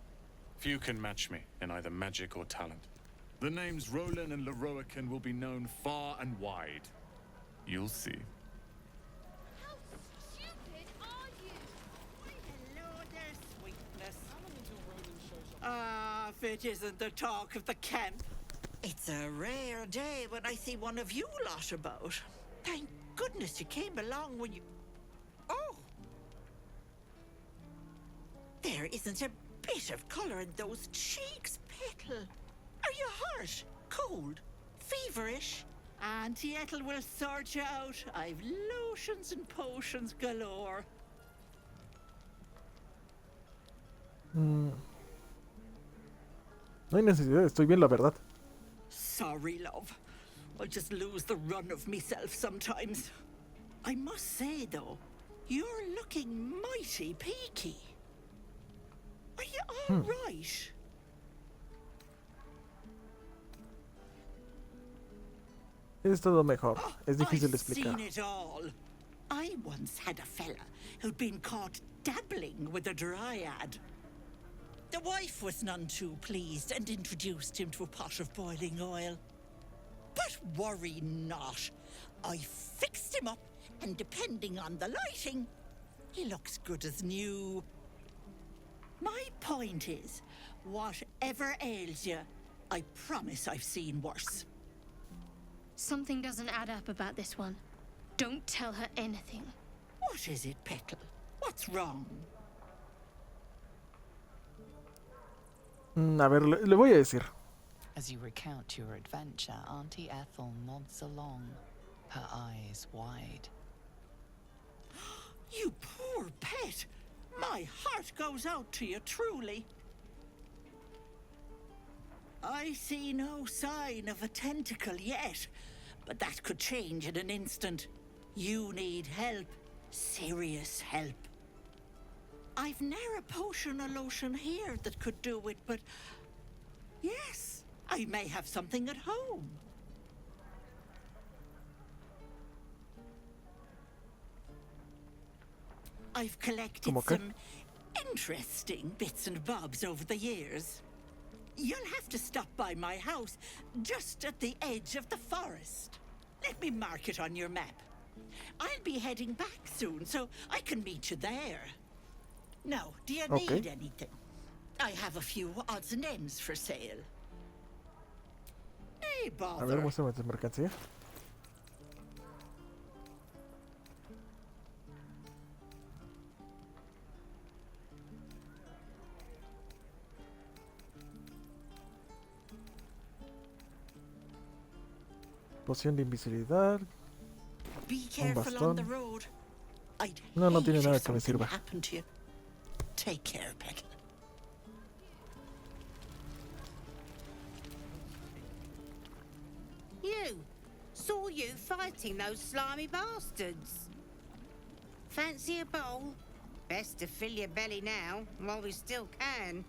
Few can match me in either magic or talent. The names Roland and Leroican will be known far and wide. You'll see. How stupid are you? Why, hello there, sweetness. Ah, if it isn't the talk of the camp. It's a rare day when I see one of you lot about. Thank goodness you came along when you... Oh! There isn't a bit of colour in those cheeks, Petal. Are you hurt? Cold? Feverish? Auntie Ethel will sort you out. I've lotions and potions galore. No hay necesidad, estoy bien, la verdad. Sorry, love. I just lose the run of myself sometimes. I must say, though, you're looking mighty peaky. Are you all right? He estado mejor. Es difícil de I've explicar. seen it all. I once had a fella who'd been caught dabbling with a dryad. The wife was none too pleased and introduced him to a pot of boiling oil. But worry not. I fixed him up, and depending on the lighting, he looks good as new. My point is, whatever ails you, I promise I've seen worse. Something doesn't add up about this one. Don't tell her anything. What is it, Petal? What's wrong? A ver, le voy a decir. As you recount your adventure, Auntie Ethel nods along, her eyes wide. You poor pet! My heart goes out to you, truly. I see no sign of a tentacle yet, but that could change in an instant. You need help. Serious help. I've ne'er a potion or lotion here that could do it, but yes, I may have something at home. I've collected some interesting bits and bobs over the years. You'll have to stop by my house, just at the edge of the forest. Let me mark it on your map. I'll be heading back soon, so I can meet you there. Now, do you need anything? I have a few odds and ends for sale. Hey, bother. A ver, muéstrame tu mercancía. Poción de invisibilidad. Un bastón. No, no tiene nada que me sirva. Take care, Petal. You! Saw you fighting those slimy bastards. Fancy a bowl? Best to fill your belly now, while we still can.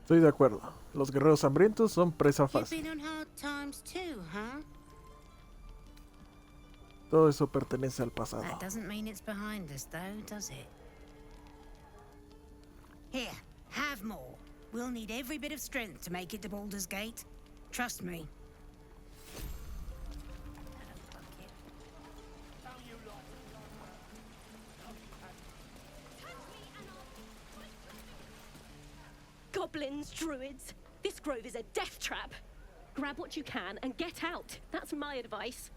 Estoy de acuerdo. Los guerreros hambrientos son presa You've fácil. been on hard times too, huh? Todo eso pertenece al pasado. That doesn't mean it's behind us, though, does it? Here, have more. We'll need every bit of strength to make it to Baldur's Gate. Trust me. Goblins, druids. This grove is a death trap. Grab what you can and get out. That's my advice.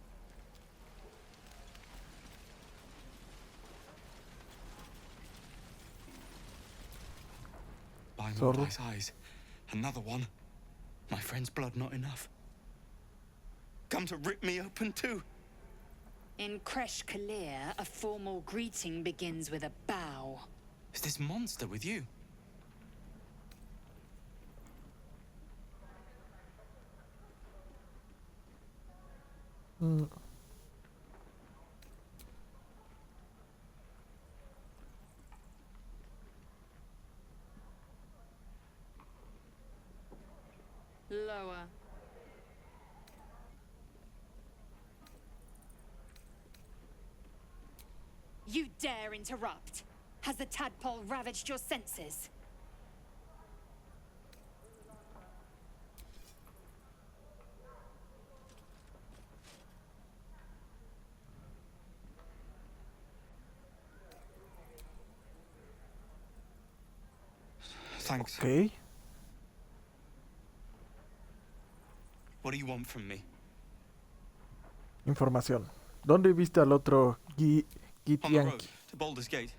By Mordai's eyes. Another one. My friend's blood not enough. Come to rip me open too. In Kresh Kalir, a formal greeting begins with a bow. Is this monster with you? Lower. You dare interrupt? Has the tadpole ravaged your senses? Thanks. Okay. What do you want from me? Información. ¿Dónde viste al otro On the road Githyanki? to Baldur's Gate,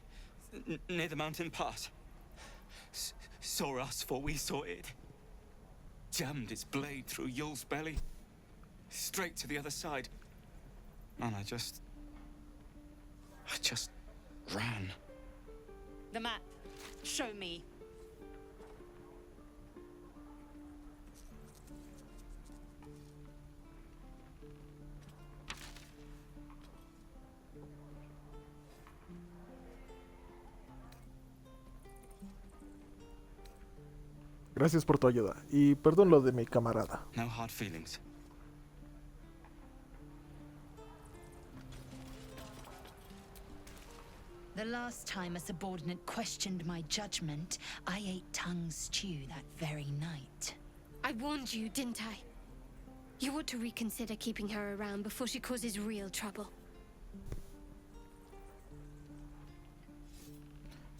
near the mountain pass. Saw us, for we saw it. Jammed its blade through Yul's belly, straight to the other side. And I just ran. The map. Show me. Gracias por tu ayuda. Y perdón lo de mi camarada. No hard feelings. The last time a subordinate questioned my judgment, I ate tongue stew that very night. I warned you, didn't I? You ought to reconsider keeping her around before she causes real trouble.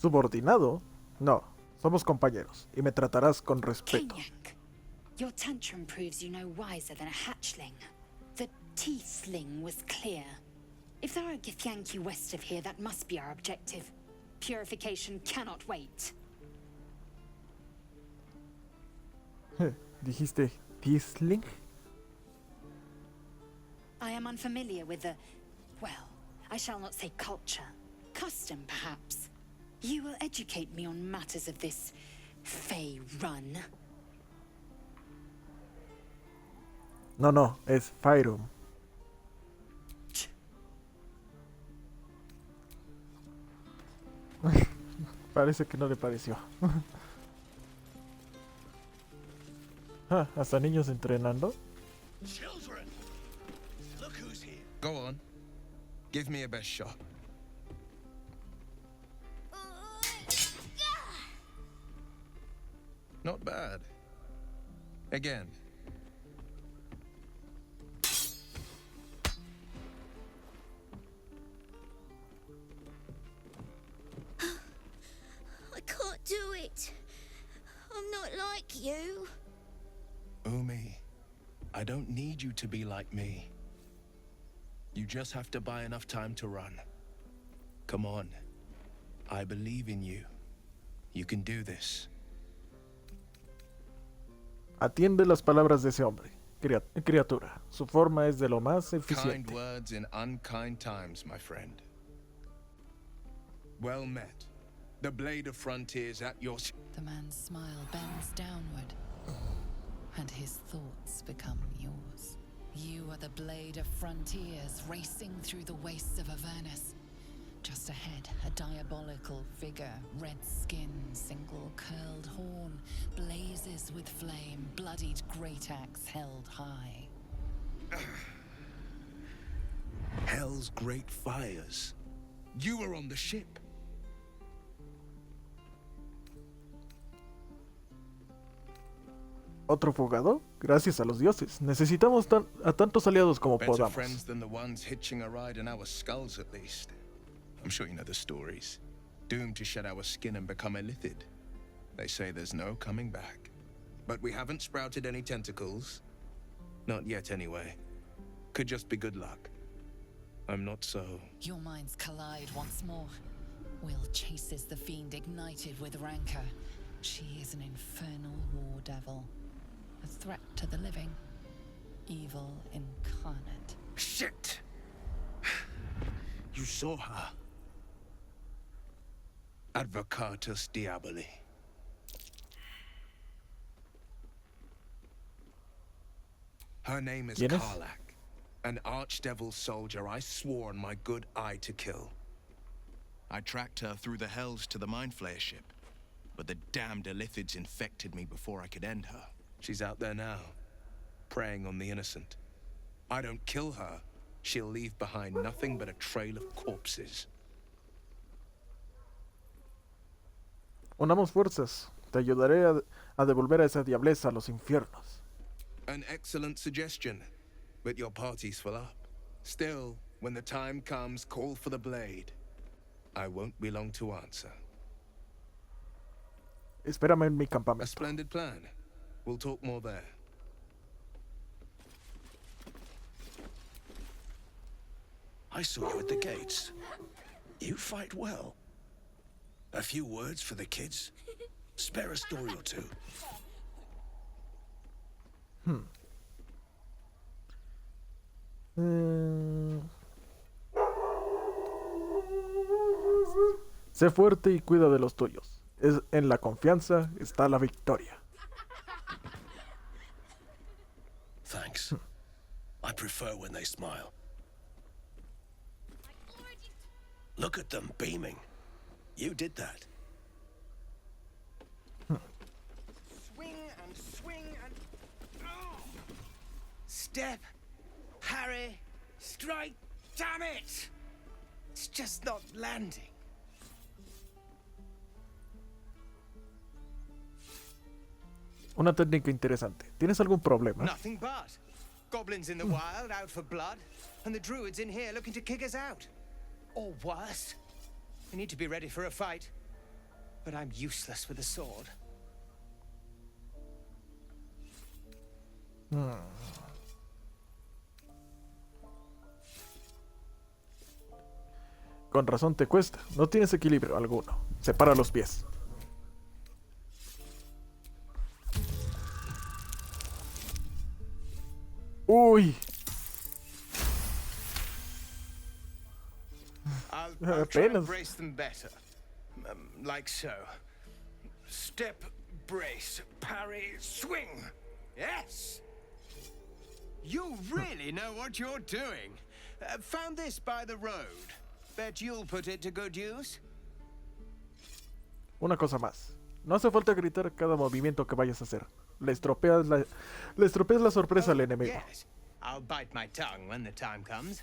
¿Subordinado? No, somos compañeros y me tratarás con respeto. Kenyak, your tantrum proves you no wiser than a hatchling. The tiefling was clear. If there are Githyanki west of here, that must be our objective. Purification cannot wait. ¿Dijiste tiefling? I am unfamiliar with the, well, I shall not say culture. Custom, perhaps. You will educate me on matters of this Fey run. No, es Fyrum. Parece que no le pareció. Hasta niños entrenando. Children, look who's here. Go on. Give me a best shot. Not bad. Again. I can't do it. I'm not like you. Umi, I don't need you to be like me. You just have to buy enough time to run. Come on. I believe in you. You can do this. Atiende las palabras de ese hombre, criatura. Su forma es de lo más eficiente. Kind words in unkind times, my friend. Well met. The blade of frontiers at your... The man's smile bends downward, and his thoughts become yours. You are the blade of frontiers racing through the wastes of Avernus. Just ahead, a diabolical figure, red skin, single curled horn, blazes with flame, bloodied great axe held high. Hell's great fires. You were on the ship. ¿Otro fugado? Gracias a los dioses. Necesitamos a tantos aliados como Better podamos. friends than the ones hitching a ride in our skulls, at least. I'm sure you know the stories. Doomed to shed our skin and become illithid. They say there's no coming back. But we haven't sprouted any tentacles. Not yet, anyway. Could just be good luck. I'm not so... Your minds collide once more. Will chases the fiend ignited with rancor. She is an infernal war devil. A threat to the living. Evil incarnate. Shit! You saw her. Advocatus Diaboli. Her name is Karlak, an archdevil soldier I swore on my good eye to kill. I tracked her through the hells to the Mind Flayer ship, but the damned Illithids infected me before I could end her. She's out there now, preying on the innocent. I don't kill her, she'll leave behind nothing but a trail of corpses. Unamos fuerzas. Te ayudaré a devolver a esa diableza a los infiernos. An excellent suggestion, but your party's full up. Still, when the time comes, call for the blade. I won't be long to answer. Espérame en mi campamento. A splendid plan. We'll talk more there. I saw you at the gates. You fight well. A few words for the kids? Spare a story or two. Sé fuerte y cuida de los tuyos. En la confianza está la victoria. Thanks. I prefer when they smile. Look at them beaming. You did that. Swing and swing and... Oh! Step, parry, strike, damn it! It's just not landing. Una técnica interesante. ¿Tienes algún problema? Nothing but. Goblins in the wild, out for blood, and the druids in here looking to kick us out. Or worse. We need to be ready for a fight. But I'm useless with a sword. Con razón te cuesta. No tienes equilibrio alguno. Separa los pies. Uy. I'll try and Apenas. brace them better. Like so. Step, brace, parry, swing. Yes! You really know what you're doing. Found this by the road. Bet you'll put it to good use. Una cosa más. No hace falta gritar cada movimiento que vayas a hacer. Le estropeas la sorpresa al enemigo. Yes. I'll bite my tongue when the time comes.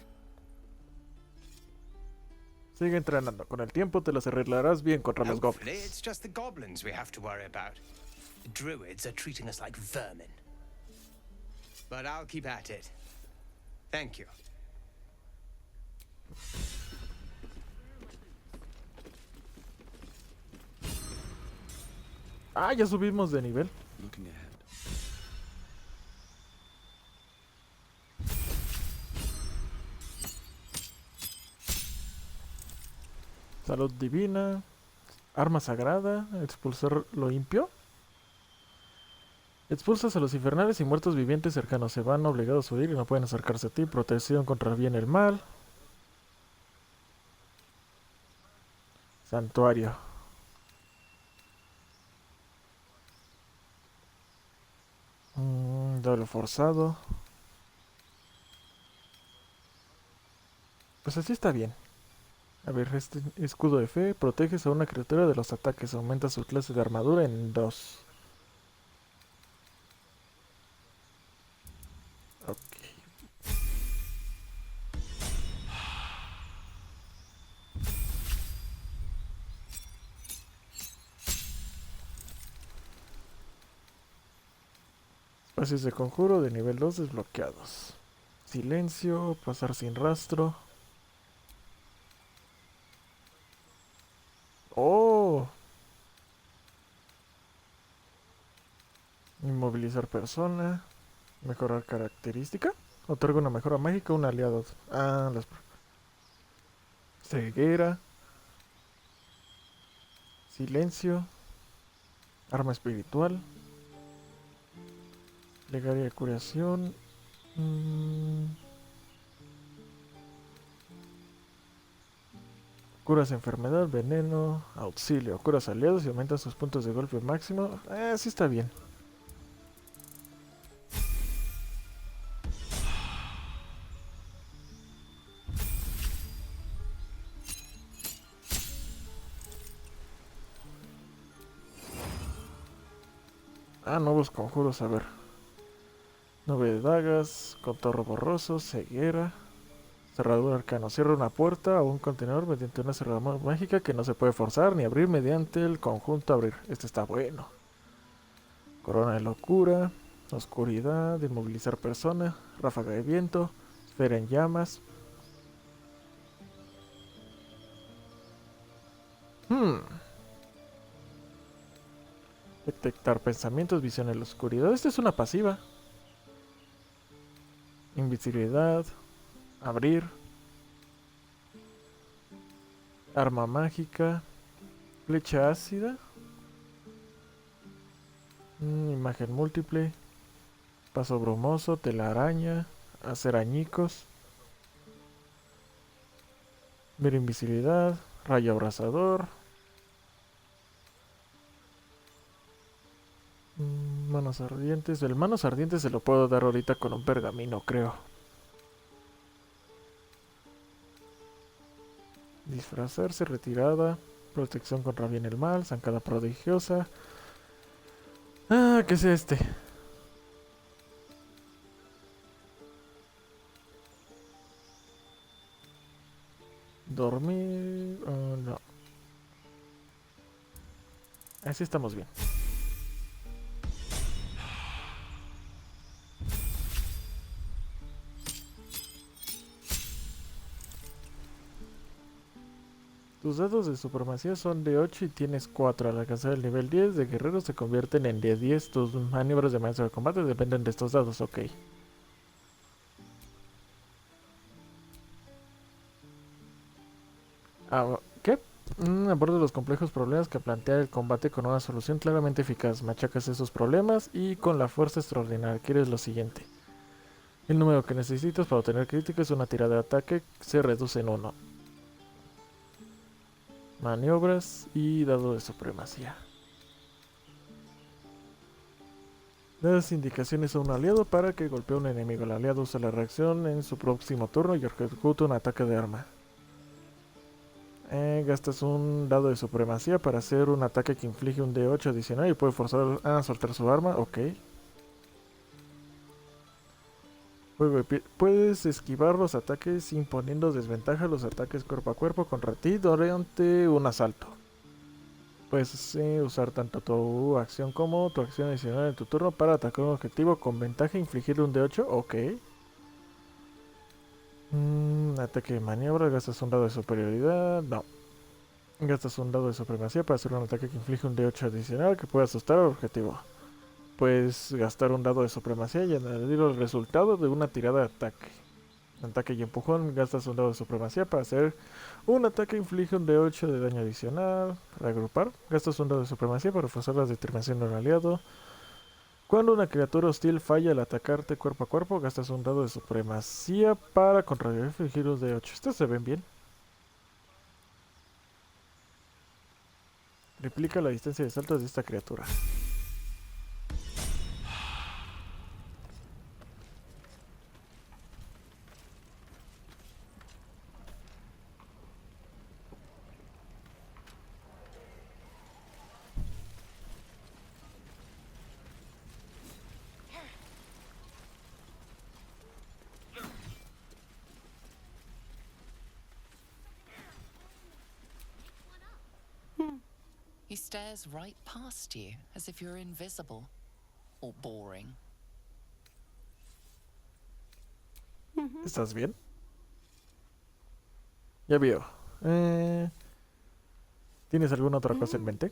Sigue entrenando. Con el tiempo te las arreglarás bien contra los Hopefully, goblins. it's just the goblins we have to worry about. The druids are treating us like vermin. But I'll keep at it. Thank you. Ah, ya subimos de nivel. Looking ahead. Salud divina. Arma sagrada. Expulsar lo impio. Expulsas a los infernales y muertos vivientes cercanos. Se van obligados a huir y no pueden acercarse a ti. Protección contra el bien y el mal. Santuario. Doble forzado. Pues así está bien. A ver, este escudo de fe. Proteges a una criatura de los ataques. Aumenta su clase de armadura en 2. Ok. Espacios de conjuro de nivel 2 desbloqueados. Silencio, pasar sin rastro. ¡Oh! Inmovilizar persona. Mejorar característica. Otorga una mejora mágica a un aliado. Ah, las... Ceguera. Silencio. Arma espiritual. Plegaria de curación. Curas enfermedad, veneno, auxilio. Curas aliados y aumentan sus puntos de golpe máximo. Sí está bien. Nuevos conjuros, a ver. Nube de dagas, contorno borroso, ceguera, cerradura arcano. Cierra una puerta o un contenedor mediante una cerradura mágica que no se puede forzar ni abrir mediante el conjunto abrir. Este está bueno. Corona de locura, oscuridad, inmovilizar persona, ráfaga de viento, esfera en llamas. Detectar pensamientos, visión en la oscuridad. Esta es una pasiva. Invisibilidad. Abrir. Arma mágica. Flecha ácida. Imagen múltiple. Paso brumoso. Telaraña. Hacer añicos. Ver invisibilidad. Rayo abrasador. Manos ardientes. El manos ardientes se lo puedo dar ahorita con un pergamino, creo. Disfrazarse, retirada. Protección contra bien y el mal. Zancada prodigiosa. ¿Qué es este? Dormir. No. Así estamos bien. Tus dados de supremacía son de 8 y tienes 4. Al alcanzar el nivel 10 de guerrero se convierten en de 10. Tus maniobras de maestro de combate dependen de estos dados, ok. ¿Qué? Aborda los complejos problemas que plantea el combate con una solución claramente eficaz. Machacas esos problemas y con la fuerza extraordinaria. Quieres lo siguiente. El número que necesitas para obtener críticas es una tirada de ataque. Se reduce en 1. Maniobras y dado de supremacía. Das indicaciones a un aliado para que golpee a un enemigo. El aliado usa la reacción en su próximo turno y ejecuta un ataque de arma. Gastas un dado de supremacía para hacer un ataque que inflige un D8 adicional y puede forzar a soltar su arma. Ok. Puedes esquivar los ataques imponiendo desventaja a los ataques cuerpo a cuerpo contra ti durante un asalto. Puedes usar tanto tu acción como tu acción adicional en tu turno para atacar un objetivo con ventaja e infligirle un D8. Ok. Ataque de maniobra, gastas un dado de superioridad. No. Gastas un dado de supremacía para hacer un ataque que inflige un D8 adicional que puede asustar al objetivo. Puedes gastar un dado de supremacía y añadir el resultado de una tirada de ataque. Ataque y empujón, gastas un dado de supremacía para hacer un ataque que inflige un D8 de daño adicional. Para agrupar, gastas un dado de supremacía para forzar la determinación de un aliado. Cuando una criatura hostil falla al atacarte cuerpo a cuerpo, gastas un dado de supremacía para contrarrestar infligir un D8. Estos se ven bien. Replica la distancia de salto de esta criatura. He stares right past you, as if you're invisible. Or boring. ¿Estás bien? Ya veo. ¿Tienes alguna otra cosa en mente?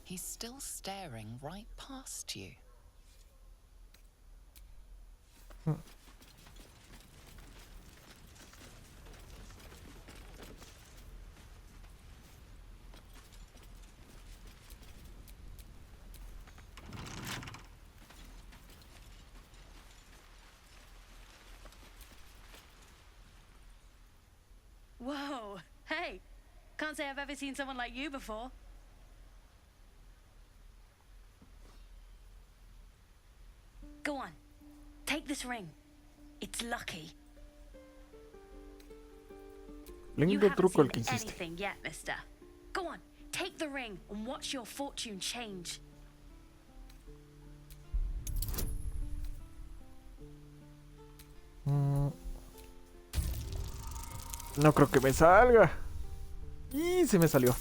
He's still staring right past you. Whoa! Hey! Can't say I've ever seen someone like you before. Go on. Take this ring. It's lucky. Lindo truco el que seen hiciste. anything yet, mister. Go on. Take the ring and watch your fortune change. No creo que me salga. Y se me salió.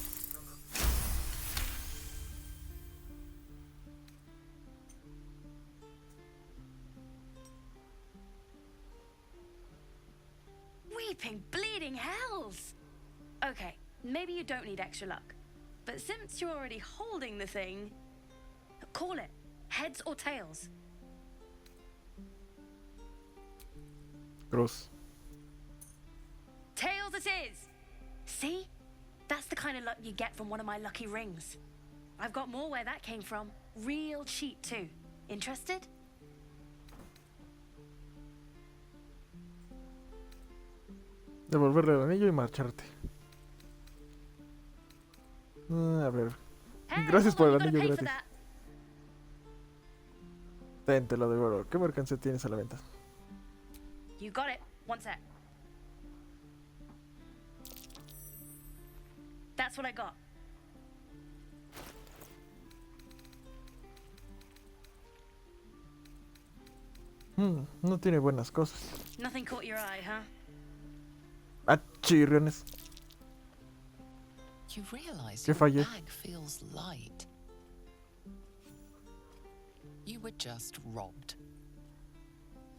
Weeping, bleeding hells! Okay, maybe you don't need extra luck. But since you're already holding the thing, call it. Heads or tails? Cruz. Tails it is! See? That's the kind of luck you get from one of my lucky rings. I've got more where that came from. Real cheap too. Interested? Devolverle el anillo y marcharte. A ver. Gracias por el anillo gratis. Ten, te lo devuelvo. ¿Qué mercancía tienes a la venta? You got it. One sec. That's what I got. No tiene buenas cosas. Nothing caught your eye, huh? Ah, chirriones. You realize ¿Qué your fallé? bag feels light. You were just robbed.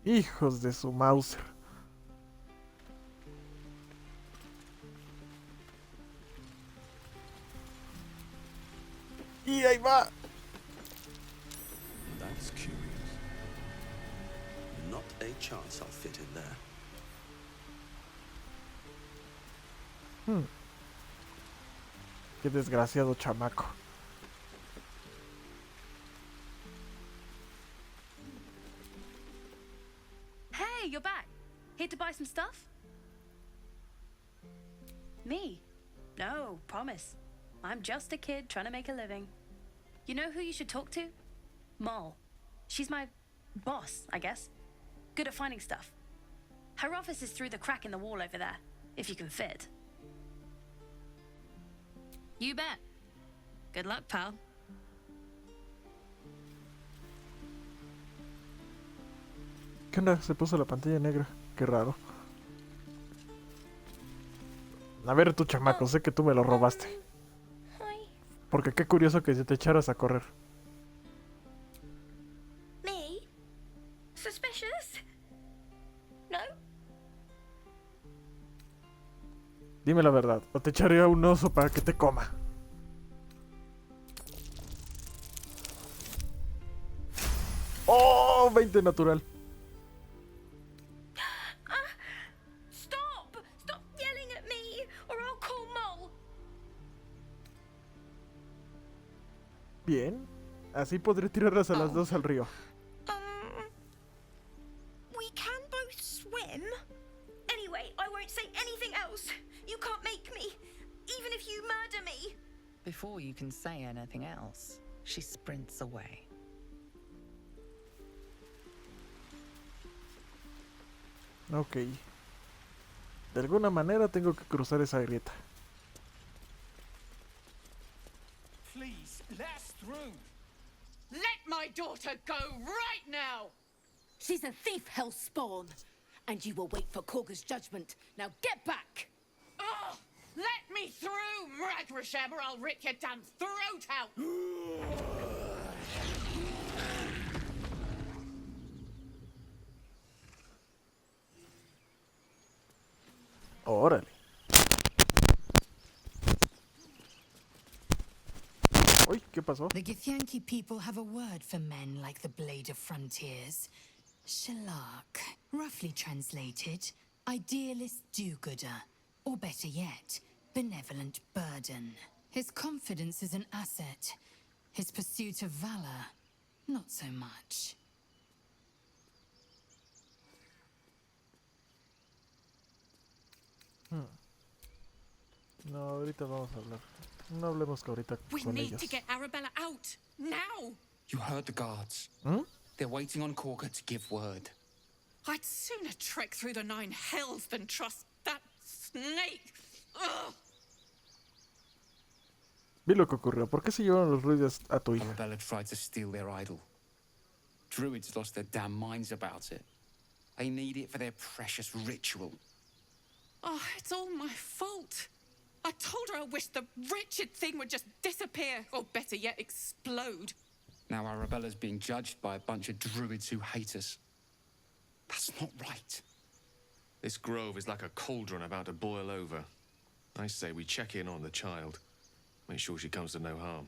Hijos de su Mauser. Y ahí va. That's curious. Not a chance I'll fit in there. Qué desgraciado chamaco. Hey, you're back. Here to buy some stuff? Me? No, promise. I'm just a kid trying to make a living. You know who you should talk to? Moll. She's my boss, I guess. Good at finding stuff. Her office is through the crack in the wall over there, if you can fit. You bet. Good luck, pal. ¿Qué onda? Se puso la pantalla negra. Qué raro. A ver, tu chamaco, sé que tú me lo robaste. Porque qué curioso que te echaras a correr. Me? Suspicious? No? Dime la verdad, o te echaré a un oso para que te coma. ¡Oh! 20 natural. Stop! Stop yelling at me, or I'll call Moll. Bien. Así podré tirarlas a las dos al río. We can both swim. Anyway, I won't say anything else. You can't make me, even if you murder me. Before you can say anything else, she sprints away. Ok. De alguna manera tengo que cruzar esa grieta. Please, let us through. Let my daughter go right now! She's a thief, hellspawn. And you will wait for Korga's judgment. Now get back! Oh, let me through, Mragrasham, or I'll rip your damn throat out! Órale. Uy, ¿qué pasó? The Githyanki people have a word for men like the Blade of Frontiers. Shalak. Roughly translated, idealist do-gooder. Or better yet, benevolent burden. His confidence is an asset. His pursuit of valor, not so much. No, ahorita vamos a hablar. No hablemos que ahorita We con need ellos. to get Arabella out, now! You heard the guards. Hmm? They're waiting on Korga to give word. I'd sooner trek through the 9 hells than trust that snake! Ugh! Vi lo que ocurrió. ¿Por qué se llevaron los ruidos a tu hija? Arabella tried to steal their idol. Druids lost their damn minds about it. They need it for their precious ritual. Oh, it's all my fault. I told her I wished the wretched thing would just disappear, or better yet, explode. Now Arabella's being judged by a bunch of druids who hate us. That's not right. This grove is like a cauldron about to boil over. I say we check in on the child. Make sure she comes to no harm.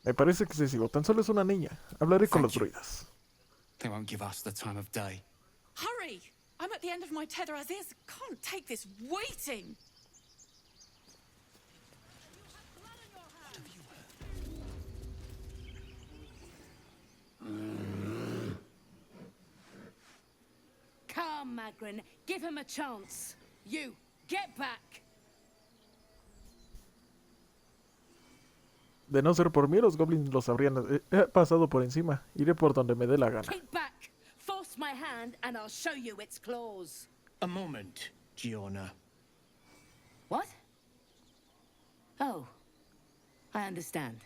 Me parece excesivo. Tan solo es una niña. Hablaré con los druidas. They won't give us the time of day. Hurry! I'm at the end of my tether as is. Can't take this waiting. Come, Magrin, give him a chance. You, get back! De no ser por mí, los goblins los habrían pasado por encima. Iré por donde me dé la gana. Keep back! Force my hand and I'll show you its claws. A moment, Giorna. What? Oh, I understand.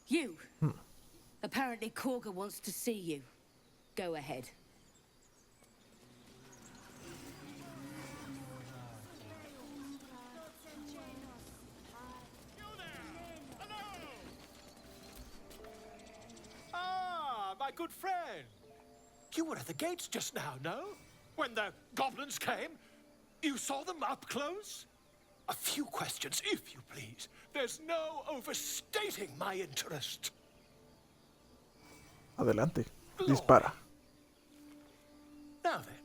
You. Apparently Korga wants to see you. Go ahead. Ah, my good friend. You were at the gates just now, no? When the goblins came? You saw them up close? A few questions, if you please. There's no overstating my interest. Adelante. Dispara. Now then,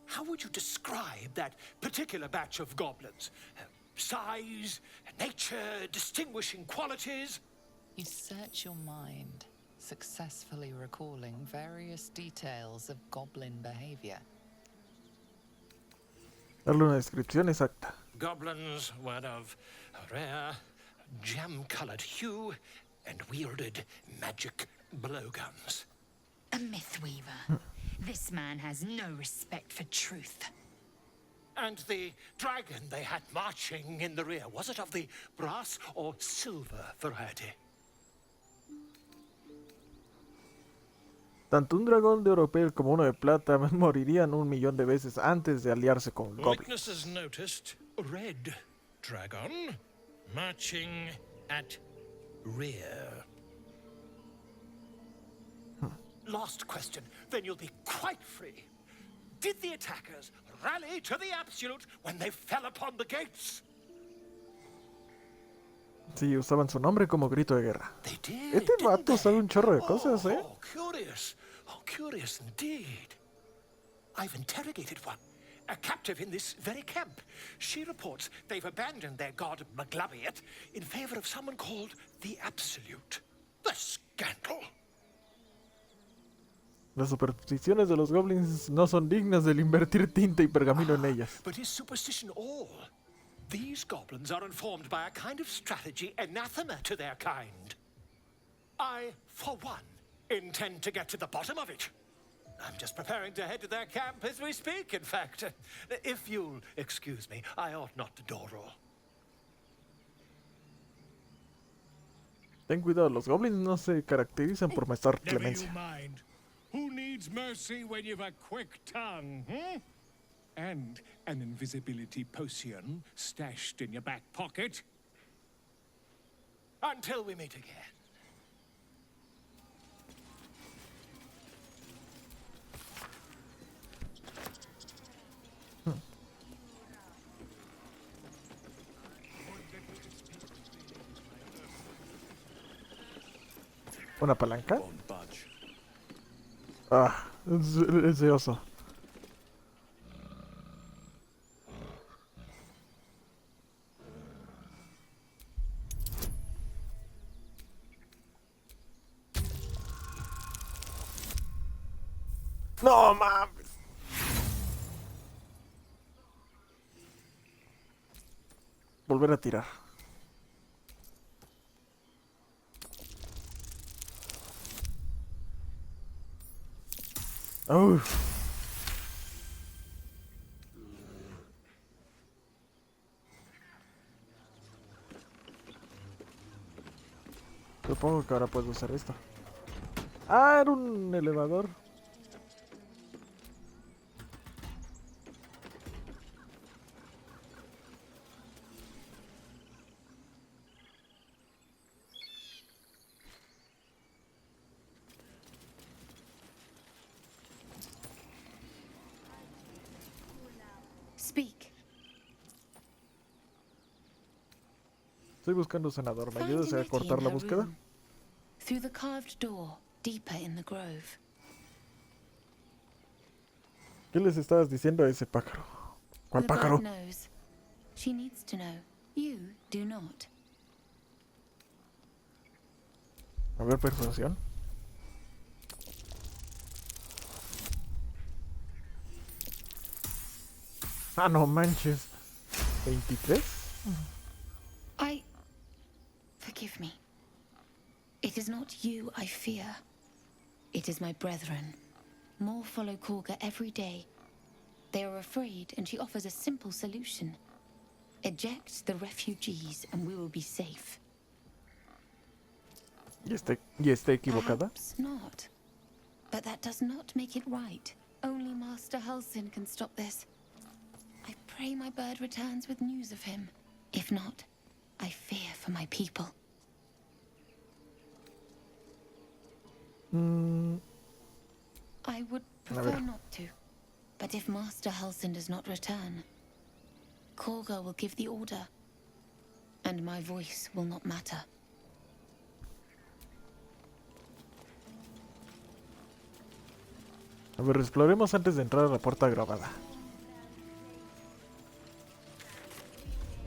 how would you describe that particular batch of goblins? Size, nature, distinguishing qualities? You search your mind, successfully recalling various details of goblin behavior. Darle una descripción exacta. Goblins were of a rare, jam-colored hue and wielded magic blowguns. A mythweaver. This man has no respect for truth. And the dragon they had marching in the rear, was it of the brass or silver variety? Tanto un dragón de Europel como uno de plata morirían 1.000.000 de veces antes de aliarse con goblins. Witnesses noticed a red dragon marching at rear. Last question, then you'll be quite free. Did the attackers rally to the absolute when they fell upon the gates? Sí, usaban su nombre como grito de guerra. They did, Este vato sabe un chorro de cosas, ¿eh? Oh, curious. Oh, curious indeed. I've interrogated one, a captive in this very camp. She reports they've abandoned their god Maglabiet in favor of someone called the Absolute. The scandal! Las supersticiones de los goblins no son dignas del invertir tinta y pergamino en ellas. But is superstition all? These goblins are informed by a kind of strategy anathema to their kind. I, for one, intend to get to the bottom of it. I'm just preparing to head to their camp as we speak, in fact. If you'll excuse me, I ought not to dawdle. Ten cuidado, los goblins no se caracterizan por mostrar Never you clemencia. mind. Who needs mercy when you've a quick tongue, hmm? And an invisibility potion stashed in your back pocket? Until we meet again. ¿Una palanca? Ah, es de oso. No mames. Volver a tirar. Uf. Supongo que ahora puedo usar esto. Ah, era un elevador. Speak. Estoy buscando senador. ¿Me Find ayudas a Nettie cortar in la her búsqueda? room. Through the carved door, deeper in the grove. ¿Qué les estabas diciendo a ese pájaro? ¿Cuál The pájaro? bird knows. She needs to know. You do not. A ver, persuasión. Ah, no manches. 23. Forgive me. It is not you I fear. It is my brethren. More follow Korga every day. They are afraid, and she offers a simple solution. Eject the refugees, and we will be safe. ¿Y está equivocada? Perhaps not. But that does not make it right. Only Master Halsin can stop this. I pray my bird returns with news of him. If not, I fear for my people. A I would prefer ver. not to. But if Master Halsin does not return, Korga will give the order, and my voice will not matter. A ver, exploremos antes de entrar a la puerta grabada.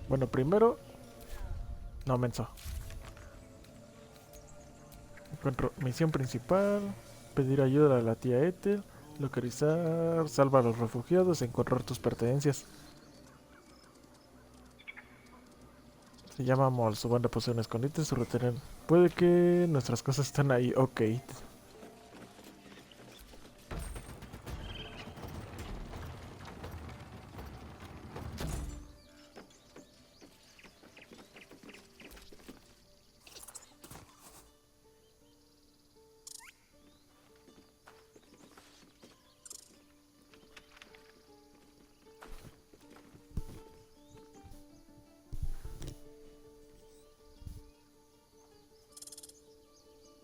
Bueno, primero... No, menso. Encuentro misión principal. Pedir ayuda a la tía Ethel. Localizar, salva a los refugiados, encontrar tus pertenencias. Se llama Mol, su banda posee un escondite, su retener. Puede que nuestras cosas están ahí, ok.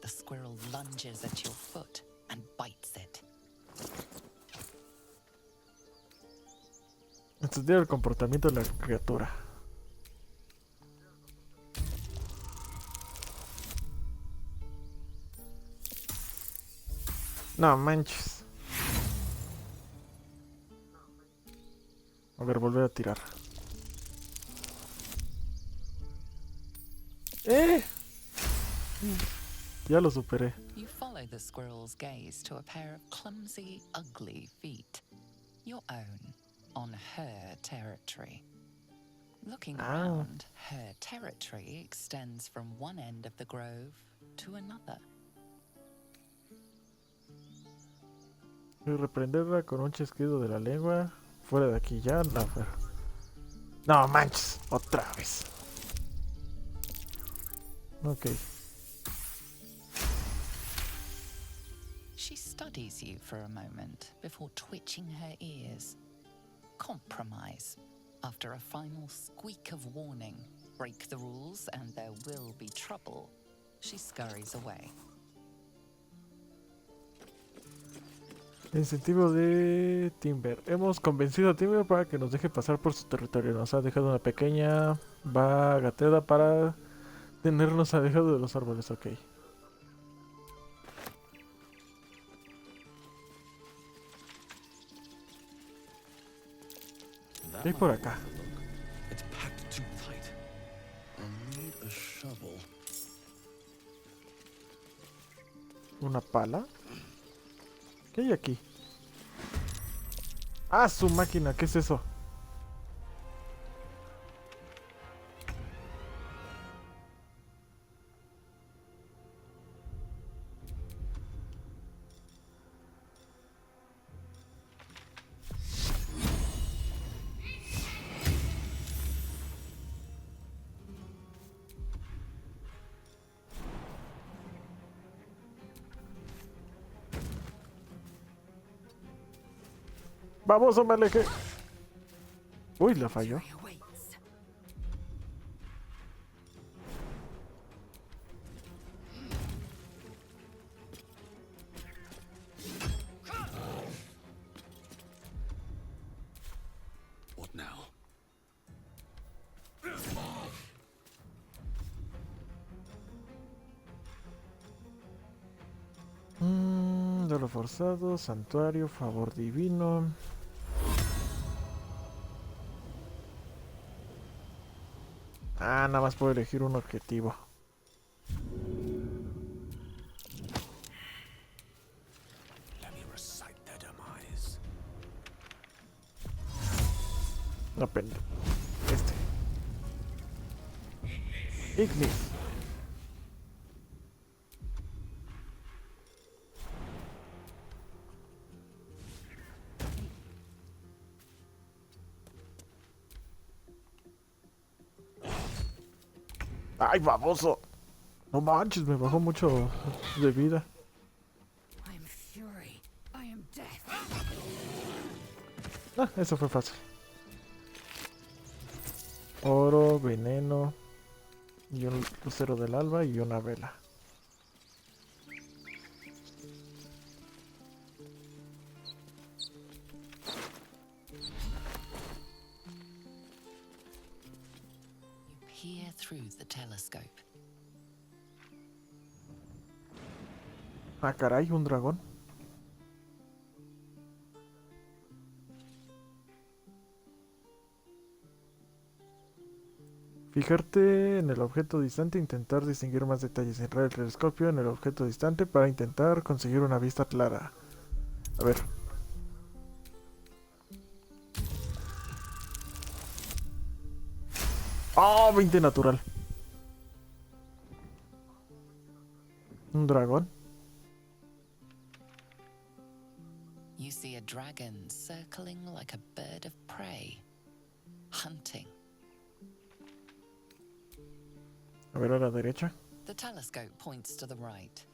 The squirrel lunges at your foot and bites it. Estudiar el comportamiento de la criatura. No manches. A ver, volver a tirar. Ya lo superé. You follow the squirrel's gaze to a pair of clumsy, ugly feet. Your own, on her territory. Looking around, her territory extends from one end of the grove to another. Y reprenderla con un chasquido de la lengua. Fuera de aquí ya, no. No manches, otra vez. Ok. She studies you for a moment before twitching her ears. Compromise. After a final squeak of warning, break the rules and there will be trouble, she scurries away. Incentivo de Timber. Hemos convencido a Timber para que nos deje pasar por su territorio. Nos ha dejado una pequeña bagateada para tenernos alejado de los árboles. Ok. ¿Qué hay por acá? It's packed too tight. I'll need a shovel. ¿Una pala? ¿Qué hay aquí? ¡Ah, su máquina! ¿Qué es eso? ¡Vamos, me alejé! Uy, la falló. What now? Duelo forzado, santuario, favor divino. Ah, nada más puedo elegir un objetivo. Let me recite their demise. No, pendejo. Este. Ignis. ¡Ay, baboso! No manches, me bajó mucho de vida. I am fury. I am death. Ah, eso fue fácil. Oro, veneno. Y un lucero del alba y una vela. through the telescope. Ah, caray, un dragón. Fijarte en el objeto distante e intentar distinguir más detalles. Centrar el telescopio en el objeto distante para intentar conseguir una vista clara. A ver. ¡Oh! 20 natural. Un dragón. You see a dragon circling like a bird of prey, hunting. A ver a la derecha. The telescope points to the right.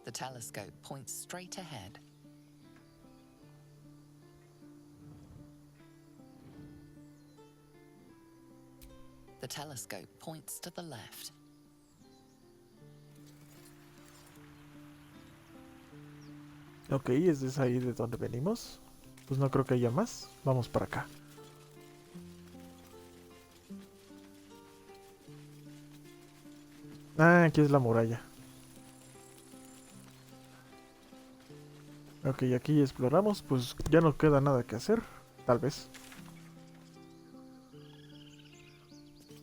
The telescope points straight ahead. The telescope points to the left. Ok, ¿es ahí de donde venimos? Pues no creo que haya más. Vamos para acá. Ah, aquí es la muralla. Ok, aquí exploramos. Pues ya no queda nada que hacer. Tal vez.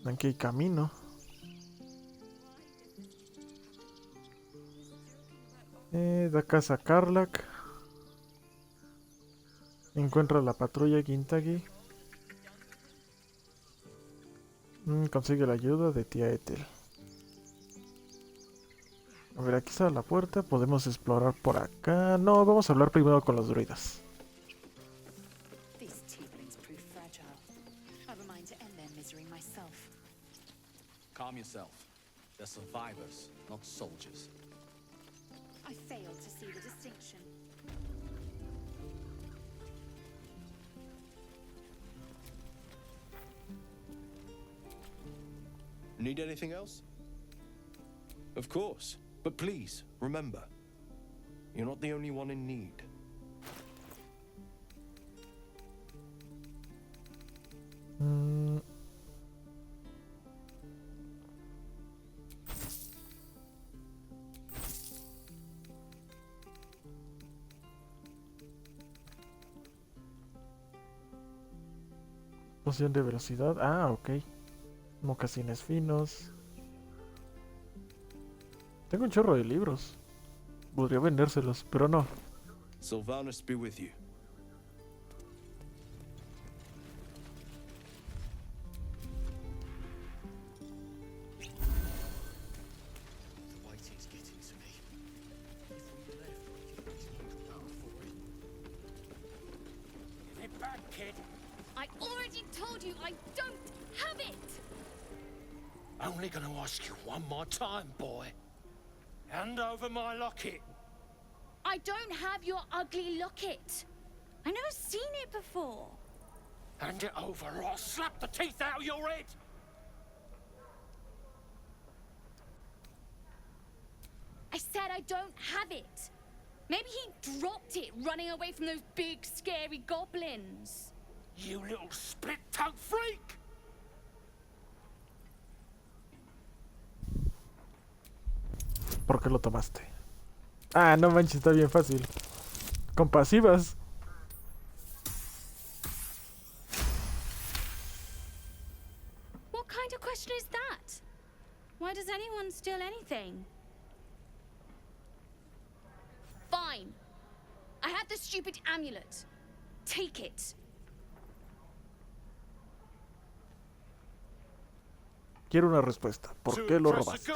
Aquí hay camino. Da casa a Karlak. Encuentra la patrulla Gintagi. Consigue la ayuda de tía Ethel. A ver, aquí está la puerta. Podemos explorar por acá. No, vamos a hablar primero con los druidas. These tieflings prove fragile. I've a mind to end their misery myself. Calm yourself. They're survivors, not soldiers. I fail to see the distinction. Need anything else? Of course. But please, remember, you're not the only one in need. Poción de velocidad. Ah, ok. Mocasines finos. Tengo un chorro de libros. Podría vendérselos, pero no. Sylvanas be with you. The waiting's getting to me. If we left, we could easily go for it. Give it back, kid. I already told you I don't have it! Only gonna ask you one more time, boy. Hand over my locket. I don't have your ugly locket. I've never seen it before. Hand it over or I'll slap the teeth out of your head. I said I don't have it. Maybe he dropped it running away from those big, scary goblins. You little split-tongued freak! ¿Por qué lo tomaste? Ah, no manches, está bien fácil. Con pasivas. What kind of question is that? Why does anyone steal anything? Fine. I have the stupid amulet. Take it. Quiero una respuesta. ¿Por qué lo robaste?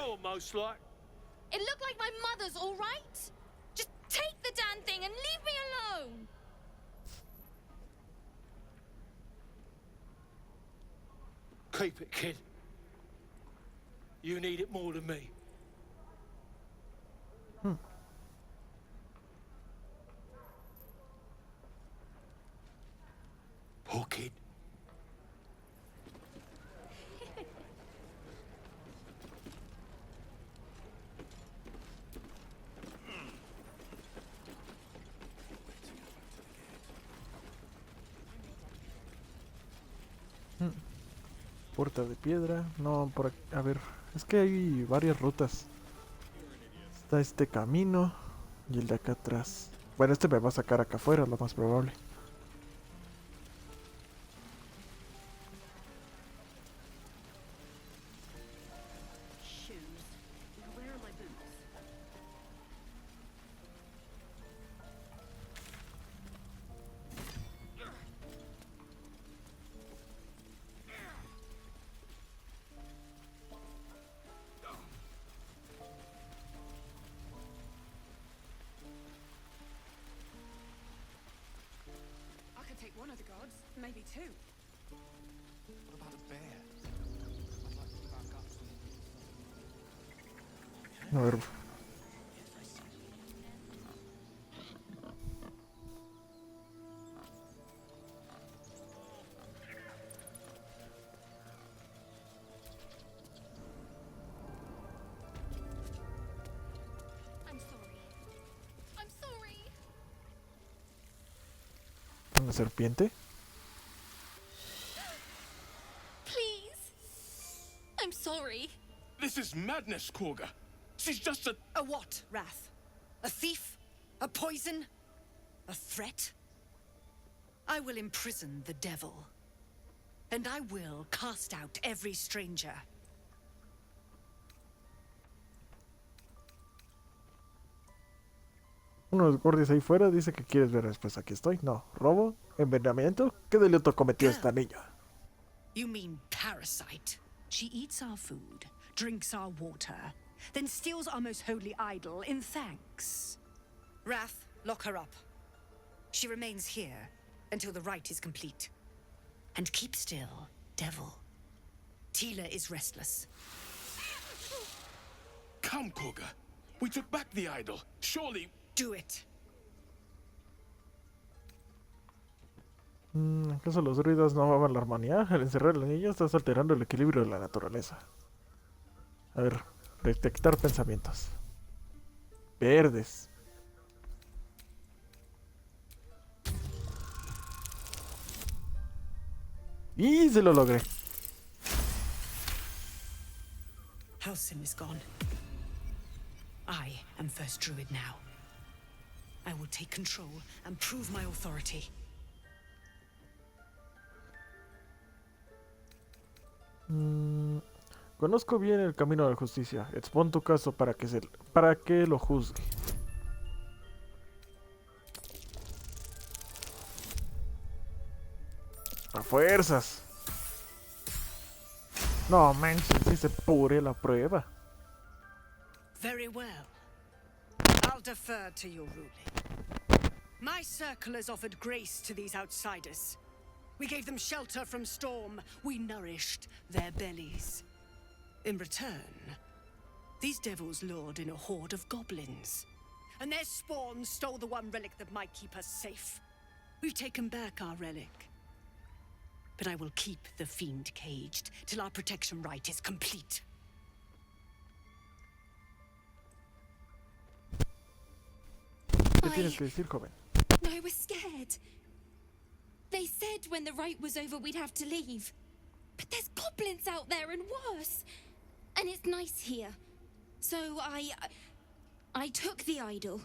It looked like my mother's, all right? Just take the damn thing and leave me alone! Keep it, kid. You need it more than me. Poor kid. Puerta de piedra. No, por aquí. A ver, es que hay varias rutas. Está este camino y el de acá atrás. Bueno, este me va a sacar acá afuera, lo más probable. I could take one of the gods, maybe two. What about a bear? I'd like to keep our guts. A ver. I'm sorry. I'm sorry. Una serpiente. Please. I'm sorry. This is madness, Korga. She's just a... A what, Wrath? A thief? A poison? A threat? I will imprison the devil. And I will cast out every stranger. Uno de los guardias ahí fuera dice que quieres ver después. Aquí estoy. No. ¿Robo? ¿Envenenamiento? ¿Qué delito cometió esta niña? You mean parasite? She eats our food, drinks our water, then steals our most holy idol in thanks. Wrath, lock her up. She remains here until the rite is complete. And keep still, devil. Tila is restless. Come, Korga. We took back the idol. Surely... Do it. ¿Acaso los druidas no amaban la armonía? Al encerrar a la niña estás alterando el equilibrio de la naturaleza. A ver, detectar pensamientos. Verdes. Y se lo logré. Halsin is gone. I am first druid now. I will take control and prove my authority. Conozco bien el camino de la justicia. Expon tu caso para que lo juzgue. A fuerzas. No manches, si se pure la prueba. Very well. I'll defer to your ruling. My circle has offered grace to these outsiders. We gave them shelter from storm. We nourished their bellies. In return, these devils lured in a horde of goblins. And their spawn stole the one relic that might keep us safe. We've taken back our relic. But I will keep the fiend caged till our protection rite is complete. ¿Qué tienes que decir, joven? I was scared. They said when the rite was over we'd have to leave. But there's goblins out there and worse. And it's nice here. So I took the idol.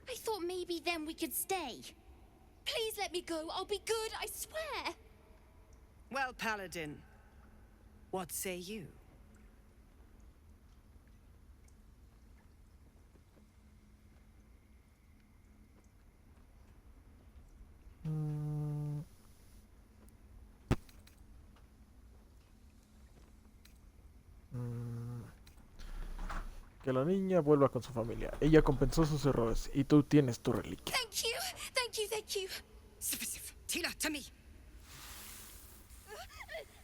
I thought maybe then we could stay. Please let me go. I'll be good, I swear. Well, Paladin, what say you? Que la niña vuelva con su familia. Ella compensó sus errores y tú tienes tu reliquia. Thank you, thank you, thank you. Tila, to me.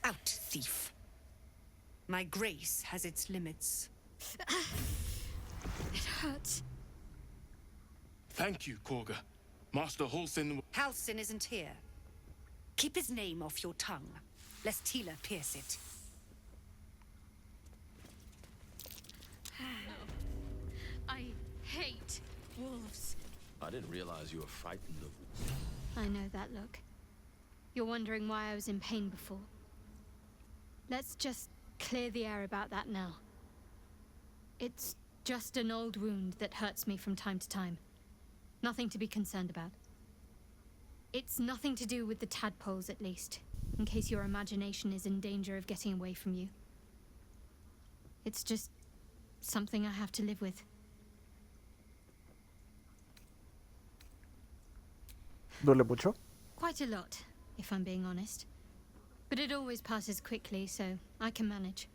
Out, thief. My grace has its limits. It hurts. Thank you, Korga. Master Halsin... Halsin isn't here. Keep his name off your tongue, lest Tila pierce it. I hate wolves. I didn't realize you were frightened of... I know that look. You're wondering why I was in pain before. Let's just clear the air about that now. It's just an old wound that hurts me from time to time. Nothing to be concerned about. It's nothing to do with the tadpoles, at least, in case your imagination is in danger of getting away from you. It's just something I have to live with. ¿Duele mucho? Quite a lot, if I'm being honest. But it always passes quickly, so I can manage.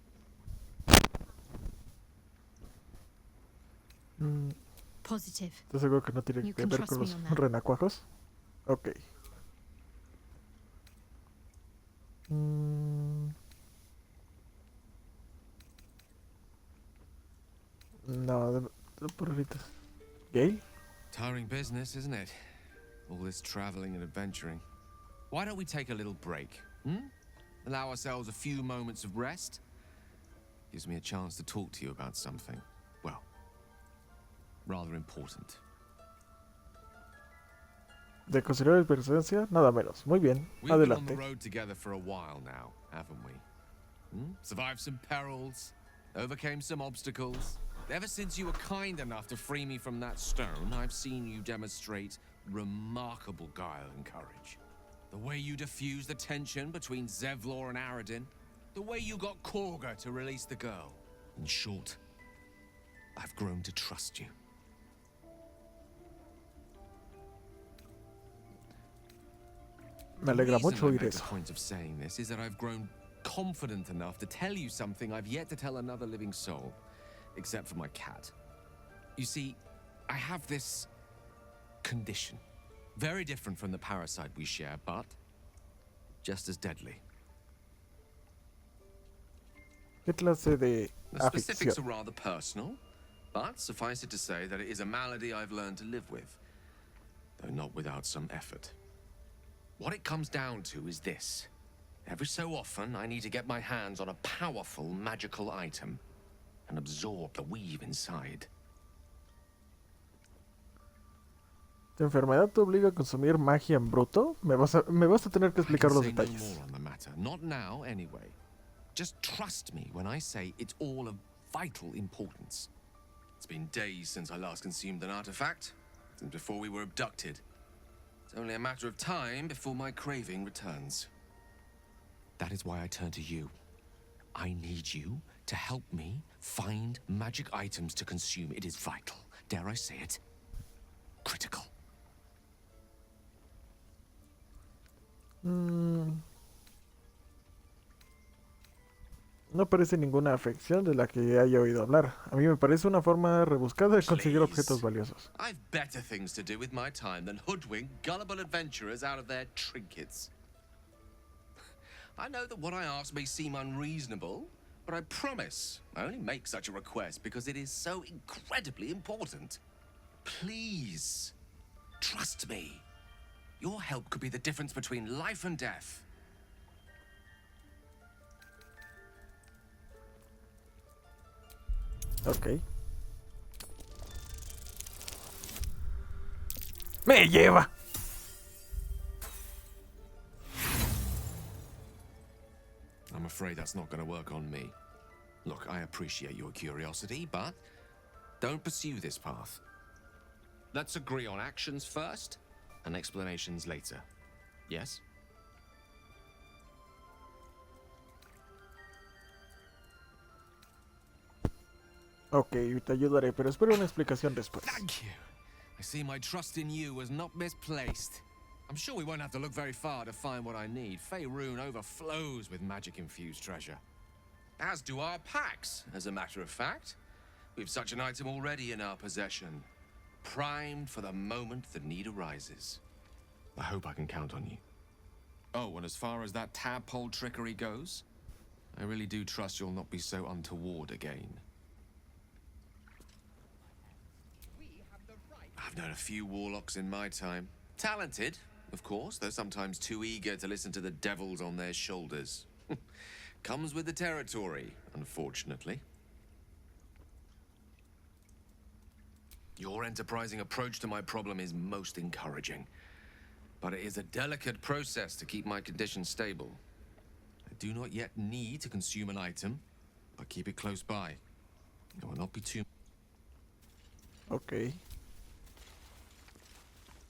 Positive. ¿Estás seguro que no tiene You que can ver trust con me los on that. renacuajos? Ok. No, por ahorita. ¿Gale? Tiring business, isn't it? All this traveling and adventuring. Why don't we take a little break? Allow ourselves a few moments of rest? Gives me a chance to talk to you about something, well, rather important. De considerar experiencia, nada menos. Muy bien, We've been on adelante. the road together for a while now, haven't we? Survived some perils, overcame some obstacles. Ever since you were kind enough to free me from that stone, I've seen you demonstrate remarkable guile and courage. The way you diffused the tension between Zevlor and Aradin. The way you got Korga to release the girl. In short, I've grown to trust you. Me alegra The mucho reason I oír make eso. the point of saying this is that I've grown confident enough to tell you something I've yet to tell another living soul, except for my cat. You see, I have this condition. Very different from the parasite we share, but just as deadly. ¿Qué clase de The specifics afición? are rather personal, but suffice it to say that it is a malady I've learned to live with, though not without some effort. What it comes down to is this. Every so often, I need to get my hands on a powerful magical item and absorb the weave inside. ¿Tu enfermedad te obliga a consumir magia en bruto? Me vas a tener que explicar los I can say detalles. no more on the matter. Not now, anyway. Just trust me when I say it's all of vital importance. It's been days since I last consumed an artifact, since before we were abducted. It's only a matter of time before my craving returns. That is why I turn to you. I need you to help me find magic items to consume. It is vital. Dare I say it? Critical. No parece ninguna afección de la que haya oído hablar. A mí me parece una forma rebuscada de conseguir objetos valiosos. I've better things to do with my time than hoodwink gullible adventurers out of their trinkets. I know that what I ask may seem unreasonable, but I promise I only make such a request because it is so incredibly important. Please, trust me. Your help could be the difference between life and death. Ok. ¡Me lleva! I'm afraid that's not going to work on me. Look, I appreciate your curiosity, but don't pursue this path. Let's agree on actions first and explanations later. Yes? Ok, te ayudaré, pero espero una explicación después. Thank you. I see my trust in you was not misplaced. I'm sure we won't have to look very far to find what I need. Faerun overflows with magic-infused treasure. As do our packs, as a matter of fact. We've such an item already in our possession. Primed for the moment the need arises. I hope I can count on you. Oh, and as far as that tadpole trickery goes, I really do trust you'll not be so untoward again. I've known a few warlocks in my time. Talented, of course, though sometimes too eager to listen to the devils on their shoulders. Comes with the territory, unfortunately. Your enterprising approach to my problem is most encouraging. But it is a delicate process to keep my condition stable. I do not yet need to consume an item, but keep it close by. It will not be too... Okay.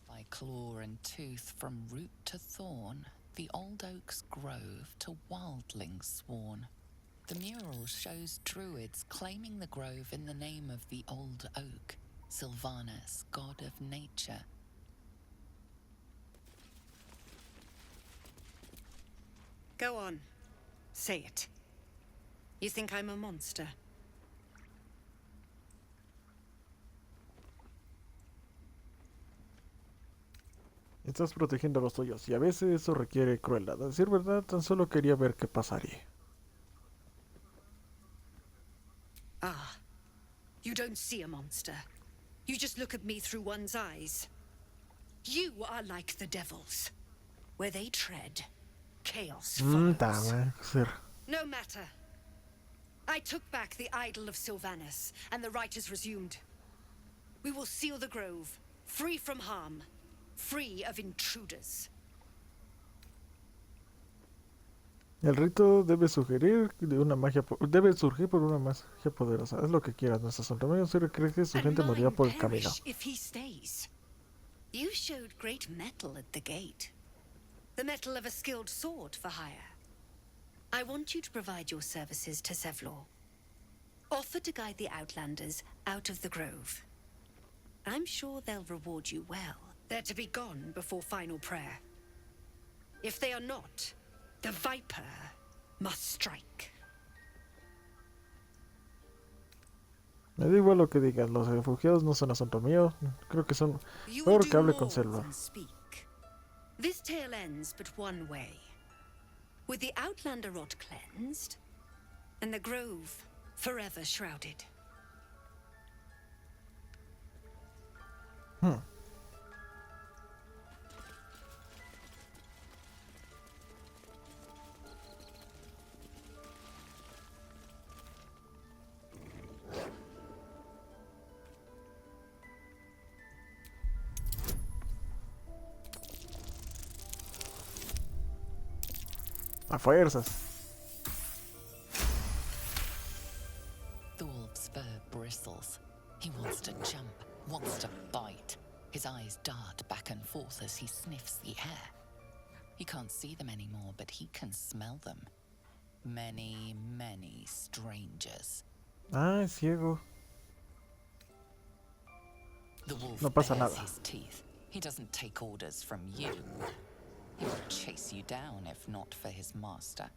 By claw and tooth from root to thorn, the old oak's grove to wildlings sworn. The mural shows druids claiming the grove in the name of the old oak, Sylvanus, god of nature. Go on. Say it. You think I'm a monster? Estás protegiendo a los tuyos y a veces eso requiere crueldad. A decir verdad, tan solo quería ver qué pasaría. Ah. You don't see a monster. You just look at me through one's eyes. You are like the devils. Where they tread, chaos follows. No matter. I took back the idol of Sylvanus, and the rite is resumed. We will seal the grove, free from harm, free of intruders. El rito debe surgir por una magia poderosa. Es lo que quieras, nuestro santuario se cree que su gente morirá por el camino. If he stays. You showed great mettle at the gate. The mettle of a skilled sword for hire. I want you to provide your services to Sevlor. Offer to guide the Outlanders out of the grove. I'm sure they'll reward you well. They're to be gone before final prayer. If they are not, the Viper must strike. Me da igual lo que digas, los refugiados no son asunto mío. Creo que son... Mejor que hable con Selvor. This tale ends but one way. With the Outlander rot cleansed, and the grove forever shrouded. A fuerzas. The wolf's fur bristles. He wants to jump, wants to bite. His eyes dart back and forth as he sniffs the air. He can't see them anymore, but he can smell them. Many, many strangers. Ah, es ciego. The wolf No pasa bares nada. his teeth. He doesn't take orders from you. He would chase you down if not for his master.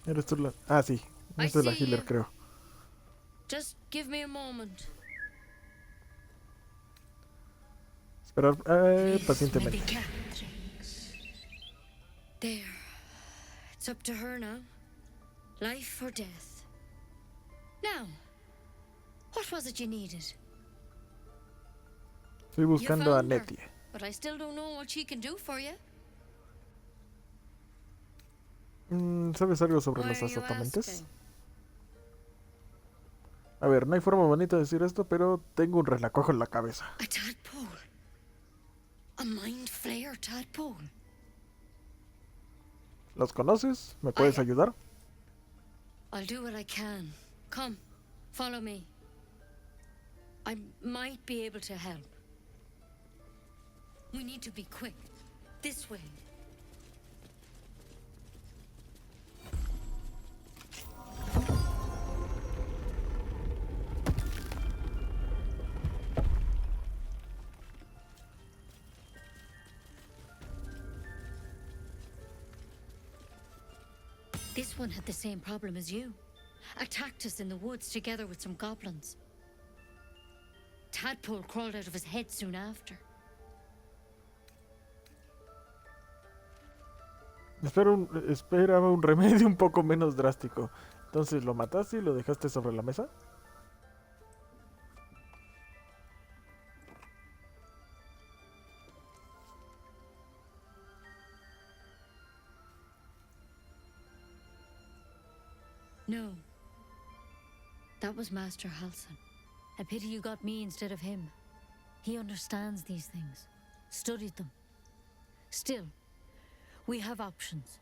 Eres tú la... Ah, sí. Esta es la healer, creo. Just give me a moment. Esperar pacientemente. There. It's up to her now. Life or death. Now, what was it you needed? Estoy buscando a You found her, Nettie. but I still don't know what she can do for you. ¿Sabes algo sobre los asaltantes? A ver, no hay forma bonita de decir esto, pero tengo un relacojo en la cabeza. A tadpole. A mind flayer tadpole. ¿Los conoces? ¿Me puedes ayudar? I'll do what I can. Come, follow me. I might be able to help. We need to be quick. This way. This one had the same problem as you. Attacked us in the woods together with some goblins. Tadpole crawled out of his head soon after. Esperaba un remedio un poco menos drástico. Entonces, ¿lo mataste y lo dejaste sobre la mesa? No. That was Master Halson. A pity you got me instead of him. He understands these things, studied them. Still, we have options.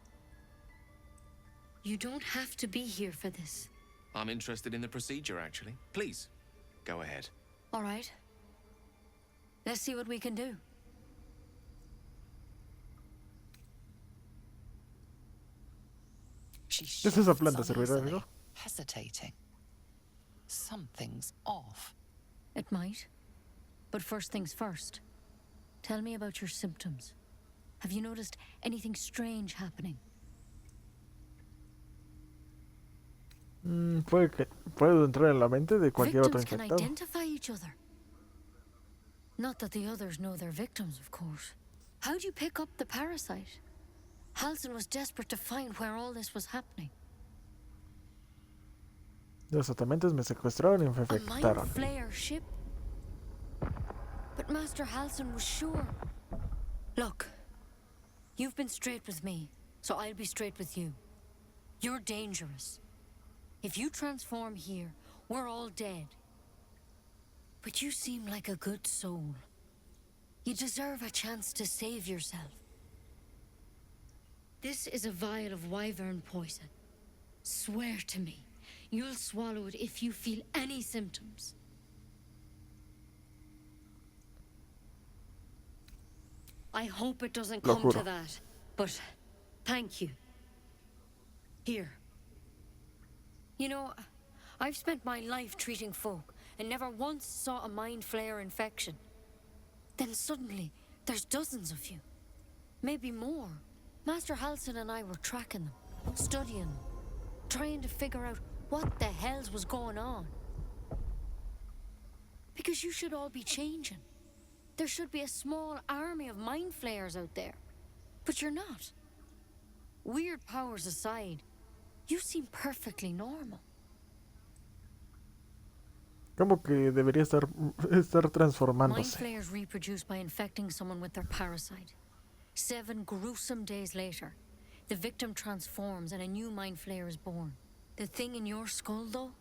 You don't have to be here for this. I'm interested in the procedure, actually. Please, go ahead. All right. Let's see what we can do. ¿Es esa planta servirá de algo? Hesitating. Something's off. It might. But first things first. Tell me about your symptoms. Have you noticed anything strange happening? Puedo entrar en la mente de cualquier otro Victims can infectado. identify each other. Not that the others know they're victims, of course. How'd you pick up the parasite? Halsin was desperate to find where all this was happening. Los atamentes me secuestraron y me A infectaron. mind flayer ship? But Master Halsin was sure. Look, you've been straight with me, so I'll be straight with you. You're dangerous. If you transform here, we're all dead. But you seem like a good soul. You deserve a chance to save yourself. This is a vial of wyvern poison. Swear to me, you'll swallow it if you feel any symptoms. I hope it doesn't Lo come to juro. that, but thank you. Here. You know, I've spent my life treating folk and never once saw a mind flayer infection. Then suddenly, there's dozens of you. Maybe more. Master Halsin and I were tracking them, studying them, trying to figure out what the hells was going on. Because you should all be changing. There should be a small army of mind flayers out there. But you're not. Weird powers aside, you seem perfectly normal. Como que debería estar Mind transformándose. flayers reproduce by infecting someone with their parasite. 7 gruesome days later, the victim transforms and a new mind flayer is born. The thing in your skull, though,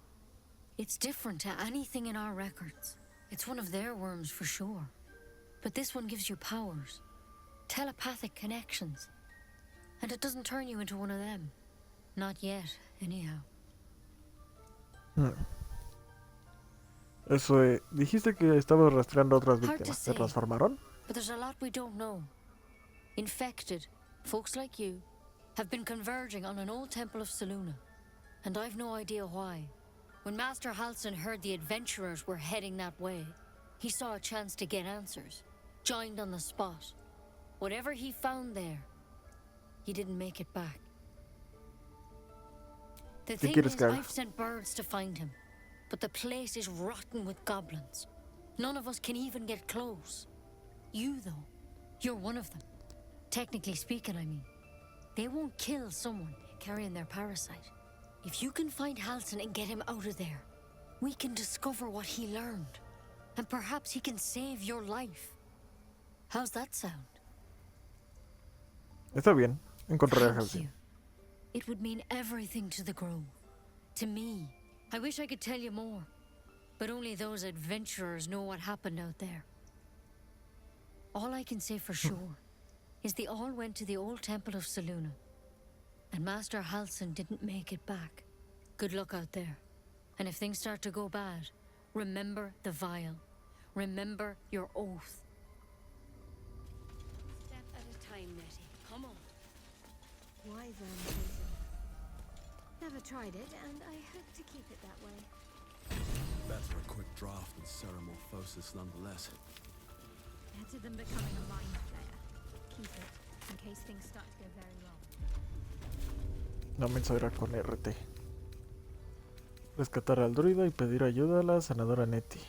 it's different to anything in our records. It's one of their worms for sure. But this one gives you powers, telepathic connections. And it doesn't turn you into one of them. Not yet, anyhow. Eso, dijiste que estabas rastreando a otras Hard to víctimas. ¿Se say. transformaron? But there's a lot we don't know. Infected, folks like you, have been converging on an old temple of Selûne. And I've no idea why. When Master Halsin heard the adventurers were heading that way, he saw a chance to get answers. Joined on the spot. Whatever he found there, he didn't make it back. The ¿Qué thing quieres is, que haga? I've sent birds to find him. But the place is rotten with goblins. None of us can even get close. You, though, you're one of them. Technically speaking, I mean. They won't kill someone carrying their parasite. If you can find Halsin and get him out of there, we can discover what he learned. And perhaps he can save your life. How's that sound? Está bien. Encontraré a Thank Halsin. you. It would mean everything to the Grove. To me. I wish I could tell you more. But only those adventurers know what happened out there. All I can say for sure is they all went to the old temple of Selûne. And Master Halsin didn't make it back. Good luck out there. And if things start to go bad, remember the vial. Remember your oath. Step at a time, Nettie. Come on. Wyvern poison. Never tried it, and I hope to keep it that way. Better a quick draft than ceramorphosis nonetheless. Better than becoming a mind flayer. Keep it, in case things start to go very wrong. No me era con RT. Rescatar al druida y pedir ayuda a la sanadora Nettie.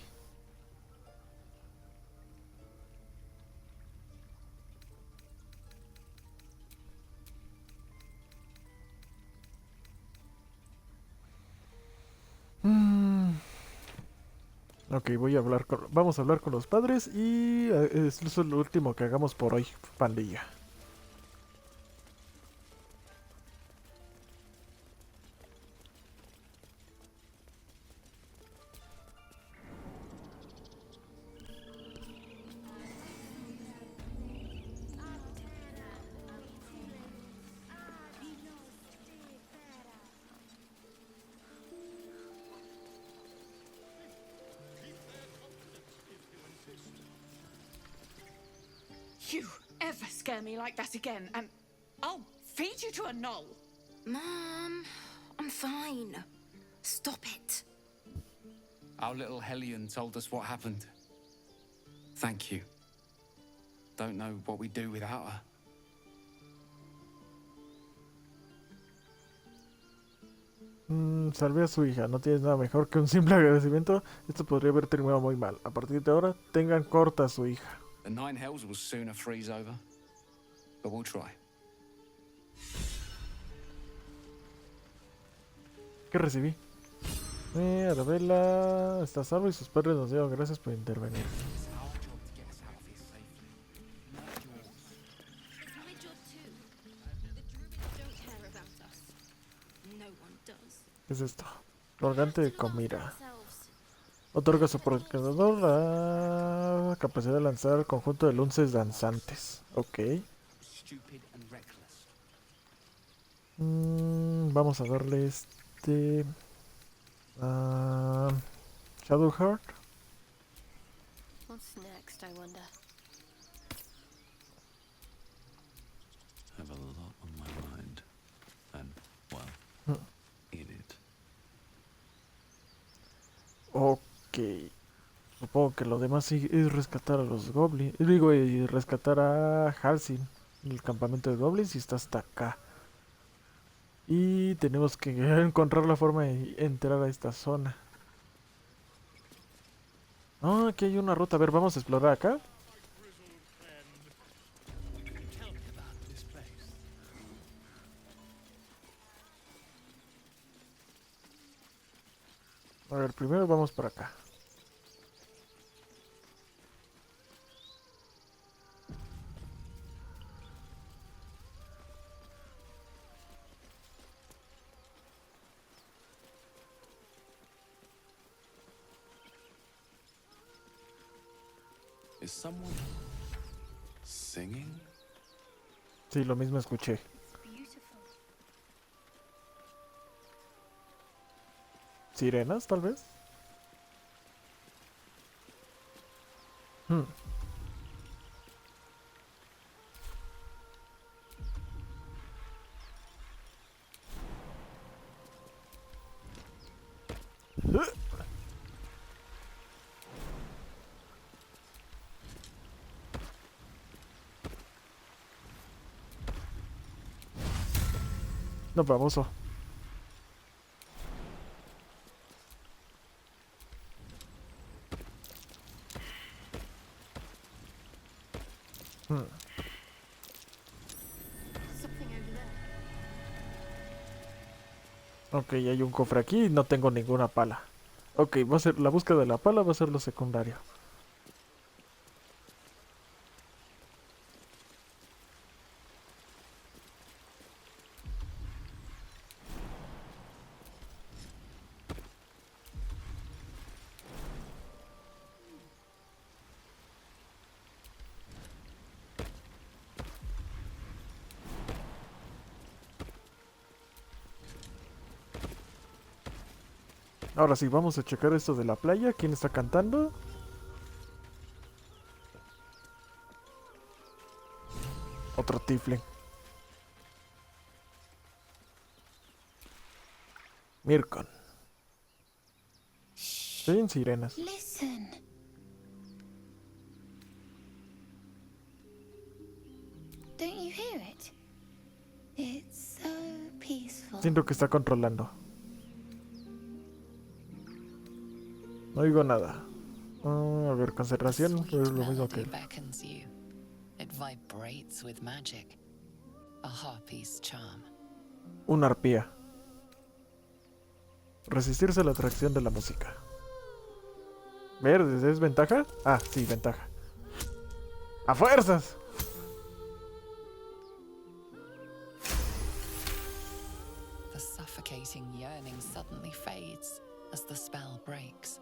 Ok, vamos a hablar con los padres y eso es lo último que hagamos por hoy, pandilla. you ever scare me like that again, and I'll feed you to a knoll. Mom, I'm fine. Stop it. Our little hellion told us what happened. Thank you. Don't know what we'd do without her. Salve a su hija. No tienes nada mejor que un simple agradecimiento. Esto podría haber terminado muy mal. A partir de ahora, tengan corta a su hija. The nine hells will sooner freeze over, but we'll try. ¿Qué recibí? Arabella está salvo y sus padres nos dieron gracias por intervenir. ¿Qué es esto? Organte de comida. Otorga a su proclamador la capacidad de lanzar el conjunto de luces danzantes. Ok. Vamos a darle este... Shadow Heart. What's next, I wonder? Have a lot on my mind. And, well, in it. Ok. Supongo que lo demás sí es rescatar a los goblins. Digo, y rescatar a Halsin. El campamento de goblins y está hasta acá. Y tenemos que encontrar la forma de entrar a esta zona. Ah, aquí hay una ruta. A ver, vamos a explorar acá. A ver, primero vamos por acá. Is someone singing? Sí, lo mismo escuché. ¿Sirenas, tal vez? No, famoso. Ok, hay un cofre aquí y no tengo ninguna pala. Ok, va a ser la búsqueda de la pala, va a ser lo secundario. Ahora sí, vamos a checar esto de la playa. ¿Quién está cantando? Otro tiefling. Mirkon. Estoy en sirenas. Listen. Don't you hear it? It's so peaceful. Siento que está controlando. No oigo nada. A ver, concentración. Es lo mismo que él. Beckons you. It vibrates with magic. A harpy's charm. Una arpía. Resistirse a la atracción de la música. ¿Ver? ¿Es ventaja? Ah, sí, ventaja. ¡A fuerzas! The suffocating yearning suddenly fades as the spell breaks.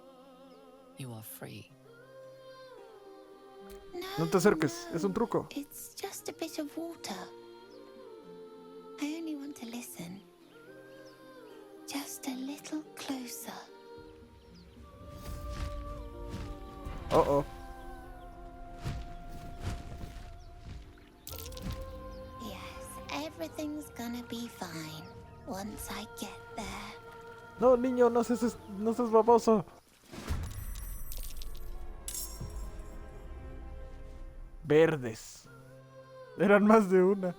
You are free. No te acerques, es un truco. It's just a bit of water. I only want to listen. Just a little closer. Oh, oh. Everything's gonna be fine once I get there. No, niño, no seas baboso. Verdes. Eran más de una.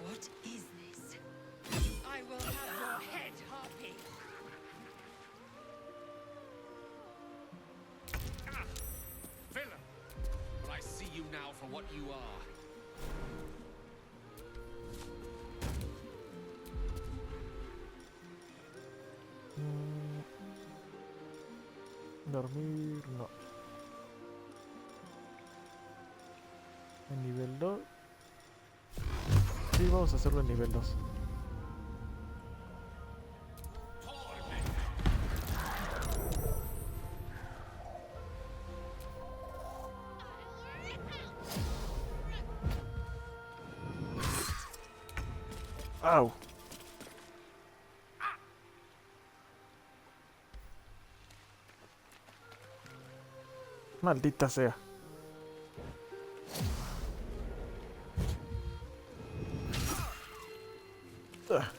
What is this? I will have your head, Harpy. Villain! But I see you now for what you are. Dormir, no. En nivel 2. Sí, vamos a hacerlo en nivel 2. Au. Maldita sea. Ah.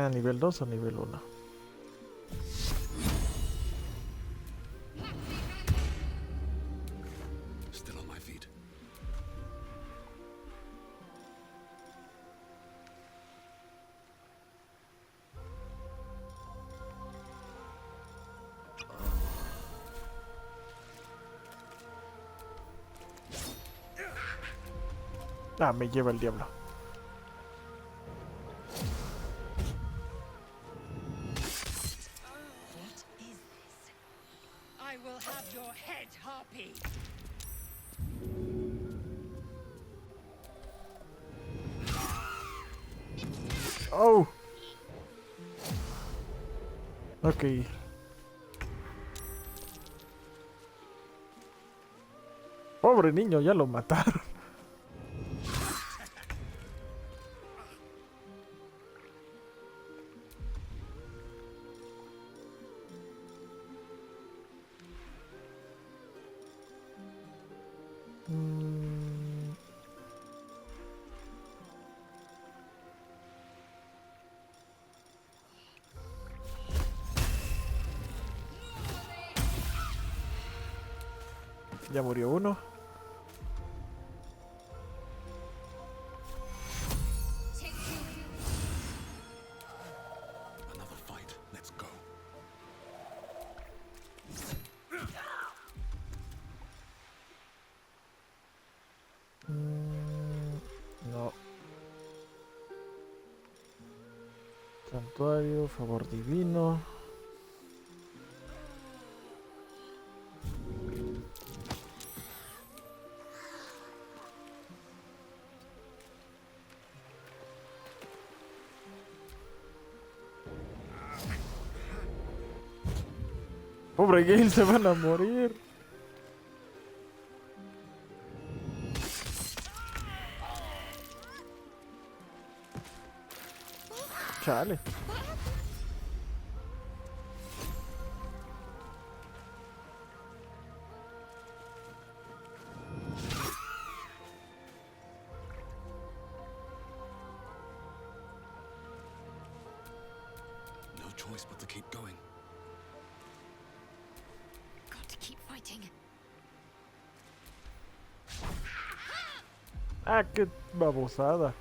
¿Nivel 2 o nivel 1? Still on my feet. Ah, me lleva el diablo. I will have your head, Harpy. Oh. Ok. Pobre niño, ya lo mataron. Ya murió uno. Another fight. Let's go. No. Santuario, favor divino. Pobre Gale, se van a morir. Chale. No choice but to keep going. Got to keep fighting. Ah, qué babosada.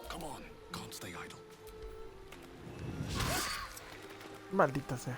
Come on, can't stay idle. Maldita sea.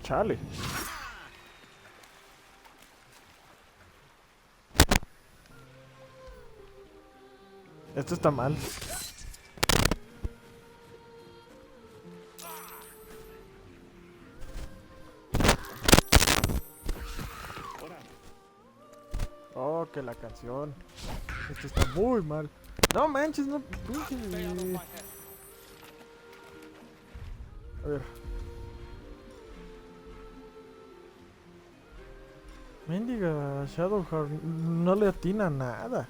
Chale. Esto está mal. Oh, que la canción. Esto está muy mal. No manches, no. Pinche. A ver. Mendiga Shadowheart no le atina nada.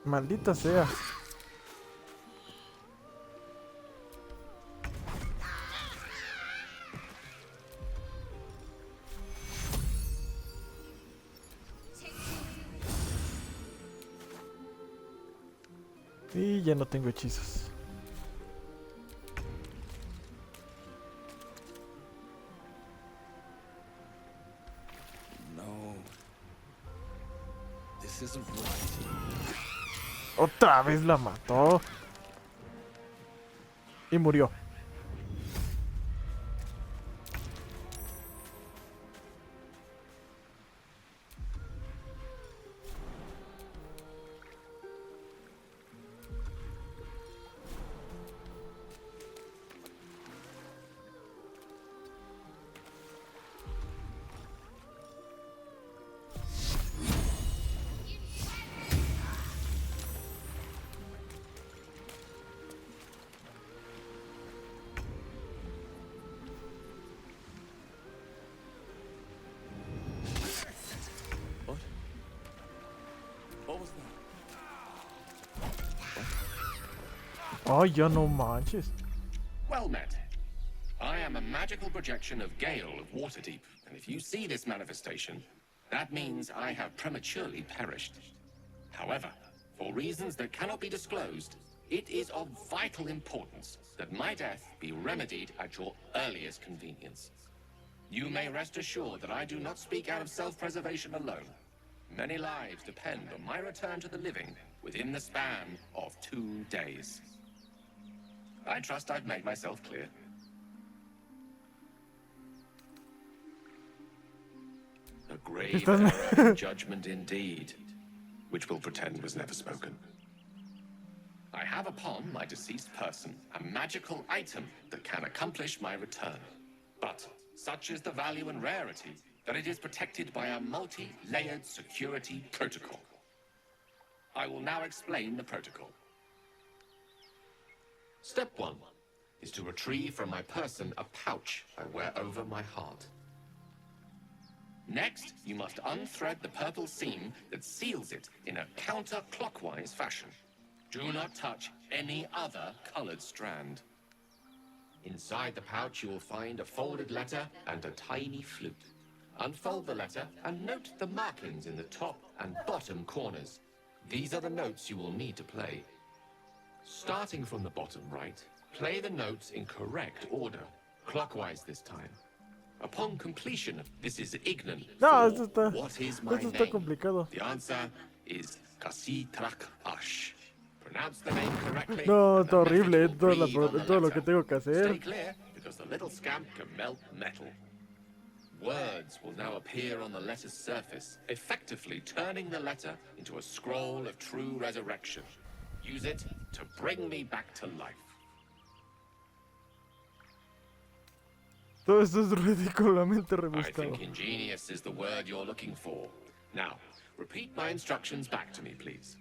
Maldita sea. Y ya no tengo hechizos. No. This isn't right. Otra vez la mató. Y murió. Ay, ya no manches. Well met. I am a magical projection of Gale of Waterdeep, and if you see this manifestation, that means I have prematurely perished. However, for reasons that cannot be disclosed, it is of vital importance that my death be remedied at your earliest convenience. You may rest assured that I do not speak out of self-preservation alone. Many lives depend on my return to the living within the span of 2 days. I trust I've made myself clear. A grave error of judgment indeed, which we'll pretend was never spoken. I have upon my deceased person a magical item that can accomplish my return. But such is the value and rarity that it is protected by a multi-layered security protocol. I will now explain the protocol. Step 1 is to retrieve from my person a pouch I wear over my heart. Next, you must unthread the purple seam that seals it in a counterclockwise fashion. Do not touch any other colored strand. Inside the pouch you will find a folded letter and a tiny flute. Unfold the letter and note the markings in the top and bottom corners. These are the notes you will need to play. Starting from the bottom right, play the notes in correct order, clockwise this time. Upon completion, this is ignorant. No, What is my esto está name? complicado. The answer is Kasitrak Ash. Pronounce the name correctly. No, está horrible todo, breathe on the todo lo letter. que tengo que hacer. Stay clear, because the little scamp can melt metal. Words will now appear on the letter's surface, effectively turning the letter into a scroll of true resurrection. Use it to bring me back to life. Todo esto es ridículamente I rebuscado. think ingenious is the word you're looking for. Now, repeat my instructions back to me, please.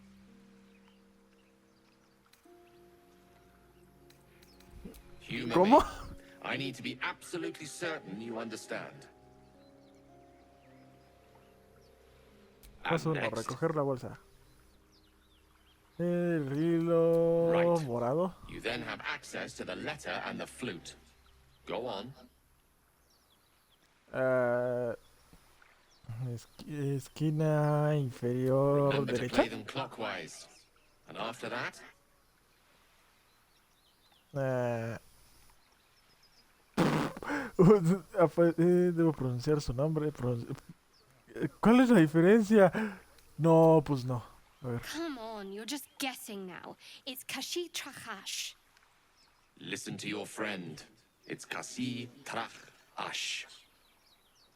Humor ¿Cómo? me. I need to be absolutely certain you understand. Paso 1, recoger la bolsa. El hilo Right. morado. You then have access to the letter and the flute. Go on. Esquina inferior Remember to derecha. play them clockwise. And after that, Debo pronunciar su nombre. ¿Cuál es la diferencia? No, pues no. A ver. Come on, you're just guessing now. It's Kashi Trachash. listen to your friend. It's kasi trach ash.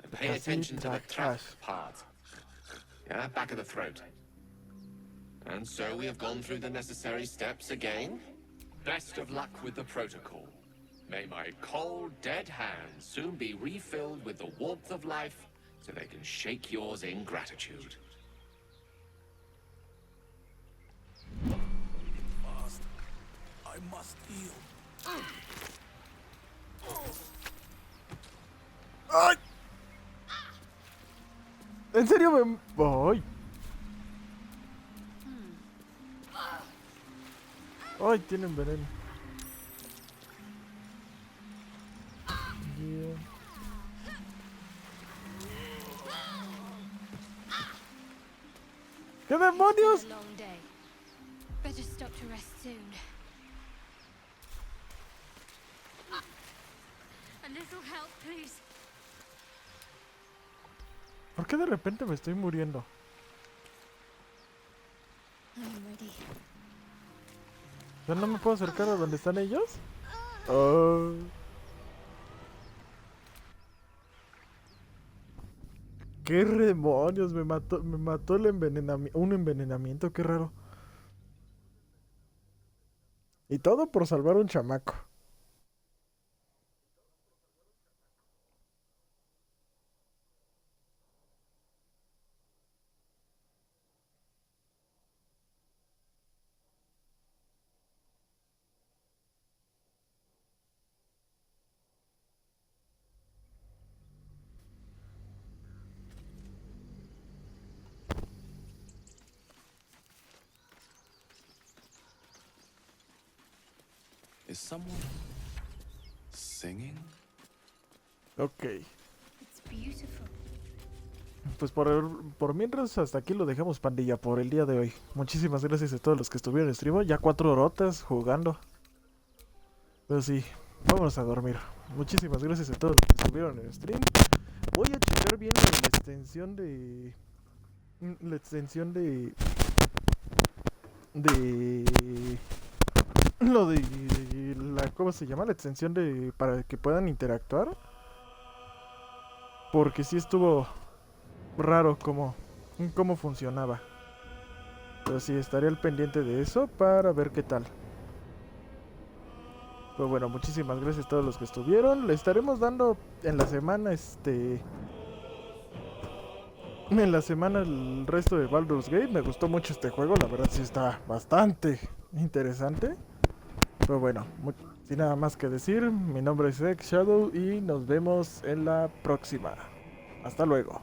And pay Kasi attention to the trach trach ash. part. Yeah, back of the throat. And so we have gone through the necessary steps again. Best of luck with the protocol. May my cold, dead hands soon be refilled with the warmth of life so they can shake yours in gratitude. Fast. I must heal. ¡Ay! ¿En serio me...? ¡Ay! ¡Ay! Tienen veneno. Bien. ¿Qué demonios? It's been a long day. Better stop to rest soon. A little help, please. ¿Por qué de repente me estoy muriendo? I'm ready. ¿Ya no me puedo acercar a donde están ellos? Oh. ¿Qué demonios? Me mató el envenenamiento. Un envenenamiento, qué raro. Y todo por salvar a un chamaco. Is someone singing? Ok. It's beautiful. Pues por mientras hasta aquí lo dejamos, pandilla, por el día de hoy. Muchísimas gracias a todos los que estuvieron en stream. Ya 4 horotas jugando. Pero sí, vámonos a dormir. Muchísimas gracias a todos los que estuvieron en stream. Voy a checar bien lo de la extensión de... La extensión de... Lo de la... ¿Cómo se llama? La extensión de... Para que puedan interactuar. Porque sí estuvo raro cómo funcionaba. Pero sí, estaré al pendiente de eso para ver qué tal. Pues bueno, muchísimas gracias a todos los que estuvieron. Le estaremos dando en la semana en la semana el resto de Baldur's Gate. Me gustó mucho este juego, la verdad sí está bastante interesante. Pero bueno, sin nada más que decir, mi nombre es Xshadow y nos vemos en la próxima. Hasta luego.